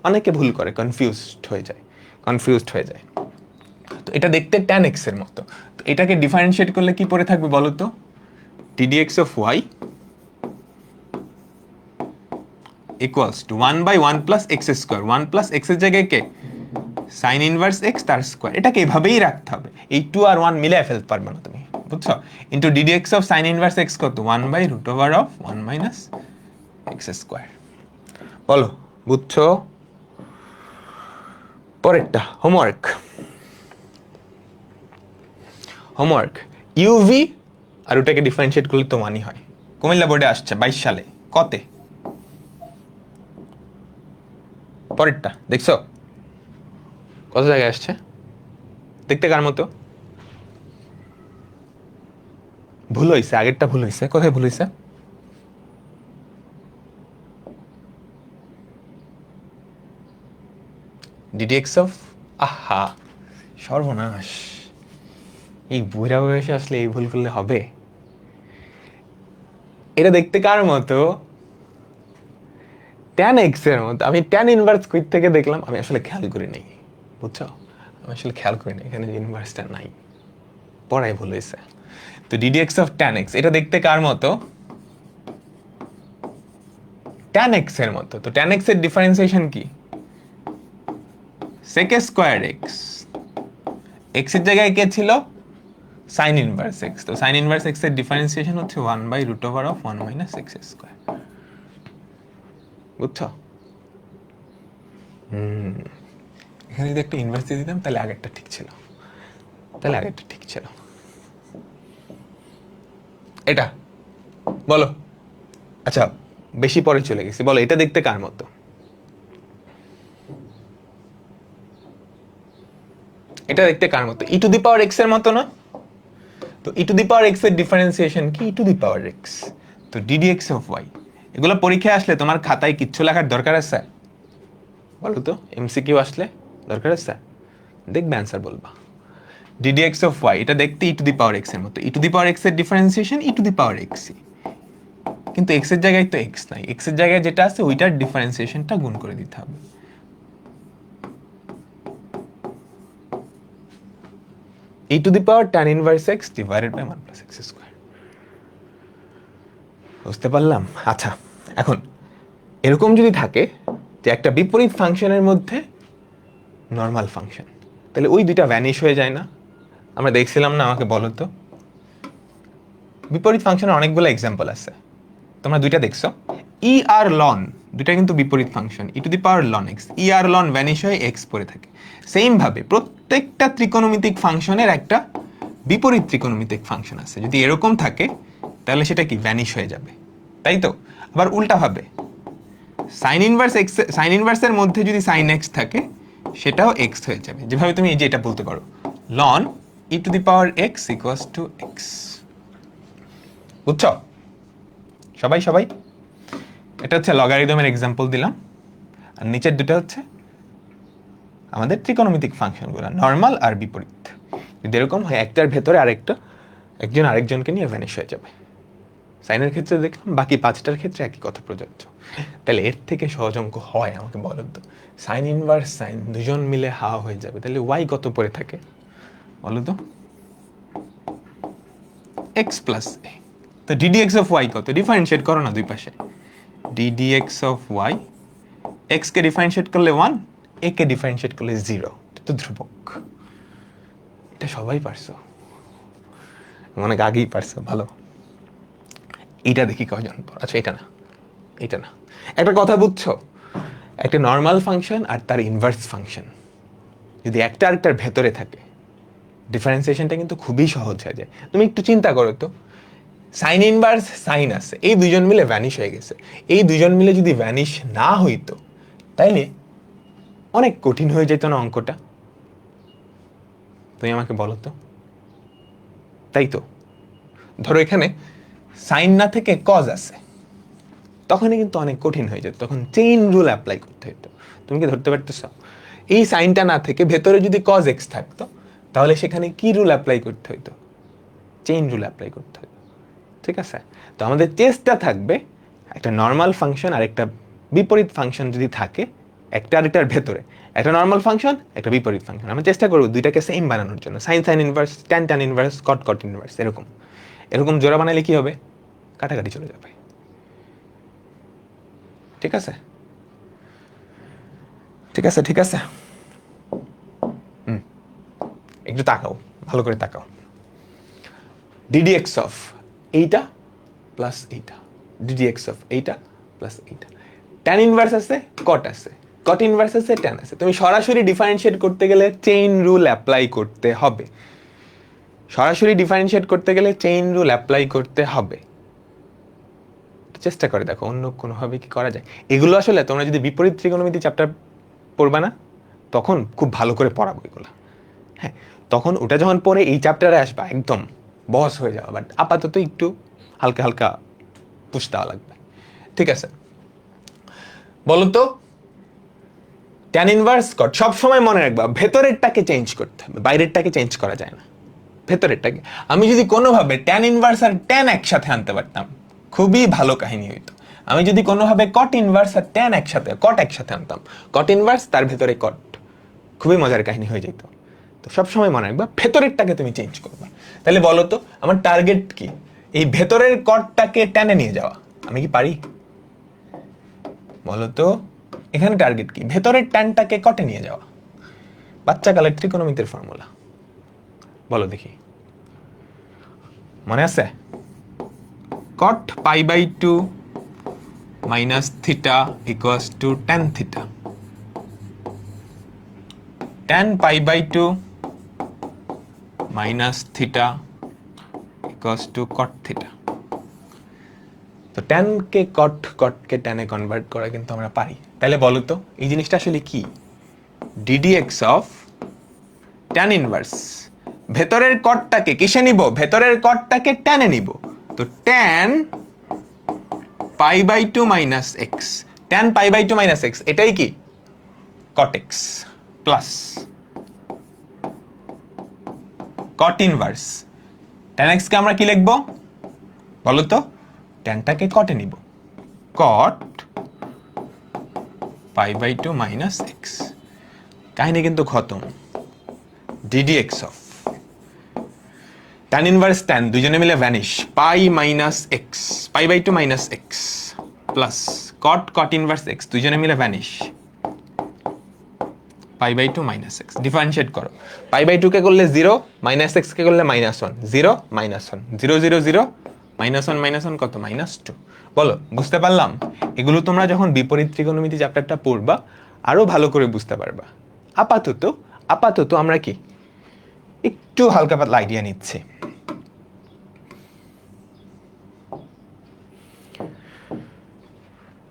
অনেকে ভুল করে, কনফিউজড হয়ে যায়, কনফিউজড হয়ে যায়। তো এটা দেখতে tan x এর মতো। তো এটাকে ডিফারেন্সিয়েট করলে কি পড়ে থাকবে বলো তো? ddx of y equals to 1 by 1 plus x square. 1 plus x এর জায়গায় কে? সাইন ইনভার্স এক্স তার স্কোয়ার। এটাকে এভাবেই রাখতে হবে, এই 2 আর 1 মিলে ফেলতে পারবে না তুমি, বুঝছো? Into ddx of sign inverse x কত? 1 by root over of 1 minus x square. বলো বুঝছো? পরেরটা হোমওয়ার্ক। হোমওয়ার্ক, ইউভি আর ওটাকে ডিফারেন্সিয়েট করলে তো মানই হয়। কুমিল্লা বোর্ডে আসছে 22 সালে, কতে? পরেরটা দেখছো? কত জায়গায় আসছে দেখতে কার মতো? ভুল হয়েছে, আগেরটা ভুল হয়েছে। কোথায় ভুল হয়েছে? ডিডিএক্স অফ, আহা সর্বনাশ, এই বুড়া বয়সে আসলে এই ভুল করলে হবে? এটা দেখতে কার মতো? ট্যান এক্স এর মতো। আমি ট্যান ইনভার্স কই থেকে দেখলাম? আমি আসলে খেয়াল করি নাই, বুঝছো? আমি আসলে খেয়াল করি না এখানে ইনভার্সটা নাই, পড়াই ভুল হয়েছে। তো ডিডিএক্স অফ ট্যান এক্স, এটা দেখতে কার মতো? ট্যান এক্স এর মতো। তো ট্যান এক্স এর ডিফারেন্সিয়েশন কি? সেক স্কোয়ার এক্স। এক্স এর জায়গায় কে ছিল? Sin inverse x. তো সাইন ইনভার্স এক্স এর ডিফারেন্সিয়েশন হচ্ছে 1/√1 - x স্কোয়ার। বুঝছো? এখানে যদি একটা ইনভার্স দিয়ে দিতাম তাহলে আগেরটা ঠিক ছিল, তাহলে আগেরটা ঠিক ছিল। এটা বলো। আচ্ছা, বেশি পরে চলে গেছি, বলো এটা দেখতে কার মতো? এটা দেখতে কার মতো? ই টু দি পাওয়ার এক্স এর মতো না? তো ই টু দি পাওয়ার এক্স এর ডিফারেন্সিয়েশন কি? ই টু দি পাওয়ার এক্স। তো ডিডিএক্স অফ ওয়াই, এগুলো পরীক্ষায় আসলে তোমার খাতায় কিচ্ছু লেখার দরকার আছে? বলো তো, এমসিকিউ আসলে দরকার আছে? দেখবে অ্যান্সার বলবা। ডিডিএক্স অফ ওয়াই, এটা দেখতে ই টু দি পাওয়ার এক্স এর মতো। ই টু দি পাওয়ার এক্স এর differentiation E to the power x, কিন্তু এক্স এর জায়গায় তো এক্স নাই, এক্স এর জায়গায় যেটা আছে ওইটার ডিফারেন্সিয়েশনটা গুণ করে দিতে হবে। E to the power tan inverse x divided by 1 + x square. বুঝতে পারলাম? আচ্ছা, এখন এরকম যদি থাকে যে একটা বিপরীত ফাংশনের মধ্যে নর্মাল ফাংশন, তাহলে ওই দুইটা ভ্যানিশ হয়ে যায় না? আমরা দেখছিলাম না? আমাকে বলো তো। বিপরীত ফাংশনের অনেকগুলো এক্সাম্পল আছে, তোমরা দুইটা দেখছো। ই আর লন, দুইটা কিন্তু বিপরীত function. E to the power ln x, e আর লন ভ্যানিশ হয়ে এক্স পড়ে থাকে। সেম ভাবে প্রত্যেকটা ত্রিকোণমিতিক ফাংশনের একটা বিপরীত ত্রিকোণমিতিক ফাংশন আছে। যদি এরকম থাকে তাহলে সেটা কি ভ্যানিশ হয়ে যাবে, তাই তো? আবার উল্টা ভাবে সাইন ইনভার্স এক্স, সাইন ইনভার্সের মধ্যে যদি সাইন এক্স থাকে সেটাও এক্স হয়ে যাবে। যেভাবে তুমি এই যে এটা বলতে পারো, ln e to the power x equals to x. বুঝছো সবাই? সবাই এটা হচ্ছে লগারিদমের এক্সাম্পল দিলাম, আর নিচের দুটো হচ্ছে আমাদের ত্রিকোণমিতিক ফাংশনগুলো, নর্মাল আর বিপরীত। যদি এরকম হয় একটার ভেতরে আরেকটা, একজন আরেকজনকে নিয়ে ভ্যানিশ হয়ে যাবে। সাইনের ক্ষেত্রে দেখলাম, বাকি পাঁচটার ক্ষেত্রে একই কথা প্রযোজ্য। তাহলে এর থেকে সহজ অঙ্ক হয় আমাকে বলো তো? সাইন ইনভার্স সাইন দুজন মিলে হা হয়ে যাবে, তাহলে ওয়াই কত পড়ে থাকে বলো তো? X plus a. তো ডিডিএক্স অফ ওয়াই কত? ডিফারেন্সিয়েট করো না দুই পাশে। ডিডিএক্স অফ ওয়াই, এক্স কে ডিফারেন্সিয়েট করলে 1, এ কে ডিফারেন্সিয়েট করলে 0, এটা তো ধ্রুবক। এটা সবাই পারছো, অনেক আগেই পারছো, ভালো। এটা দেখি কয়জন। আচ্ছা এটা না, এটা না। একটা কথা বুঝছো, একটা নর্মাল ফাংশন আর তার ইনভার্স ফাংশন যদি একটা আরেকটার ভেতরে থাকে, ডিফারেন্সিয়েশনটা কিন্তু খুবই সহজ হয়ে যায়। তুমি একটু চিন্তা করো তো, সাইন ইনভার্স সাইন আছে, এই দুজন মিলে ভ্যানিশ হয়ে গেছে। এই দুজন মিলে যদি ভ্যানিশ না হইতো তাইলে অনেক কঠিন হয়ে যেত না অঙ্কটা? তুমি আমাকে বলো তো, তাই তো? ধরো এখানে সাইন না থেকে কজ আছে, তখনই কিন্তু অনেক কঠিন হয়ে যেত, তখন চেইন রুল অ্যাপ্লাই করতে হতো। তুমি কি ধরতে পারতেছ? এই সাইনটা না থেকে ভেতরে যদি কজ এক্স থাকতো তাহলে সেখানে কি রুল অ্যাপ্লাই করতে হতো? চেইন রুল অ্যাপ্লাই করতে হতো। ঠিক আছে? তো আমাদের চেষ্টা থাকবে একটা নর্মাল ফাংশন আর একটা বিপরীত ফাংশন যদি থাকে একটা আরেকটার ভেতরে, একটা নর্মাল ফাংশন একটা বিপরীত ফাংশন, আমরা চেষ্টা করবো দুইটাকে সেম বানানোর জন্য। Sin sign inverse, tan tan inverse, cot cot inverse, এরকম এরকম জোড়া বানালে কি হবে? কাটাকাটি চলে যাবে। ঠিক আছে? ঠিক আছে, ঠিক আছে। একটু তাকাও, ভালো করে তাকাও। ডিডিএক্স অফ এইটা প্লাস এইটা, ডিডিএক্স অফ এইটা প্লাস এইটা। ট্যান ইনভার্স আছে, কট আছে, কট ইনভার্স আছে, ট্যান আছে। তুমি সরাসরি ডিফারেন্সিয়েট করতে গেলে চেইন রুল অ্যাপ্লাই করতে হবে। সরাসরি ডিফারেন্সিয়েট করতে গেলে চেইন রুল অ্যাপ্লাই করতে হবে। চেষ্টা করে দেখো অন্য কোনোভাবে কি করা যায়। এগুলো আসলে তোমরা যদি বিপরীত ত্রিকোণমিতি চ্যাপ্টার পড়বা না, তখন খুব ভালো করে পড়াবো এগুলো। হ্যাঁ, তখন ওটা যখন পরে এই চ্যাপ্টারে আসবা একদম বস হয়ে যাওয়া, বাট আপাতত একটু হালকা হালকা পুশ দেওয়া লাগবে। ঠিক আছে, বলো তো ট্যান ইনভার্স কট সবসময় মনে রাখবা ভেতরেরটাকে চেঞ্জ করতে হবে, বাইরেরটাকে চেঞ্জ করা যায় না, ভেতরেরটাকে। আমি যদি কোনোভাবে ট্যান ইনভার্স আর ট্যান একসাথে আনতে পারতাম খুবই ভালো কাহিনী হইতো। আমি যদি কোনোভাবে কট ইনভার্স আর ট্যান একসাথে কট একসাথে আনতাম, কট ইনভার্স তার ভেতরে কট, খুবই মজার কাহিনী হয়ে যেত। তো সবসময় মনে রাখবা ভেতরেরটাকে তুমি চেঞ্জ করবা। তাহলে বলো তো আমার টার্গেট কি? এই ভেতরের কটটাকে ট্যানে নিয়ে যাওয়া। আমি কি পারি? বলো তো এখানে টার্গেট কি? ভেতরের ট্যানটাকে কটে নিয়ে যাওয়া। বাচ্চাকালের ত্রিকোণমিতির ফর্মুলা, বলো দেখি মনে আছে? Cot pi by 2 minus theta equals to tan theta, tan pi by 2 minus theta equals to cot theta. তো ট্যানকে কট, কটকে ট্যানে কনভার্ট করা কিন্তু আমরা পারি। তাহলে বলো তো এই জিনিসটা আসলে কি? ডিডিএক্স অফ ট্যান ইনভার্স, ভেতরের কটটাকে কিসে নিব? ভেতরের কটটাকে ট্যানে নিব। তো tan pi by 2 minus x, tan pi by 2 minus x, এটাই কি? Cot x plus cot inverse tan x কে আমরা কি লিখবো বলো তো? ট্যানটাকে কটে নিব, cot pi by 2 minus x. কাহিনী কিন্তু খতম। D d x of tan inverse tan দুজনে মিলে vanish, pi minus x, pi by 2 minus x plus cot, cot inverse x দুজনে মিলে vanish, pi by 2 minus x. Differentiate করো, পাই বাই 2 কে করলে 0, মাইনাস এক্স কে করলে -1, 0 -1, 0 0 0, -1 -1 কত? -2। বলো বুঝতে পারলাম? এগুলো তোমরা যখন বিপরীত ত্রিকোণমিতি চ্যাপ্টারটা পড়বা আরো ভালো করে বুঝতে পারবা। আপাতত আপাতত আমরা কি একটু হালকা পাতলা আইডিয়া নিচ্ছি।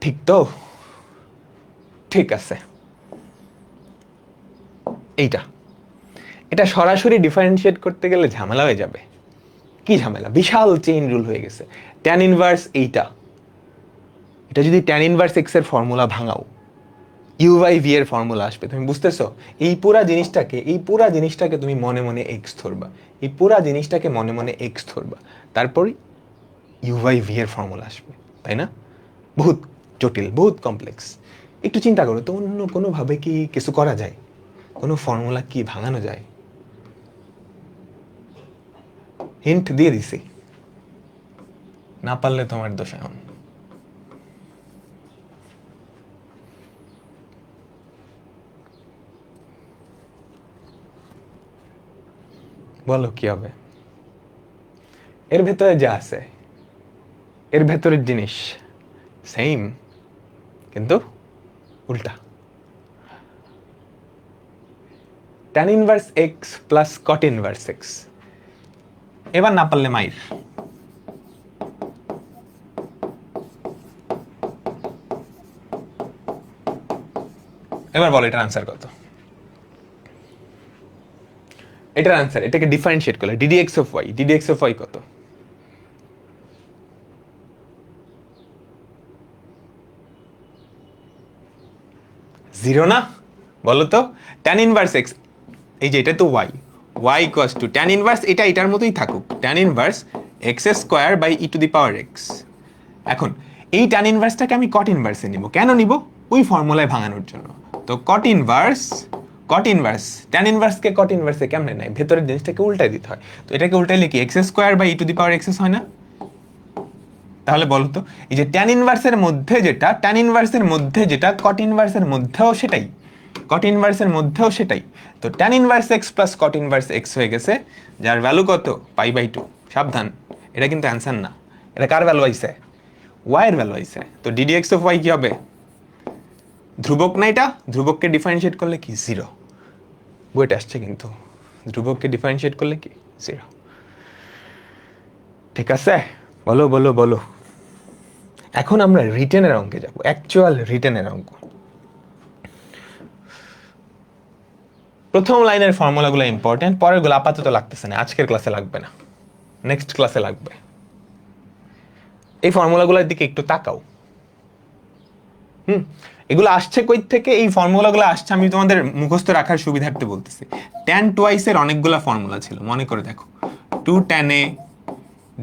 ঠিক তো? ঠিক আছে, এইটা এটা সরাসরি ডিফারেন্সিয়েট করতে গেলে ঝামেলা হয়ে যাবে। কি ঝামেলা? বিশাল চেইন রুল হয়ে গেছে। ট্যান ইনভার্স এইটা, এটা যদি ট্যান ইনভার্স এক্স এর ফর্মুলা ভাঙাও ইউ বাই ভি এর ফর্মুলা আসবে। তুমি বুঝতেছো? এই পুরা জিনিসটাকে তুমি মনে মনে এক্স ধরবা, এই পুরা জিনিসটাকে মনে মনে এক্স ধরবা, তারপর ইউ বাই ভি এর ফর্মুলা আসবে, তাই না? বহুত জটিল, বহুত কমপ্লেক্স। একটু চিন্তা করো তো, অন্য কোনোভাবে কি কিছু করা যায়? কোনো ফর্মুলা কি ভাঙানো যায়? হিন্ট দিয়ে দিছি, না পারলে তোমার দোষ। এখন বলো কি হবে? এর ভেতরে যা আছে, এর ভেতরের জিনিস সেম, কিন্তু উল্টা। Tan inverse x plus cot inverse x. এবার না পারলে মাইর। এবার বলো এটার আনসার কত? এটার আনসার, এটাকে ডিফারেন্সিয়েট করলে d d x of y, d d x of y কত? জিরো না? বলো তো ট্যান ইনভার্স এক্স, এই যে এটা তো y, y equals to tan inverse, এটা এটার মতোই থাকুক, tan inverse x square by e to the power x. এখন এই ট্যান ইনভার্সটাকে আমি কট ইনভার্সে নিব। কেন নিব? ওই ফর্মুলায় ভাঙানোর জন্য। তো কট ইনভার্স ট্যান ইনভার্সকে কট ইনভার্সে কেমনে নেয়? ভেতরের জিনিসটাকে উল্টাই দিতে হয়। তো এটাকে উল্টাইলে কি x square by e to the power x হয় না? তাহলে বলো তো এই যে ট্যান ইনভার্সের মধ্যে যেটা, ট্যান ইনভার্সের মধ্যে যেটা কট ইনভার্সের মধ্যেও সেটাই, কট ইনভার্সের মধ্যেও সেটাই। তো tan inverse x plus cot inverse x হয়ে গেছে, যার ভ্যালু কত? Pi by 2। সাবধান, এটা কিন্তু অ্যান্সার না, এটা কার ভ্যালু আইছে? ওয়াই এর ভ্যালু আইছে। তো ডিডিএক্স অফ ওয়াই কি হবে? ধ্রুবক না এটা? ধ্রুবককে ডিফারেন্সিয়েট করলে কি? জিরো। বইটা আসছে কিন্তু, ধ্রুবককে ডিফারেন্সিয়েট করলে কি? জিরো। ঠিক আছে, বলো বলো বলো। এখন আমরা রিটেনের অঙ্কে যাব, অ্যাকচুয়াল রিটেনের অঙ্ক। প্রথম লাইনের ফর্মুলাগুলো ইম্পর্টেন্ট, পরেরগুলো আপাতত লাগতেছে না, আজকের ক্লাসে লাগবে না, নেক্সট ক্লাসে লাগবে। এই ফর্মুলাগুলোর দিকে একটু তাকাও। এগুলো আসছে কই থেকে? এই ফর্মুলাগুলো আসছে, আমি তোমাদের মুখস্থ রাখার সুবিধার্থে বলতেছি। tan টুয়াইসের অনেকগুলো ফর্মুলা ছিল, মনে করে দেখো। 2 tan a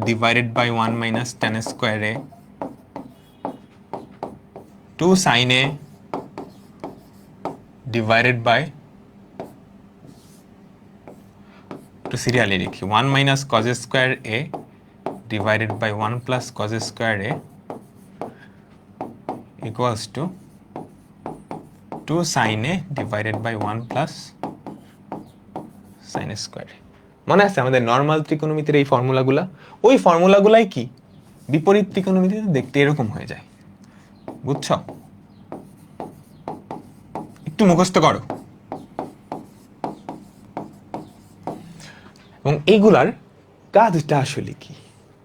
divided by 1 minus tan square a, 2 sin a divided by, একটু সিরিয়ালি লিখি, 1 minus cos square a divided by 1 plus cos square a equals to 2 sin a divided by 1 plus sin square. মনে আছে আমাদের normal ত্রিকোণমিতির এই ফর্মুলাগুলা? ওই ফর্মুলাগুলাই কি বিপরীত ত্রিকোণমিতিতে দেখতে এরকম হয়ে যায়, বুঝছো? একটু মুখস্থ করো। এবং এইগুলার কাজটা আসলে কি,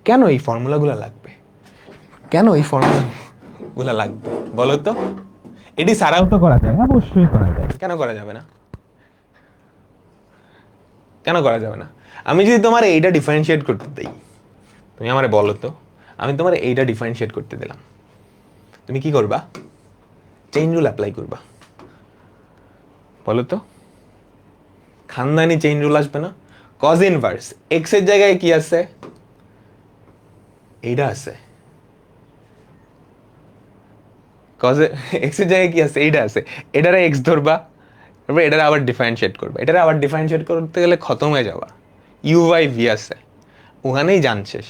কেন এই ফর্মুলাগুলো লাগবে, কেন এই ফর্মুলাগুলো লাগবে বলো তো? এটি সারাও তো করা যায়, অবশ্যই করা যায়, কেন করা যাবে না? কেন করা যাবে না? আমি যদি তোমার এইটা ডিফারেন্সিয়েট করতে দেই, তুমি আমারে বলো তো, আমি তোমার এইটা ডিফারেন্সিয়েট করতে দিলাম, তুমি কি করবা? চেইন রুল অ্যাপ্লাই করবা, বলো তো? খানদানি চেইন রুল আসবে না? কজ ইনভার্স এক্স এর জায়গায় কি আছে? এইটা আছে। কজ এক্স এর জায়গায় কি আছে? এইটা আছে। এটারে এক্স ধরবা, তারপর এটারে আবার ডিফারেন্সিয়েট করবা, এটারে আবার ডিফারেন্সিয়েট করতে গেলে খতম হয়ে যাবা। ইউ বাই ভি আছে, ওখানেই জান শেষ।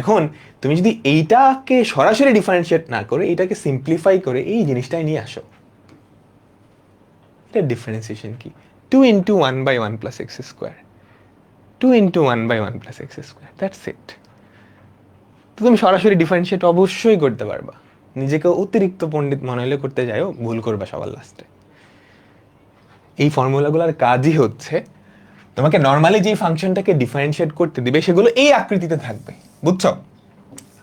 এখন তুমি যদি এইটাকে সরাসরি ডিফারেন্সিয়েট না করে এইটাকে সিম্পলিফাই করে এই জিনিসটাই নিয়ে আসো, এটা ডিফারেন্সিয়েশন কি? 2 into 1 by 1 plus x square, 2 into 1 by 1 plus x square, that's it. তো তুমি সরাসরি ডিফারেন্সিয়েট অবশ্যই করতে পারবা, নিজেকে অতিরিক্ত পণ্ডিত মনে হলে করতে যাও, ভুল করবা সবার লাস্টে। এই ফর্মুলাগুলোর কাজই হচ্ছে তোমাকে নর্মালি যে ফাংশনটাকে ডিফারেন্সিয়েট করতে দিবে সেগুলো এই আকৃতিতে থাকবে, বুঝছো?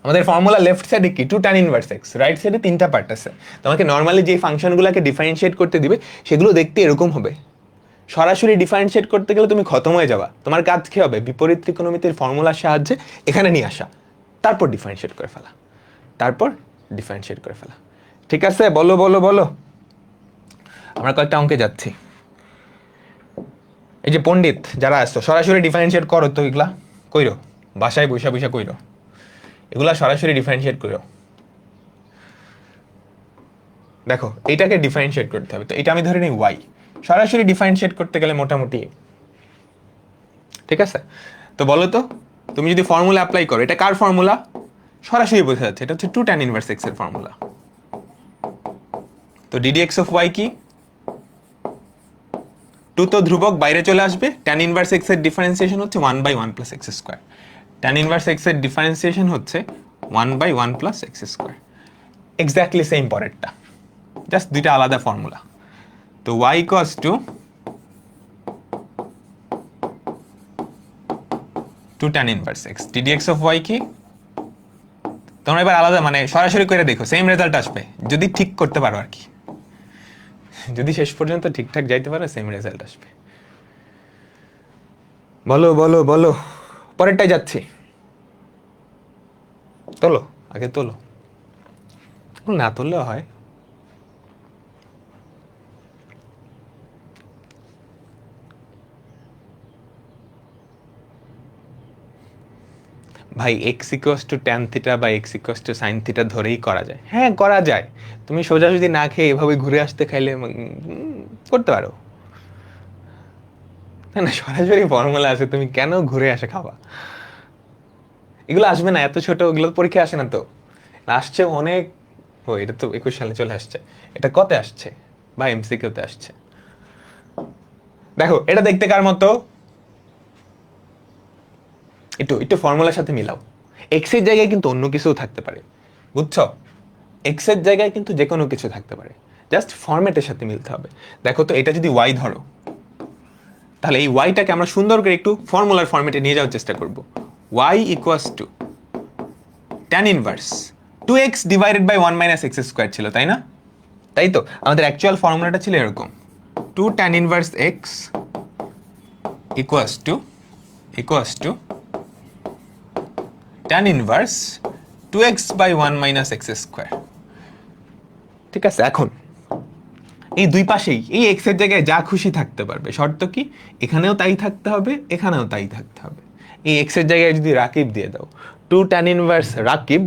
আমাদের ফর্মুলা লেফট সাইডে কি? 2 tan ইনভার্স x, রাইট সাইডে তিনটা পার্ট আছে। তোমাকে নর্মালি যে ফাংশনগুলোকে ডিফারেন্সিয়েট করতে দিবে সেগুলো দেখতে এরকম হবে। সরাসরি ডিফারেন্সিয়েট করতে গেলে তুমি খতম হয়ে যাবা। তোমার কাজ কি হবে? বিপরীত ত্রিকোণমিতির ফর্মুলার সাহায্যে এখানে নিয়ে আসা, তারপর ডিফারেন্সিয়েট করে ফেলা, তারপর ডিফারেন্সিয়েট করে ফেলা। ঠিক আছে? বলো বলো বলো। আমরা কয়েকটা অঙ্কে যাচ্ছি। এই যে পণ্ডিত যারা আসছো, সরাসরি ডিফারেন্সিয়েট করো তো, এগুলা কইরো, বাসায় বৈশা বৈশা কইরো, এগুলা সরাসরি ডিফারেন্সিয়েট করো। দেখো এইটাকে ডিফারেন্সিয়েট করতে হবে, তো এটা আমি ধরে নিই ওয়াই। সরাসরি ডিফারেন্সিয়েট করতে গেলে মোটামুটি, ঠিক আছে? তো বলো তো, তুমি যদি ফর্মুলা অ্যাপ্লাই করো, এটা কার ফর্মুলা? সরাসরি বোঝা যাচ্ছে, এটা হচ্ছে 2 tan ইনভার্স x এর ফর্মুলা। তো ddx অফ y কি? 2 তো ধ্রুবক, বাইরে চলে আসবে। tan ইনভার্স x এর ডিফারেন্সিয়েশন হচ্ছে 1 by 1 plus x square. tan inverse x এর ডিফারেন্সিয়েশন হচ্ছে 1 by 1 plus x square. Exactly same পরেরটা, জাস্ট দুইটা আলাদা ফর্মুলা। তো y equals to 2 tan inverse x, ddx of y কি? তোমরা এবার আলাদা মানে সরাসরি করে দেখো, সেম রেজাল্ট আসবে যদি ঠিক করতে পারো আর কি। যদি শেষ পর্যন্ত ঠিকঠাক যাইতে পারো, সেম রেজাল্ট আসবে। বলো বলো বলো, পরেরটাই যাচ্ছি। তোলো, আগে তোলো, না তুললেও হয়। ভাই x equals to tan theta বা x equals to sin theta ধরেই করা যায়। হ্যাঁ করা যায়, তুমি সোজাসুজি না খেয়ে এভাবে ঘুরে আসতে খাইলে করতে পারো। না না, সরাসরি ফর্মুলা আছে, তুমি কেন ঘুরে আসে খাবা? এগুলো আসবে না, এত ছোট ওগুলো পরীক্ষা আসে না তো। আসছে অনেক, ও এটা তো 21 সালে চলে আসছে, এটা কতে আসছে বা এমসিকিউতে আসছে। দেখো এটা দেখতে কার মতো? একটু একটু ফর্মুলার সাথে মিলাও। এক্স এর জায়গায় কিন্তু অন্য কিছুও থাকতে পারে, বুঝছো? এক্স এর জায়গায় কিন্তু যে কোনো কিছু থাকতে পারে, জাস্ট ফরম্যাটের সাথে মিলতে হবে। দেখো তো, এটা যদি ওয়াই ধরো, তাহলে এই ওয়াইটাকে আমরা সুন্দর করে একটু ফর্মুলার ফরম্যাটে নিয়ে যাওয়ার চেষ্টা করব। Y equals to tan inverse 2x divided by 1 minus x square ছিল, তাই না? তাই তো, আমাদের অ্যাকচুয়াল ফর্মুলাটা ছিল এরকম, 2 tan inverse x equals to tan inverse 2x/1 - x²। ঠিক আছে, এখন এই দুই পাশেই এই x এর জায়গায় যা খুশি থাকতে পারবে, শর্ত কি এখানেও তাই থাকতে হবে, এখানেও তাই থাকতে হবে। এই x এর জায়গায় যদি রাকিব দিয়ে দাও, 2 tan inverse Rakib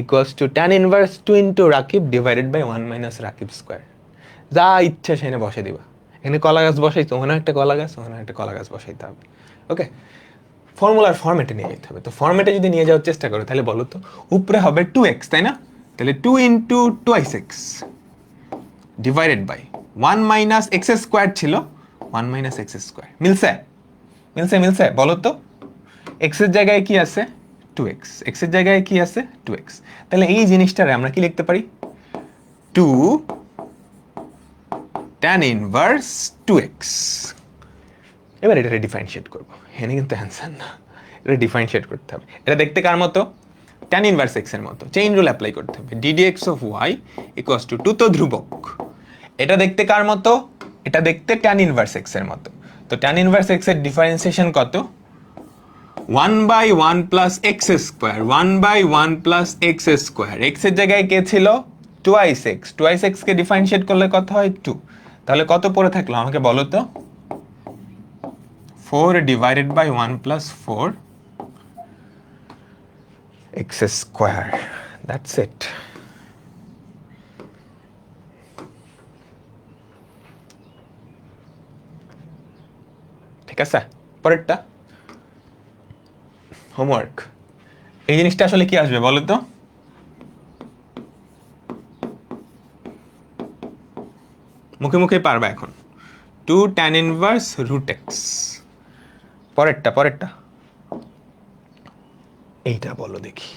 equals to tan inverse 2 into Rakib divided by 1 - Rakib square. যা ইচ্ছা সেখানে বসে দিবা। এখানে কলা গাছ বসাইতো, ওখানে একটা কলা গাছ, ওখানে একটা কলা গাছ বসাইতে হবে। ওকে, ফর্মুলার ফর্মেটে নিয়ে যেতে হবে। তো ফর্মেটে যদি নিয়ে যাওয়ার চেষ্টা করো তাহলে বলো তো, উপরে হবে 2x, তাই না? তাহলে 2 into 2x divided by 1 - x² ছিল, 1 - x²। মিলছে মিলছে মিলছে, বলো তো। x এর জায়গায় কি আছে? 2x। x এর জায়গায় কি আছে? 2x। তাহলে এই জিনিসটারে আমরা কি লিখতে পারি? 2 tan ইনভার্স 2x। এবার এটা ডিফারেন্সিয়েট করবো, এখানে কিন্তু অ্যান্সার না, এটা ডিফারেন্সিয়েট করতে হবে। এটা দেখতে কার মতো? tan ইনভার্স x এর মতো। চেইন রুল অ্যাপ্লাই করতে হবে। ddx of y equals to 2 তো ধ্রুবক। এটা দেখতে কার মতো? এটা দেখতে tan ইনভার্স x এর মতো। তো tan ইনভার্স x এর ডিফারেন্সিয়েশন কত? 1/1 plus x square, 1/1 plus x square. x এর জায়গায় কে ছিল? Twice x। টুয়াইস x কে ডিফারেন্সিয়েট করলে কত হয়? 2। তাহলে কত পড়ে থাকলো আমাকে বলো তো? 4 divided by 1 plus 4 x square. That's it. ঠিক আছে, পরেরটা হোমওয়ার্ক। এই জিনিসটা আসলে কি আসবে বলো তো? মুখে মুখে পারবা এখন। 2 tan ইনভার্স রুট x। পরেরটা এইটা বলো দেখি,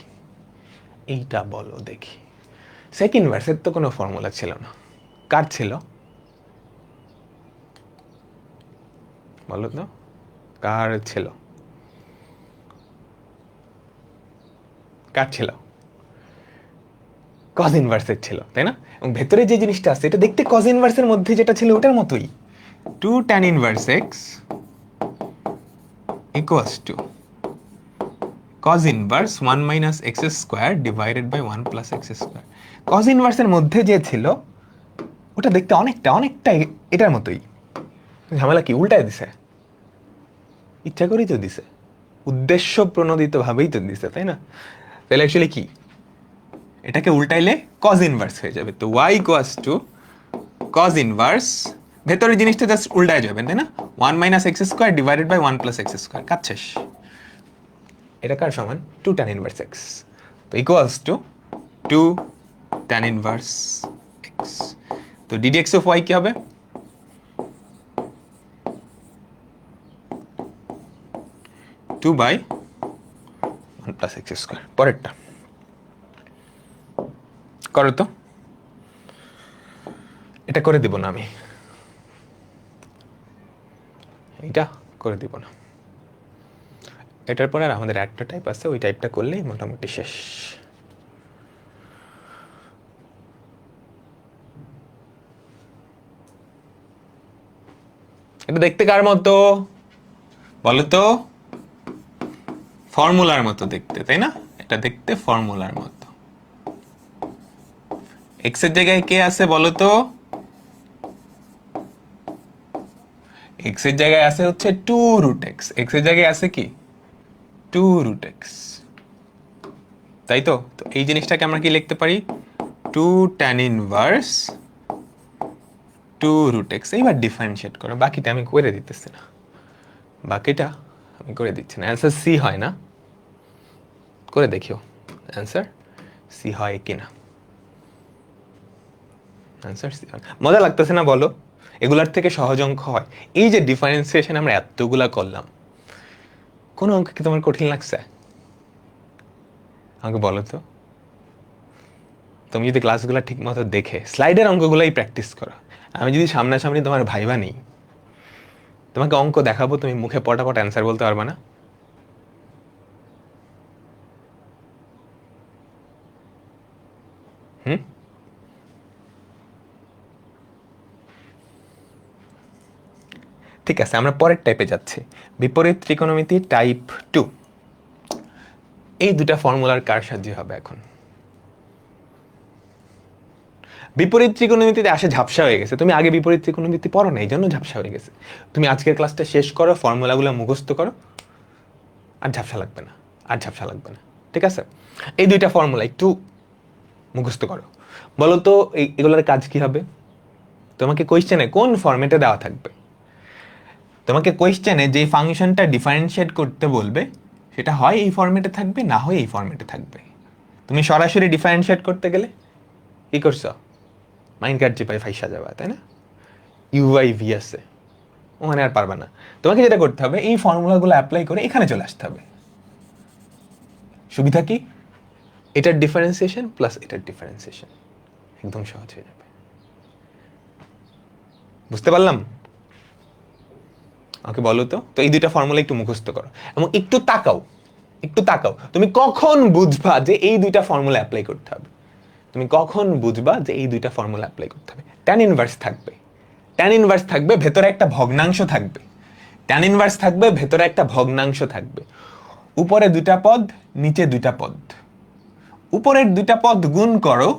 এইটা বলো দেখি। সেক ইনভার্সের তো কোনো ফর্মুলা ছিল না, কার ছিল বলো তো? কার ছিল? কার ছিল? কজ ইনভার্সের ছিল, তাই না? এবং ভেতরে যে জিনিসটা আছে এটা দেখতে কজ ইনভার্সের মধ্যে যেটা ছিল ওটার মতোই। 2 tan inverse x equals to cos inverse 1 - x² divided by 1 plus x²। cos ইনভার্সের মধ্যে যে ছিল ওটা দেখতে অনেকটা এটার মতোই। ঝামেলা কি? উল্টায় দিছে, ইচ্ছা করেই তো দিছে, উদ্দেশ্য প্রণোদিত ভাবেই তো দিছে, তাই না? তাহলে অ্যাকচুয়ালি কি, এটাকে উল্টাইলে cos ইনভার্স হয়ে যাবে। তো y equals to cos inverse, ভেতরের জিনিসটা জাস্ট উল্টায় যাবেন, তাই না? 1 - x² divided by 1 plus x²। কাজ শেষ। এটা কার সমান? 2 tan ইনভার্স x। তো equals to 2 tan inverse x। তো ddx অফ y কি হবে? 2/1 প্লাস x²। পরেরটা করো তো। এটা করে দিব না আমি, এটা করে দিব না। এটার পরে আর আমাদের একটা টাইপ আছে, ওই টাইপটা করলেই মোটামুটি শেষ। এটা দেখতে কার মতো বলো তো? ফর্মুলার মতো দেখতে, তাই না? এটা দেখতে ফর্মুলার মতো। এক্স এর জায়গায় কে আছে বলো তো? এক্স এর জায়গায় আছে হচ্ছে 2 রুট এক্স। এক্স এর জায়গায় আছে কি? 2 রুট এক্স, তাই তো? তো এই জিনিসটাকে আমরা কি লিখতে পারি? 2 tan ইনভার্স 2 রুট এক্স। এইবার ডিফারেন্সিয়েট করো, বাকিটা আমি করে দিতেছি না, বাকিটা আমি করে দিচ্ছি না। অ্যান্সার সি হয় না? করে দেখিও অ্যান্সার সি হয় কিনা। অ্যান্সার সি হয়। মজা লাগতেছে না বলো? এগুলার থেকে সহজ অঙ্ক হয়। এই যে ডিফারেন্সিয়েশন আমরা এতগুলা করলাম, কোনো অঙ্ক কি তোমার কঠিন লাগছে আমাকে বলো তো? তুমি যদি ক্লাসগুলো ঠিক মতো দেখে স্লাইডের অঙ্কগুলোই প্র্যাকটিস করো, আমি যদি সামনাসামনি তোমার ভাইবা নেই, তোমাকে অঙ্ক দেখাবো, তুমি মুখে পটাপট অ্যান্সার বলতে পারবা না। হুম? ঠিক আছে, আমরা পরের টাইপে যাচ্ছি। বিপরীত ত্রিকোণমিতি টাইপ 2। এই দুটা ফর্মুলার কার সাহায্যে হবে এখন? বিপরীত ত্রিকোণমিতিতে আসে ঝাপসা হয়ে গেছে, তুমি আগে বিপরীত ত্রিকোণমিতি পড়ো না, এই জন্য ঝাপসা হয়ে গেছে। তুমি আজকের ক্লাসটা শেষ করো, ফর্মুলাগুলো মুখস্থ করো, আর ঝাপসা লাগবে না, আর ঝাপসা লাগবে না। ঠিক আছে, এই দুইটা ফর্মুলা একটু মুখস্থ করো। বলো তো এগুলোর কাজ কি হবে? তোমাকে কোয়েশ্চেনে কোন ফর্মেটে দেওয়া থাকবে? তোমাকে কোয়েশ্চেনে যে ফাংশনটা ডিফারেন্সিয়েট করতে বলবে সেটা হয় এই ফর্মেটে থাকবে, না হয় এই ফর্মেটে থাকবে। তুমি সরাসরি ডিফারেন্সিয়েট করতে গেলে কি করছো? মাইন্ড কার্ড চিপাই ফাইসা যাবা, তাই না? ইউআইভি আছে, ওখানে আর পারবা না। তোমাকে যেটা করতে হবে, এই ফর্মুলাগুলো অ্যাপ্লাই করে এখানে চলে আসতে হবে। সুবিধা কি? এটার ডিফারেন্সিয়েশন প্লাস এটার ডিফারেন্সিয়েশন, একদম সহজ হয়ে যাবে। বুঝতে পারলাম? আমাকে বলো তো এই দুইটা ফর্মুলা একটু মুখস্থ করো এবং একটু তাকাও, একটু তাকাও। তুমি কখন বুঝবা যে এই দুইটা ফর্মুলা অ্যাপ্লাই করতে হবে? তুমি কখন বুঝবা যে এই দুইটা ফর্মুলা অ্যাপ্লাই করতে হবে? ট্যান ইনভার্স থাকবে, ট্যান ইনভার্স থাকবে, ভেতরে একটা ভগ্নাংশ থাকবে। ট্যান ইনভার্স থাকবে, ভেতরে একটা ভগ্নাংশ থাকবে। উপরে দুইটা পদ, নিচে দুইটা পদ। উপরের দুইটা পদ গুণ করো,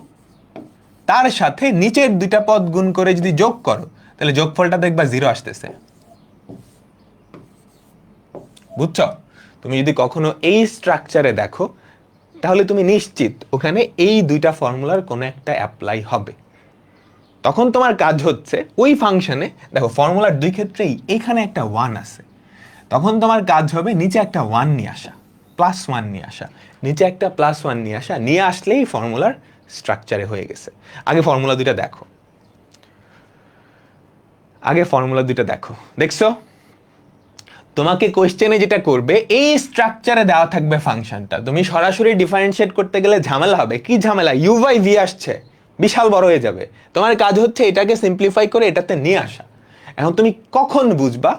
তার সাথে নিচের দুইটা পদ গুণ করে যদি যোগ করো, তাহলে যোগফলটা দেখবা 0 আসতেছে। বুঝছো? তুমি যদি কখনো এই স্ট্রাকচারে দেখো, তাহলে তুমি নিশ্চিত ওখানে এই দুইটা ফর্মুলার কোনো একটা অ্যাপ্লাই হবে। তখন তোমার কাজ হচ্ছে ওই ফাংশনে, দেখো ফর্মুলার দুই ক্ষেত্রেই এখানে একটা 1 আছে, তখন তোমার কাজ হবে নিচে একটা 1 নিয়ে আসা, +1 নিয়ে আসা, নিচে একটা +1 নিয়ে আসা, নিয়ে আসলেই ফর্মুলার স্ট্রাকচারে হয়ে গেছে। আগে ফর্মুলা দুইটা দেখো, আগে ফর্মুলা দুইটা দেখো। দেখছো? তোমাকে কোশ্চেনে যেটা করবে, এই স্ট্রাকচারে দেওয়া থাকবে ফাংশনটা, তুমি সরাসরি ডিফারেন্সিয়েট করতে গেলে ঝামেলা হবে। কি ঝামেলা? ইউ বাই ভি আসছে, বিশাল বড় হয়ে যাবে। তোমার কাজ হচ্ছে এটাকে সিম্পলিফাই করে এটাতে নিয়ে আসা। এখন তুমি কখন বুঝবা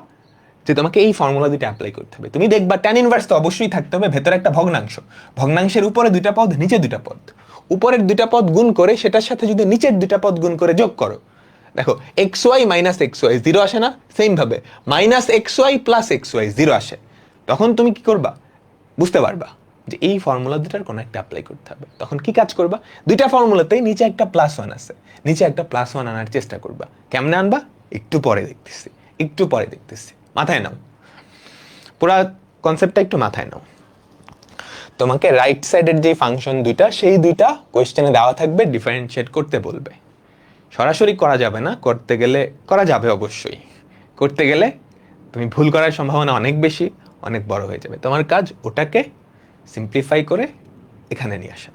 যে তোমাকে এই ফর্মুলা দুটো অ্যাপ্লাই করতে হবে? তুমি দেখবা ট্যান ইনভার্স তো অবশ্যই থাকতে হবে, ভেতরে একটা ভগ্নাংশ, ভগ্নাংশের উপরে দুইটা পদ, নিচে দুইটা পদ। উপরের দুইটা পদ গুণ করে সেটার সাথে যদি নিচের দুইটা পদ গুণ করে যোগ করো, দেখো x y minus x y 0 আসে না? সেম ভাবে minus x y plus x y 0 আসে। তখন তুমি কি করবা? বুঝতে পারবা যে এই ফর্মুলা দুটার কোনো একটা অ্যাপ্লাই করতে হবে। তখন কি কাজ করবা? দুইটা ফর্মুলাতেই নিচে একটা +1 আছে, নিচে একটা +1 আনার চেষ্টা করবা। কেমনে আনবা? একটু পরে দেখতেছি, একটু পরে দেখতেছি। মাথায় নাও, পুরা কনসেপ্টটা একটু মাথায় নাও। তোমাকে রাইট সাইডের যে ফাংশন দুইটা, সেই দুইটা কোয়েশ্চেনে দেওয়া থাকবে, ডিফারেন্সিয়েট করতে বলবে। সরাসরি করা যাবে না, করতে গেলে করা যাবে অবশ্যই, করতে গেলে তুমি ভুল করার সম্ভাবনা অনেক বেশি, অনেক বড় হয়ে যাবে। তোমার কাজ ওটাকে সিম্পলিফাই করে এখানে নিয়ে আসা।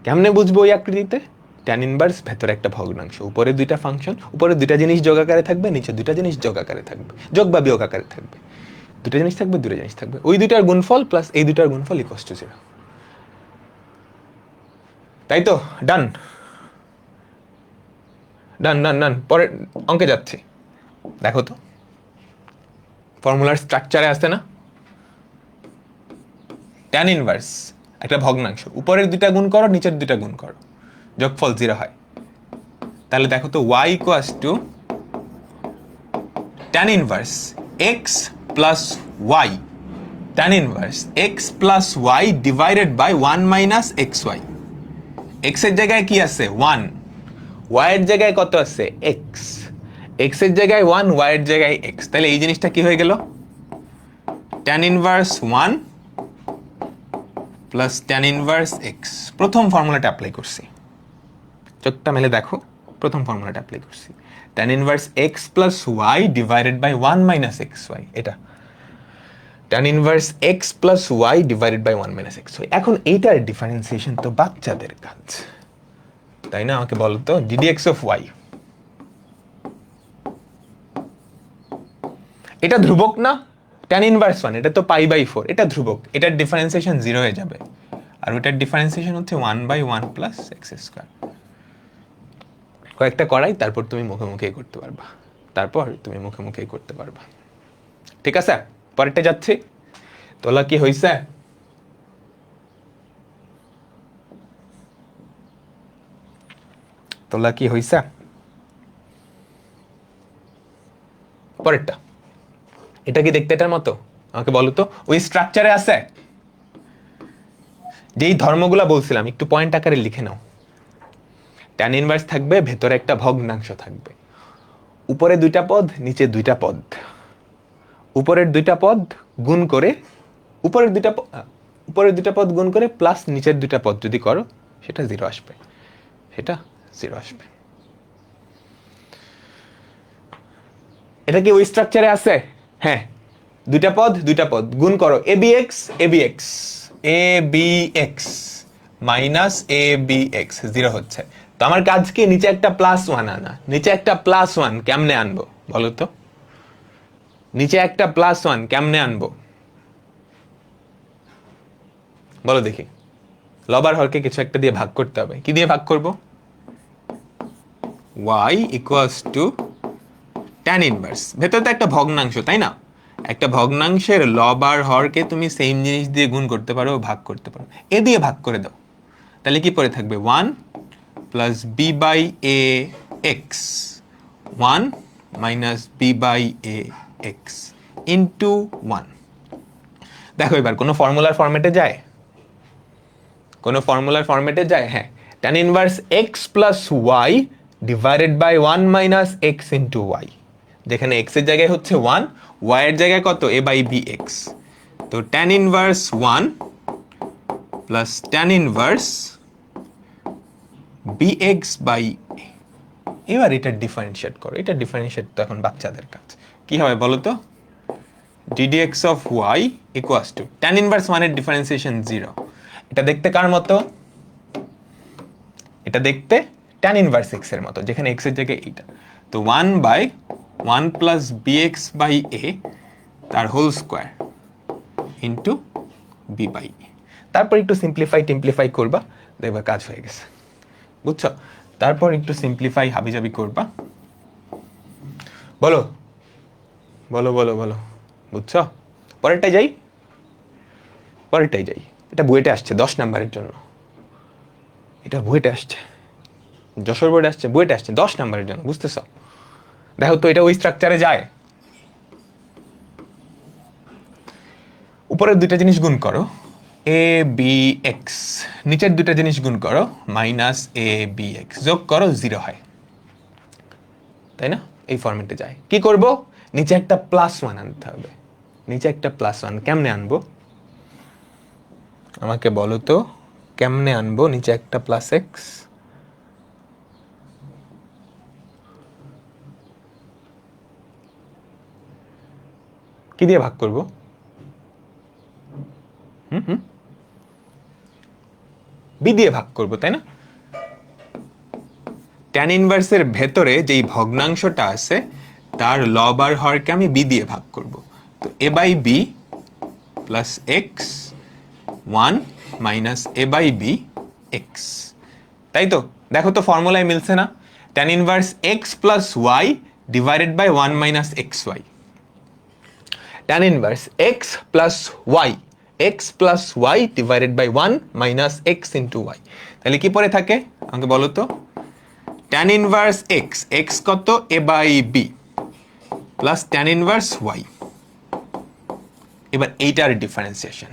কেমনে বুঝবো ওই আকৃতিতে? ট্যান ইনভার্স, ভেতরে একটা ভগ্নাংশ, উপরে দুইটা ফাংশন, উপরে দুইটা জিনিস যোগ আকারে থাকবে, নিচে দুইটা জিনিস যোগ আকারে থাকবে, যোগ বা বিয়োগ আকারে থাকবে। দুটো জিনিস থাকবে, দুটো জিনিস থাকবে, ওই দুইটার গুণফল প্লাস এই দুইটার গুণফল ইকুয়ালস টু 0। তাই তো? ডান, ডান ডান ডান। পরে অঙ্কে যাচ্ছি। দেখো তো ফর্মুলার স্ট্রাকচারে আসছে না? ট্যান ইনভার্স একটা ভগ্নাংশ, উপরের দুইটা গুণ করো, নিচের দুইটা গুণ করো, যোগফল 0 হয়। তাহলে দেখো তো y equals to tan inverse x plus y, tan inverse x plus y divided by 1 minus xy। x এর জায়গায় কি আছে? 1, y এর জায়গায় কত আছে? x, x এর জায়গায় 1, y এর জায়গায় x। তাহলে এই জিনিসটা কি হয়ে গেল? Tan inverse 1 plus tan inverse x। প্রথম ফর্মুলাটা অ্যাপ্লাই করছি, চোখটা মেলে দেখো, প্রথম ফর্মুলাটা অ্যাপ্লাই করছি, tan inverse x plus y divided by 1 minus xy। এটা tan inverse x plus y divided by 1 minus xy। এখন এইটার ডিফারেন্সিয়েশন তো বাচ্চাদের কাজ, তাই না? আমাকে বলো তো ddx অফ y, এটা ধ্রুবক না? ট্যান ইনভার্স 1, এটা তো π/4, এটা ধ্রুবক, এটার ডিফারেন্সিয়েশন 0 হয়ে যাবে, আর ওটার ডিফারেন্সিয়েশন হচ্ছে 1/1 প্লাস এক্স স্কোয়ার। কয়েকটা করাই, তারপর তুমি মুখে মুখে করতে পারবা, তারপর তুমি মুখে মুখে করতে পারবা। ঠিক আছে, পরেরটা যাচ্ছি। তোলা কি হইছে? তোলা কি হইছে? পরেরটা এটা কি দেখতে এটার মতো? আমাকে বলো তো, ওই স্ট্রাকচারে আছে? যেই ধর্মগুলা বলছিলাম একটু পয়েন্ট আকারে লিখে নাও। ট্যান ইনভার্স থাকবে, ভেতরে একটা ভগ্নাংশ থাকবে, উপরে দুইটা পদ, নিচে দুইটা পদ, উপরের দুইটা পদ গুণ করে, উপরের দুইটা পদ গুণ করে প্লাস নিচের দুইটা পদ যদি করো, সেটা জিরো আসবে, সেটা জিরো আসবে। এটা কি ওই স্ট্রাকচারে আছে? হ্যাঁ, দুইটা পদ গুণ করো, A B x minus A B x zero হচ্ছে। তো আমার কাজ কি নিচে একটা +1 আনা। নিচে একটা +1 কেমনে আনবো বলো তো? নিচে একটা +1 কেমনে আনবো বলো দেখি? লবার হরকে কিছু একটা দিয়ে ভাগ করতে হবে। কি দিয়ে ভাগ করব? y equals to tan inverse. ভেতরে তো একটা ভগ্নাংশ, তাই না? একটা ভগ্নাংশের লব আর হরকে তুমি সেম জিনিস দিয়ে গুণ করতে পারো, ভাগ করতে পারো। এ দিয়ে ভাগ করে দাও, তাহলে কি পড়ে থাকবে? 1 plus b by a x, 1 minus b by a x into 1। দেখো এবার কোনো ফর্মুলার ফরম্যাটে যায়? কোনো ফর্মুলার ফরম্যাটে যায়? হ্যাঁ, tan inverse x plus y divided by 1 minus x into y. যেখানে এক্স এর জায়গায় হচ্ছে 1, ওয়াই এর জায়গায় কত? A by b x. তো tan inverse 1 plus tan inverse b x by, এবার এটা ডিফারেন্সিয়েট করো। এটা ডিফারেন্সিয়েট তো এখন বাচ্চাদের কাজ। কি হবে বলো তো? ddx of y equals to tan inverse 1 এর ডিফারেন্সিয়েশন 0। এটা দেখতে কার মতো? এটা দেখতে ট্যান ইনভার্স x এর মতো, যেখানে x এর জায়গায় এইটা। তো 1 by 1 plus bx by a তার whole square into b by a. তারপর একটু টিম্পলিফাই করবা, দেখবা কাজ হয়ে গেছে। বুঝছো? তারপর একটু সিম্পলিফাই হাবিজাবি করবা। বলো বলো বলো বলো, বুঝছো? পরেরটাই যাই, এটা বুয়েটে আসছে 10 নাম্বারের জন্য। এটা বুয়েটে আসছে, যশোর বোর্ডে আসছে, বুয়েটে আসছে 10 নাম্বারের জন্য। বুঝতেছ? দেখো তো এটা ওই স্ট্রাকচারে যায়। উপরের দুইটা জিনিস গুণ করো, এ বি এক্স, নিচের দুইটা জিনিস গুণ করো, মাইনাস এ বি এক্স, যোগ করো 0 হয়, তাই না? এই ফরম্যাটে যায়। কি করব? নিচে একটা +1 আনতে হবে। নিচে একটা +1 কেমনে আনবো আমাকে বলো তো? কেমনে আনবো নিচে একটা প্লাস এক্স? কি দিয়ে ভাগ করব? বি দিয়ে ভাগ করব, তাই না? ট্যান ইনভার্সের ভেতরে যেই ভগ্নাংশটা আছে তার লব আর হরকে আমি বি দিয়ে ভাগ করব। তো a by b plus x 1 minus a by b x, তাই তো? দেখো তো ফর্মুলায় মিলছে না? Tan inverse x plus y divided by 1 minus x y. Tan inverse x plus y divided by 1 minus x into y. তাহলে কি পরে থাকে আমাকে বলো তো? ট্যান ইনভার্স এক্স, এক্স কত? A by b plus tan inverse y. এবার এইটার differentiation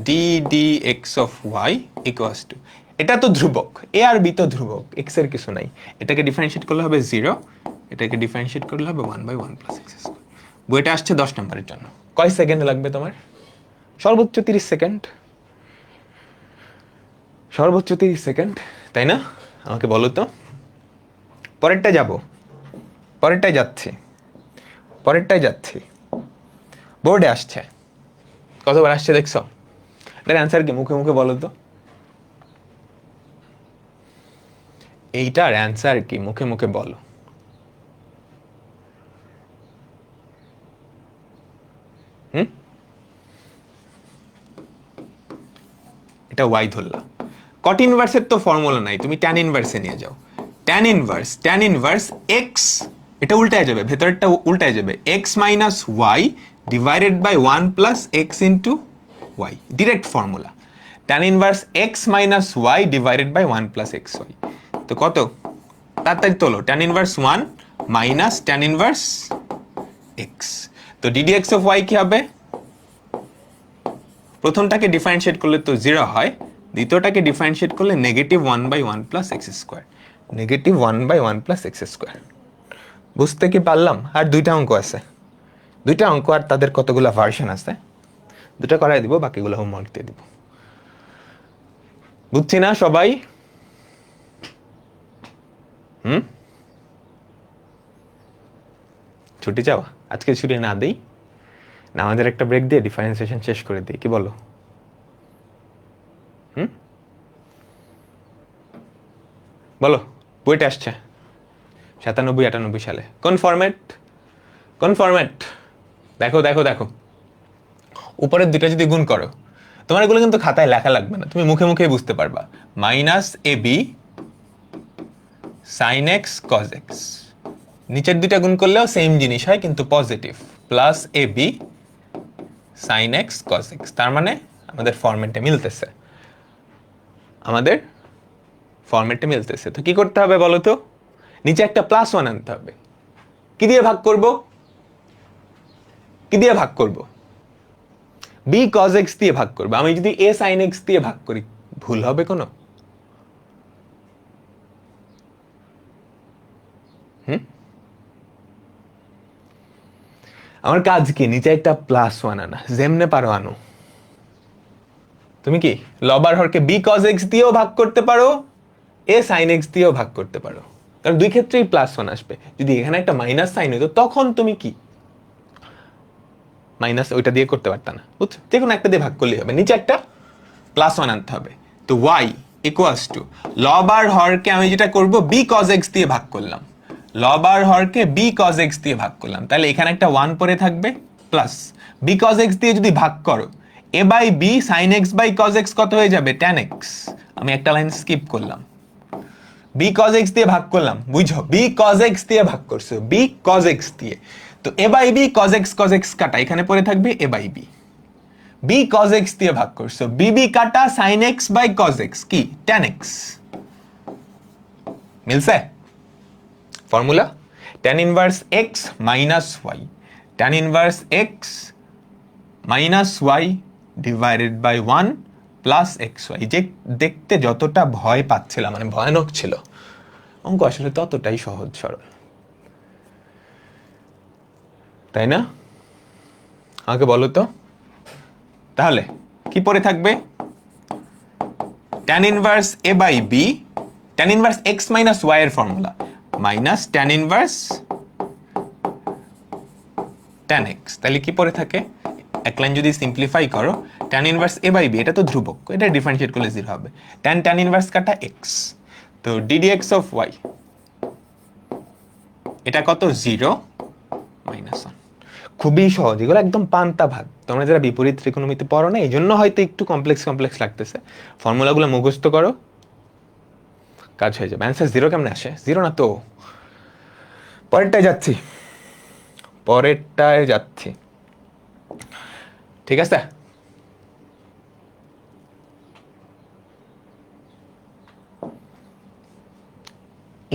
d d x of y equals to, এটা তো ধ্রুবক, এ আর বি তো ধ্রুবক, এক্স এর কিছু নাই। এটাকে ডিফারেন্সিয়েট করলে হবে 0, এটাকে ডিফারেন্সিয়েট করলে হবে 1 বাই 1 প্লাস এক্স স্কয়ার। বইটা আসছে 10 নম্বরের জন্য। কয় সেকেন্ড লাগবে তোমার? সর্বোচ্চ 30 সেকেন্ড, সর্বোচ্চ 30 সেকেন্ড, তাই না? আমাকে বলো তো। পরেরটা যাব, পরেরটাই যাচ্ছি। বোর্ডে আসছে, কতবার আসছে দেখছো? এটার অ্যান্সার কি? মুখে মুখে বলো তো। এইটার অ্যান্সার কি? মুখে মুখে বলো। এটা ওয়াই ধরলা। কট ইনভার্সের তো ফর্মুলা নাই, তুমি ট্যান ইনভার্সে নিয়ে যাও। ট্যান ইনভার্স এক্স, এটা উল্টায় যাবে, ভেতরেরটা উল্টায় যাবে, x minus y divided by 1 plus x into y. Direct formula, tan inverse x minus y divided by 1 plus x y. তো কত? তাড়াতাড়ি তোলো। Tan inverse 1 minus tan inverse x. তো ডিডিএক্স অফ ওয়াই কি হবে? প্রথমটাকে ডিফারেন্সিয়েট করলে তো 0 হয়, দ্বিতীয়টাকে ডিফারেন্সিয়েট করলে -1/1 plus x square, -1/1 plus x square. বুঝতে কি পারলাম? আর দুইটা অঙ্ক আছে, দুইটা অঙ্ক আর তাদের কতগুলো ভার্সন আছে, দুটো করাই দিব, বাকিগুলো হোমওয়ার্ক দিয়ে দিব। বুঝছি না সবাই? ছুটি চাও? আজকে ছুটি না দেই না, আমাদের একটা ব্রেক দিয়ে ডিফারেন্সিয়েশন শেষ করে দিই, কি বলো? বলো, বইটা আসছে 97-98 সালে, কোন ফরম্যাট? কোন ফরম্যাট? দেখো দেখো দেখো, উপরের দুইটা যদি গুণ করো, তোমার এগুলো কিন্তু খাতায় লেখা লাগবে না, তুমি মুখে মুখেই বুঝতে পারবা। -ab sin x cos x, নিচের দুইটা গুণ করলেও সেম জিনিস হয় কিন্তু positive, +ab sin x cos x। তার মানে আমাদের ফরম্যাটে মিলতেছে, আমাদের ফরম্যাটে মিলতেছে। তো কি করতে হবে বলো তো? নিচে একটা +1 আনতে হবে। কি দিয়ে ভাগ করব? কি দিয়ে ভাগ করব? b cos x দিয়ে ভাগ করব। আমি যদি a sin x দিয়ে ভাগ করি, ভুল হবে কোনো? আমার কাজ কি? নিচে একটা +1 আনা, যেমনে পারো আনো। তুমি কি লব আর হরকে b cos x দিয়েও ভাগ করতে পারো, a sin x দিয়েও ভাগ করতে পারো, কারণ দুই ক্ষেত্রেই +1 আসবে। যদি এখানে একটা মাইনাস সাইন হইতো, তখন তুমি কি মাইনাস ওইটা দিয়ে করতে পারতা না, বুঝছো? যে কোনো একটা দিয়ে ভাগ করলেই হবে, নিচে একটা +1 আনতে হবে। তো y ইকুয়ালস টু লব আর হরকে আমি যেটা করব b cos x দিয়ে ভাগ করলাম, লব আর হরকে b cos x দিয়ে ভাগ করলাম, তাহলে এখানে একটা 1 পরে থাকবে, প্লাস b cos x দিয়ে যদি ভাগ করো, a by b sin x by cos x কত হয়ে যাবে? tan x। আমি একটা লাইন স্কিপ করলাম, b cos x দিয়ে ভাগ করলাম, বুঝো? b cos x দিয়ে ভাগ করছো, b cos x দিয়ে। তো a by b cos x কাটা, এখানে পড়ে থাকবে a by b। b cos x দিয়ে ভাগ করছো, b কাটা sin x by cos x কি? tan x। মিলছে? Formula tan inverse x minus y, tan inverse x minus y divided by 1 plus xy। যে দেখতে যতটা ভয় পাচ্ছিলাম, মানে ভয়ানক ছিল, অঙ্ক আসলে ততটাই সহজ সরল, তাই না? আমাকে বলো তো, তাহলে কি পড়ে থাকবে? tan inverse a by b, tan inverse x minus y এর formula, minus tan inverse tan x। তাহলে কি পড়ে থাকে? এক লাইন যদি সিম্পলিফাই করো, tan inverse a by b, এটা তো ধ্রুবক, এটা ডিফারেন্সিয়েট করলে 0 হবে, tan ইনভার্স কাটা x। তো ddx অফ y, এটা কত? 0 মাইনাস 1। খুবই সহজ, এগুলো একদম পান্তা ভাত। তোমরা যারা বিপরীত ত্রিকোণমিতি পড়ো না, এই জন্য হয়তো একটু কমপ্লেক্স লাগতেছে। ফর্মুলাগুলো মুখস্থ করো, কাজ হয়ে যাবে। অ্যান্সার 0 কেমনে আসে? 0 না তো। পরেরটায় যাচ্ছি, পরেরটায় যাচ্ছি, ঠিক আছে?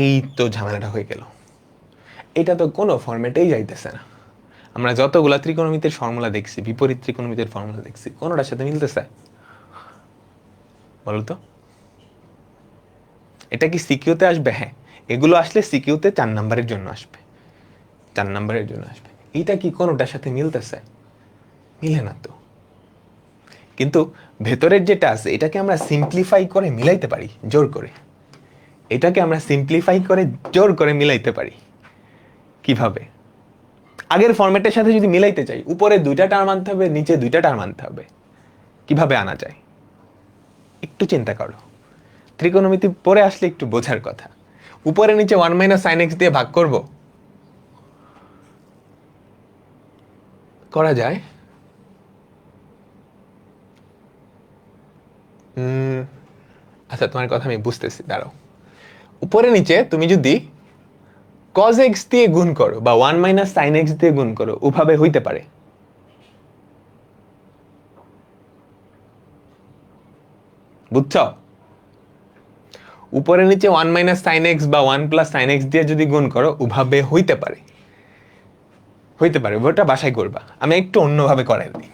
এই তো ঝামেলাটা হয়ে গেল, এটা তো কোনো ফরম্যাটেই যাইতেছে না। আমরা যতগুলা ত্রিকোণমিতির ফর্মুলা দেখছি, বিপরীত ত্রিকোণমিতির ফর্মুলা দেখছি, কোনোটার সাথে মিলতেছে? বলো তো। এটা কি সিকিউতে আসবে? হ্যাঁ, এগুলো আসলে সিকিউতে 4 নাম্বারের জন্য আসবে, 4 নাম্বারের জন্য আসবে। এইটা কি কোনোটার সাথে মিলতেছে? মিলে না তো। কিন্তু ভেতরের যেটা আছে, এটাকে আমরা সিম্পলিফাই করে মিলাইতে পারি জোর করে, এটাকে আমরা সিম্পলিফাই করে জোর করে মিলাইতে পারি। কিভাবে? আগের ফরম্যাটের সাথে যদি মিলাইতে চাই, উপরে 2টা টার্ম আনতে হবে, নিচে 2টা টার্ম আনতে হবে। কিভাবে আনা যায় একটু চিন্তা করো, ত্রিকোণমিতি পরে আসলে একটু বোঝার কথা। উপরে নিচে 1 মাইনাস সাইন এক্স দিয়ে ভাগ করব, করা যায়। আচ্ছা, তোমার কথা আমি বুঝতেছি, দাঁড়াও। উপরে নিচে তুমি যদি cos x দিয়ে গুণ করো বা 1 মাইনাস সাইন এক্স দিয়ে গুণ করো, ওভাবে হইতে পারে। বুঝছ? উপরে নিচে 1 মাইনাস সাইন এক্স বা 1 প্লাস সাইন এক্স দিয়ে যদি গুণ করো, ওভাবে হইতে পারে, হইতে পারে, ওটা বাসায় করবা। আমি একটু অন্যভাবে করাই দিই।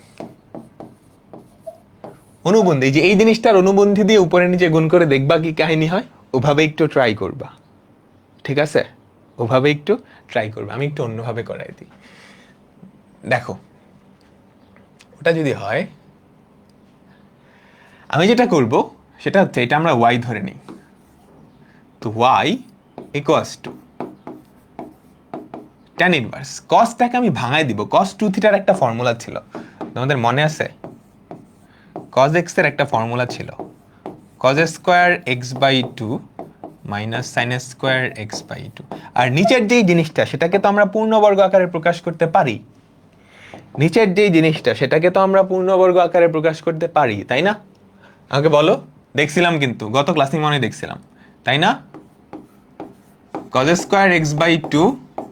অনুবন্ধী, যে এই জিনিসটার অনুবন্ধী দিয়ে উপরে নিচে গুণ করে দেখবা কি কাহিনী হয়, ওভাবে একটু ট্রাই করবা, ঠিক আছে? ওভাবে একটু ট্রাই করবা। আমি একটু অন্যভাবে করাই দিই। দেখো, ওটা যদি হয়, আমি যেটা করব সেটা হচ্ছে, এটা আমরা y ধরে নিই। তো y equals to tan inverse cosটাকে আমি ভাঙাই দিব। cos 2 থিটার একটা ফর্মুলা ছিল, তোমাদের মনে আছে? cos x এর একটা ফর্মুলা ছিল, cos square x by 2 minus sin square x by 2। আর নিচের যেই জিনিসটা সেটাকে তো আমরা পূর্ণবর্গ আকারে প্রকাশ করতে পারি। নিচের যেই জিনিসটা সেটাকে তো আমরা পূর্ণবর্গ আকারে প্রকাশ করতে পারি, তাই না? আমাকে বলো। দেখছিলাম কিন্তু, গত ক্লাসে মনে দেখছিলাম, তাই না? cos square x by 2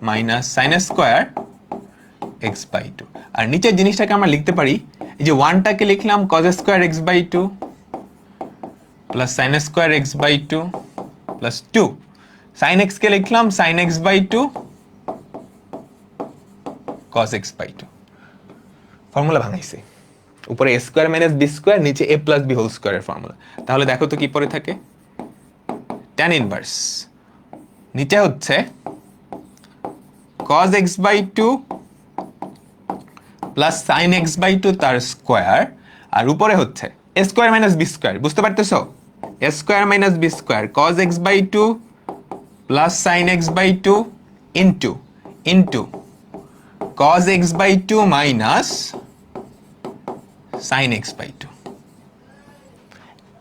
minus sin square x by 2। আর নিচের জিনিসটাকে আমরা লিখতে পারি, এই যে 1টাকে লিখলাম cos square x by 2 plus sin square x by 2 plus 2, sin x কে লিখলাম sin x by 2 cos x by 2। Formula ভাঙাইছি, উপরে a square minus b square, নিচে a প্লাস b হোল স্কয়ারের ফর্মুলা। তাহলে দেখো তো কি পড়ে থাকে, tan ইনভার্স নিচে হচ্ছে cos x by 2 plus sin x by 2 তার স্কয়ার, আর উপরে হচ্ছে a square minus b square. বুঝতে পারতেছো? a square minus b square cos x by 2 plus sin x by 2 into cos x by 2 minus sin x by 2।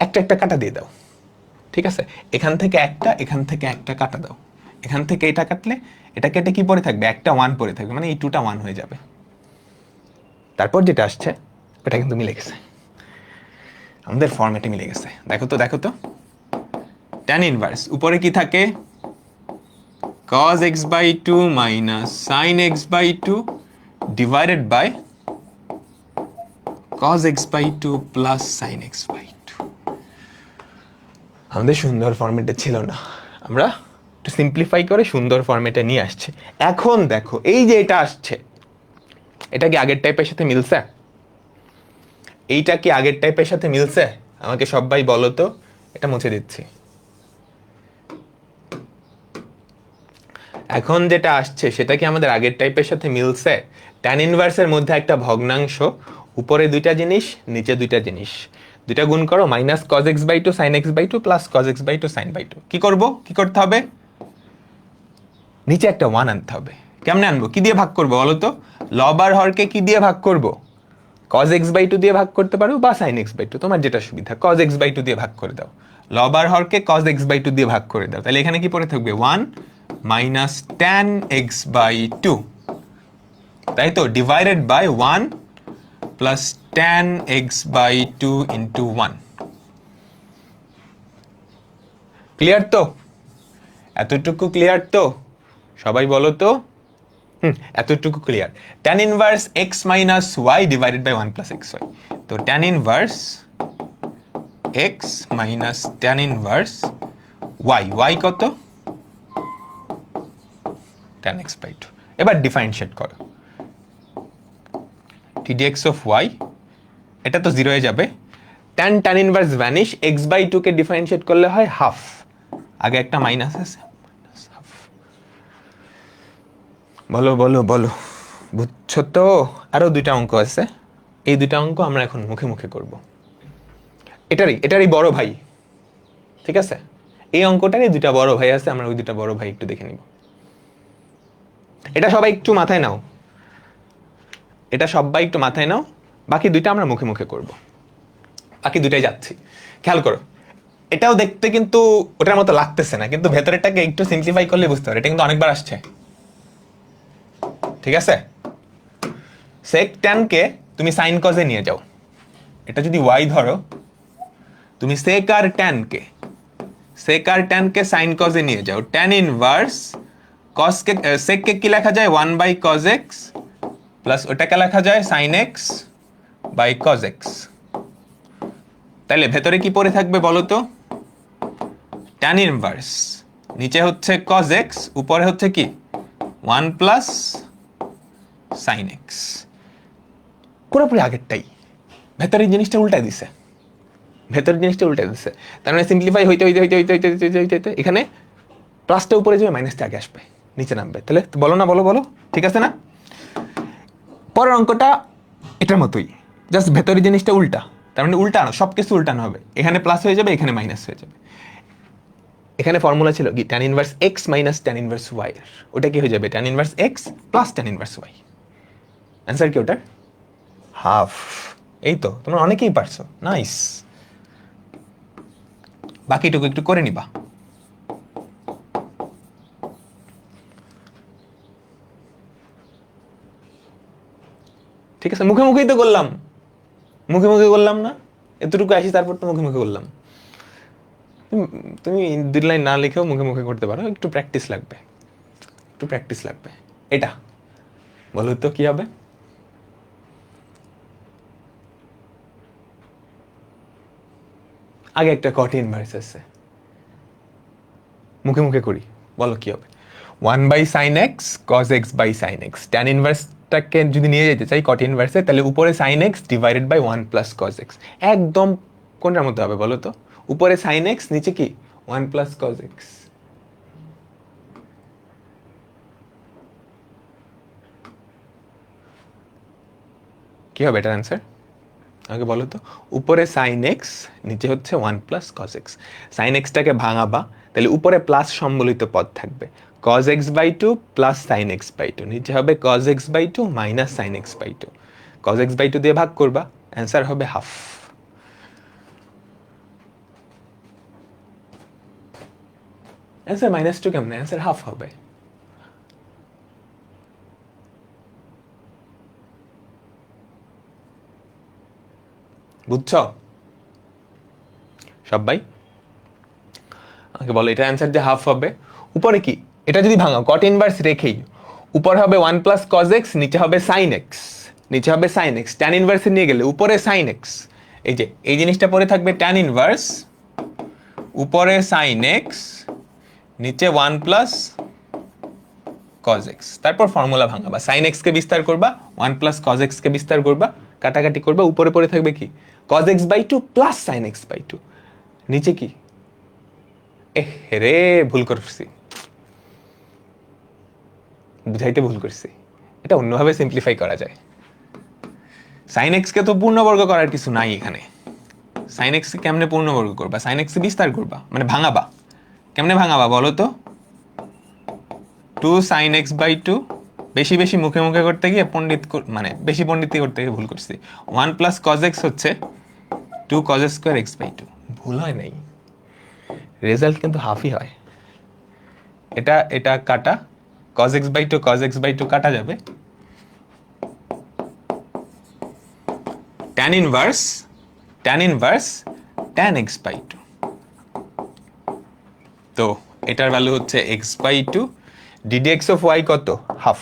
একটা একটা কাটা দিয়ে দাও, ঠিক আছে? এখান থেকে একটা, এখান থেকে একটা কাটা দাও। এখান থেকে এটা কাটলে এটা কেটে কি পড়ে থাকবে, একটা 1 পড়ে থাকবে, মানে এই 2টা 1 হয়ে যাবে। তারপর যেটা আসছে ওটা কিন্তু মিলে গেছে, আমাদের ফরম্যাটে মিলে গেছে। দেখো তো, দেখো তো, tan ইনভার্স উপরে কি থাকে, cos x by 2 minus sin x by 2 divided by cos x by 2 plus sin x by 2। আমাদের সুন্দর ফরম্যাটে ছিল না, আমরা একটু সিম্পলিফাই করে সুন্দর ফরম্যাটে নিয়ে আসছি। এখন দেখো, এই যে এটা আসছে, এটা কি আগের টাইপের সাথে মিলছে? এইটা কি আগের টাইপের সাথে মিলছে? আমাকে সবাই বলো তো। এটা মুছে দিচ্ছি। এখন যেটা আসছে সেটা কি আমাদের আগের টাইপের সাথে মিলছে? tan ইনভার্সের মধ্যে একটা ভগ্নাংশ, উপরে দুইটা জিনিস, নিচে দুইটা জিনিস, দুইটা গুণ করো, minus cos x by 2 sin x by 2 plus cos x by 2 sin by 2। কি করব, কি করতে হবে? নিচে একটা 1 আনতে হবে। কেমনে আনবো, কি দিয়ে ভাগ করবো বলো তো? লব আর হরকে কি দিয়ে ভাগ করব? cos x বাই 2 দিয়ে ভাগ করতে পারো, বা sin x বাই 2, তোমার যেটা সুবিধা। cos x বাই 2 দিয়ে ভাগ করে দাও, লব আর হরকে cos x বাই 2 দিয়ে ভাগ করে দাও। তাহলে এখানে কি পড়ে থাকবে, 1 মাইনাস tan x বাই 2, তাই তো, divided by 1 plus tan x by 2 into 1। Clear তো? এতটুকু ক্লিয়ার তো? সবাই বলো তো। এতটুকু clear. tan inverse x minus y divided by 1 plus xy। তো tan inverse x minus tan inverse y, y কত, tan x বাই 2। এবার ডিফারেন্সিয়েট করো, ddx অফ y, এটা তো 0 হয়ে যাবে। tan inverse vanish, x by 2 কে ডিফারেন্সিয়েট করলে হয় হাফ, আগে একটা মাইনাস আছে, হাফ। বলো বলো বলো, বুঝছো তো? আরো দুইটা অঙ্ক আছে, এই দুইটা অঙ্ক আমরা এখন মুখে মুখে করব। এটারই বড় ভাই, ঠিক আছে? এই অঙ্কটারই দুইটা বড় ভাই আছে, আমরা ওই দুইটা বড় ভাই একটু দেখে নিব। এটা সবাই একটু মাথায় নাও, এটা সবাই একটু মাথায় নাও। বাকি দুইটা আমরা মুখে মুখে করব, বাকি দুইটাই যাচ্ছি। খেয়াল করো, এটাও দেখতে কিন্তু ওটার মতো লাগতেছে না, কিন্তু ভেতরেরটাকে একটু সিম্পলিফাই করলে বুঝতে পারো, এটা কিন্তু অনেকবার আসছে, ঠিক আছে? sec tan কে তুমি sin cos এ নিয়ে যাও, এটা যদি y ধরো, তুমি sec আর tan কে sin cos এ নিয়ে যাও, tan ইনভার্স cos কে sec কে কি লেখা যায়, 1 বাই cos x প্লাস ওটাকে লেখা যায় sin x by cos x। তাহলে ভেতরে কি পড়ে থাকবে বলো তো, tan ইনভার্স, নিচে হচ্ছে cos x, উপরে হচ্ছে কি 1 প্লাস সাইন এক্স, পুরোপুরি আগেরটাই, ভেতরের জিনিসটা উল্টায় দিছে, ভেতরের জিনিসটা উল্টায় দিছে। তার মানে সিম্পলিফাই হইতে হইতে হইতে হইতে হইতে হইতে হইতে হইতে এখানে প্লাসটা উপরে যাবে, মাইনাসটা আগে আসবে, নিচে নামবে। তাহলে বলো না, বলো বলো, ঠিক আছে না? পরের অঙ্কটা এটার মতোই, জাস্ট ভেতরের জিনিসটা উল্টা, তার মানে উল্টানো, সব কিছু উল্টানো হবে। এখানে প্লাস হয়ে যাবে, এখানে মাইনাস হয়ে যাবে। এখানে ফর্মুলা ছিল কি, tan inverse x minus tan inverse y, ওটা কি হয়ে যাবে, tan inverse x plus tan inverse y. Answer কি ওটার? হাফ। এই তো, তোমরা অনেকেই পারছো, নাইস। বাকিটুকু একটু করে নিবা। ঠিক আছে, মুখে মুখেই তো করলাম, মুখে মুখে করলাম না, এতটুকু আসি তারপর তো মুখে মুখে করলাম। তুমি 2 লাইন না লিখেও মুখে মুখে করতে পারো, একটু প্র্যাকটিস লাগবে, একটু প্র্যাকটিস লাগবে। এটা বলো তো কি হবে? আগে একটা কট ইনভার্স আছে, মুখে মুখে করি, বলো কি হবে? 1/sin x cos x by sin x, tan ইনভার্সটাকে যদি নিয়ে যেতে চাই কট ইনভার্সে, তাহলে উপরে sin x divided by 1 plus cos x। একদম কোনটার মধ্যে হবে বলো তো? উপরে sin x, নিচে কি 1 প্লাস cos x। কি হবে এটার অ্যান্সার? আমাকে বলো তো। উপরে sin x, নিচে হচ্ছে 1 plus cos x। sin x টাকে ভাঙাবা, তাহলে উপরে প্লাস সম্বলিত পদ থাকবে, cos x by 2 plus sin x by 2, নিচে হবে cos x by 2 minus sin x by 2। cos x by 2 দিয়ে ভাগ করবা, অ্যান্সার হবে হাফ। অ্যান্সার -2 কেমন? অ্যান্সার হাফ হবে। বুঝছো সবাই? আমাকে বলো এটা অ্যান্সার যে হাফ হবে। উপরে কি, এটা যদি ভাঙাও কট ইনভার্স রেখেই, উপরে হবে 1 প্লাস cos x, নিচে হবে sin x, নিচে হবে sin x, ট্যান ইনভার্সে নিয়ে গেলে উপরে sin x, এই যে এই জিনিসটা পরে থাকবে ট্যান ইনভার্স, উপরে sin x, নিচে 1 প্লাস cos x। তারপর ফর্মুলা ভাঙাবা, sin x কে বিস্তার করবা, 1 প্লাস cos x কে বিস্তার করবা, কাটাকাটি করবা, উপরে পরে থাকবে কি cos x by 2 plus sin x by 2, নিচে কি, রে ভুল করছি, বুঝাইতে ভুল করছি। এটা অন্যভাবে সিম্পলিফাই করা যায়। sin x কে তো পূর্ণবর্গ করার কিছু নাই এখানে। sin x কে কেমনে পূর্ণবর্গ করবা? sin x বিস্তার করবা, মানে ভাঙাবা। কেমনে ভাঙাবা বলো তো? 2 sin x বাই 2, বেশি বেশি মুখে মুখে করতে গিয়ে মানে বেশি পণ্ডিতি করতে গিয়ে ভুল করছি। 1 প্লাস cos x হচ্ছে 2 cos স্কোয়ার x বাই 2, ভুল হয় নাই, রেজাল্ট কিন্তু হাফই হয়। এটা এটা কাটা, cos x by 2 cos x by 2 কাটা যাবে, tan inverse tan x by 2, তো এটার ভ্যালু হচ্ছে x by 2, ddx of y কত? হাফ।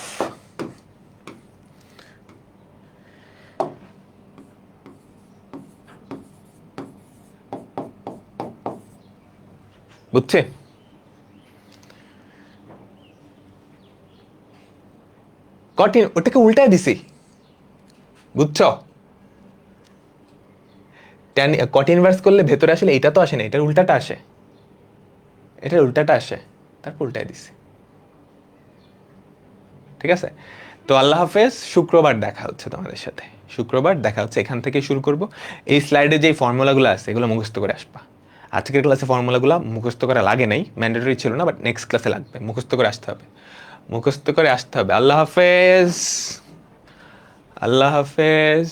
বুঝছে? কঠিন, ওটাকে উল্টায় দিছি, বুঝছো? ট্যান কট ইনভার্স করলে ভেতরে আসলে এটা তো আসে না, এটার উল্টাটা আসে, এটার উল্টাটা আসে, তারপর উল্টায় দিছি। ঠিক আছে, তো আল্লাহ হাফেজ, শুক্রবার দেখা হচ্ছে তোমাদের সাথে, শুক্রবার দেখা হচ্ছে। এখান থেকে শুরু করব। এই স্লাইডে যে ফর্মুলাগুলো আছে এগুলো মুখস্থ করে আসবা। আজকের ক্লাসে ফর্মুলাগুলো মুখস্থ করা লাগে নাই, ম্যান্ডেটরি ছিল না, বাট নেক্সট ক্লাসে লাগবে, মুখস্থ করে আসতে হবে, মুখস্থ করে আসতে হবে। আল্লাহ হাফেজ, আল্লাহ হাফেজ।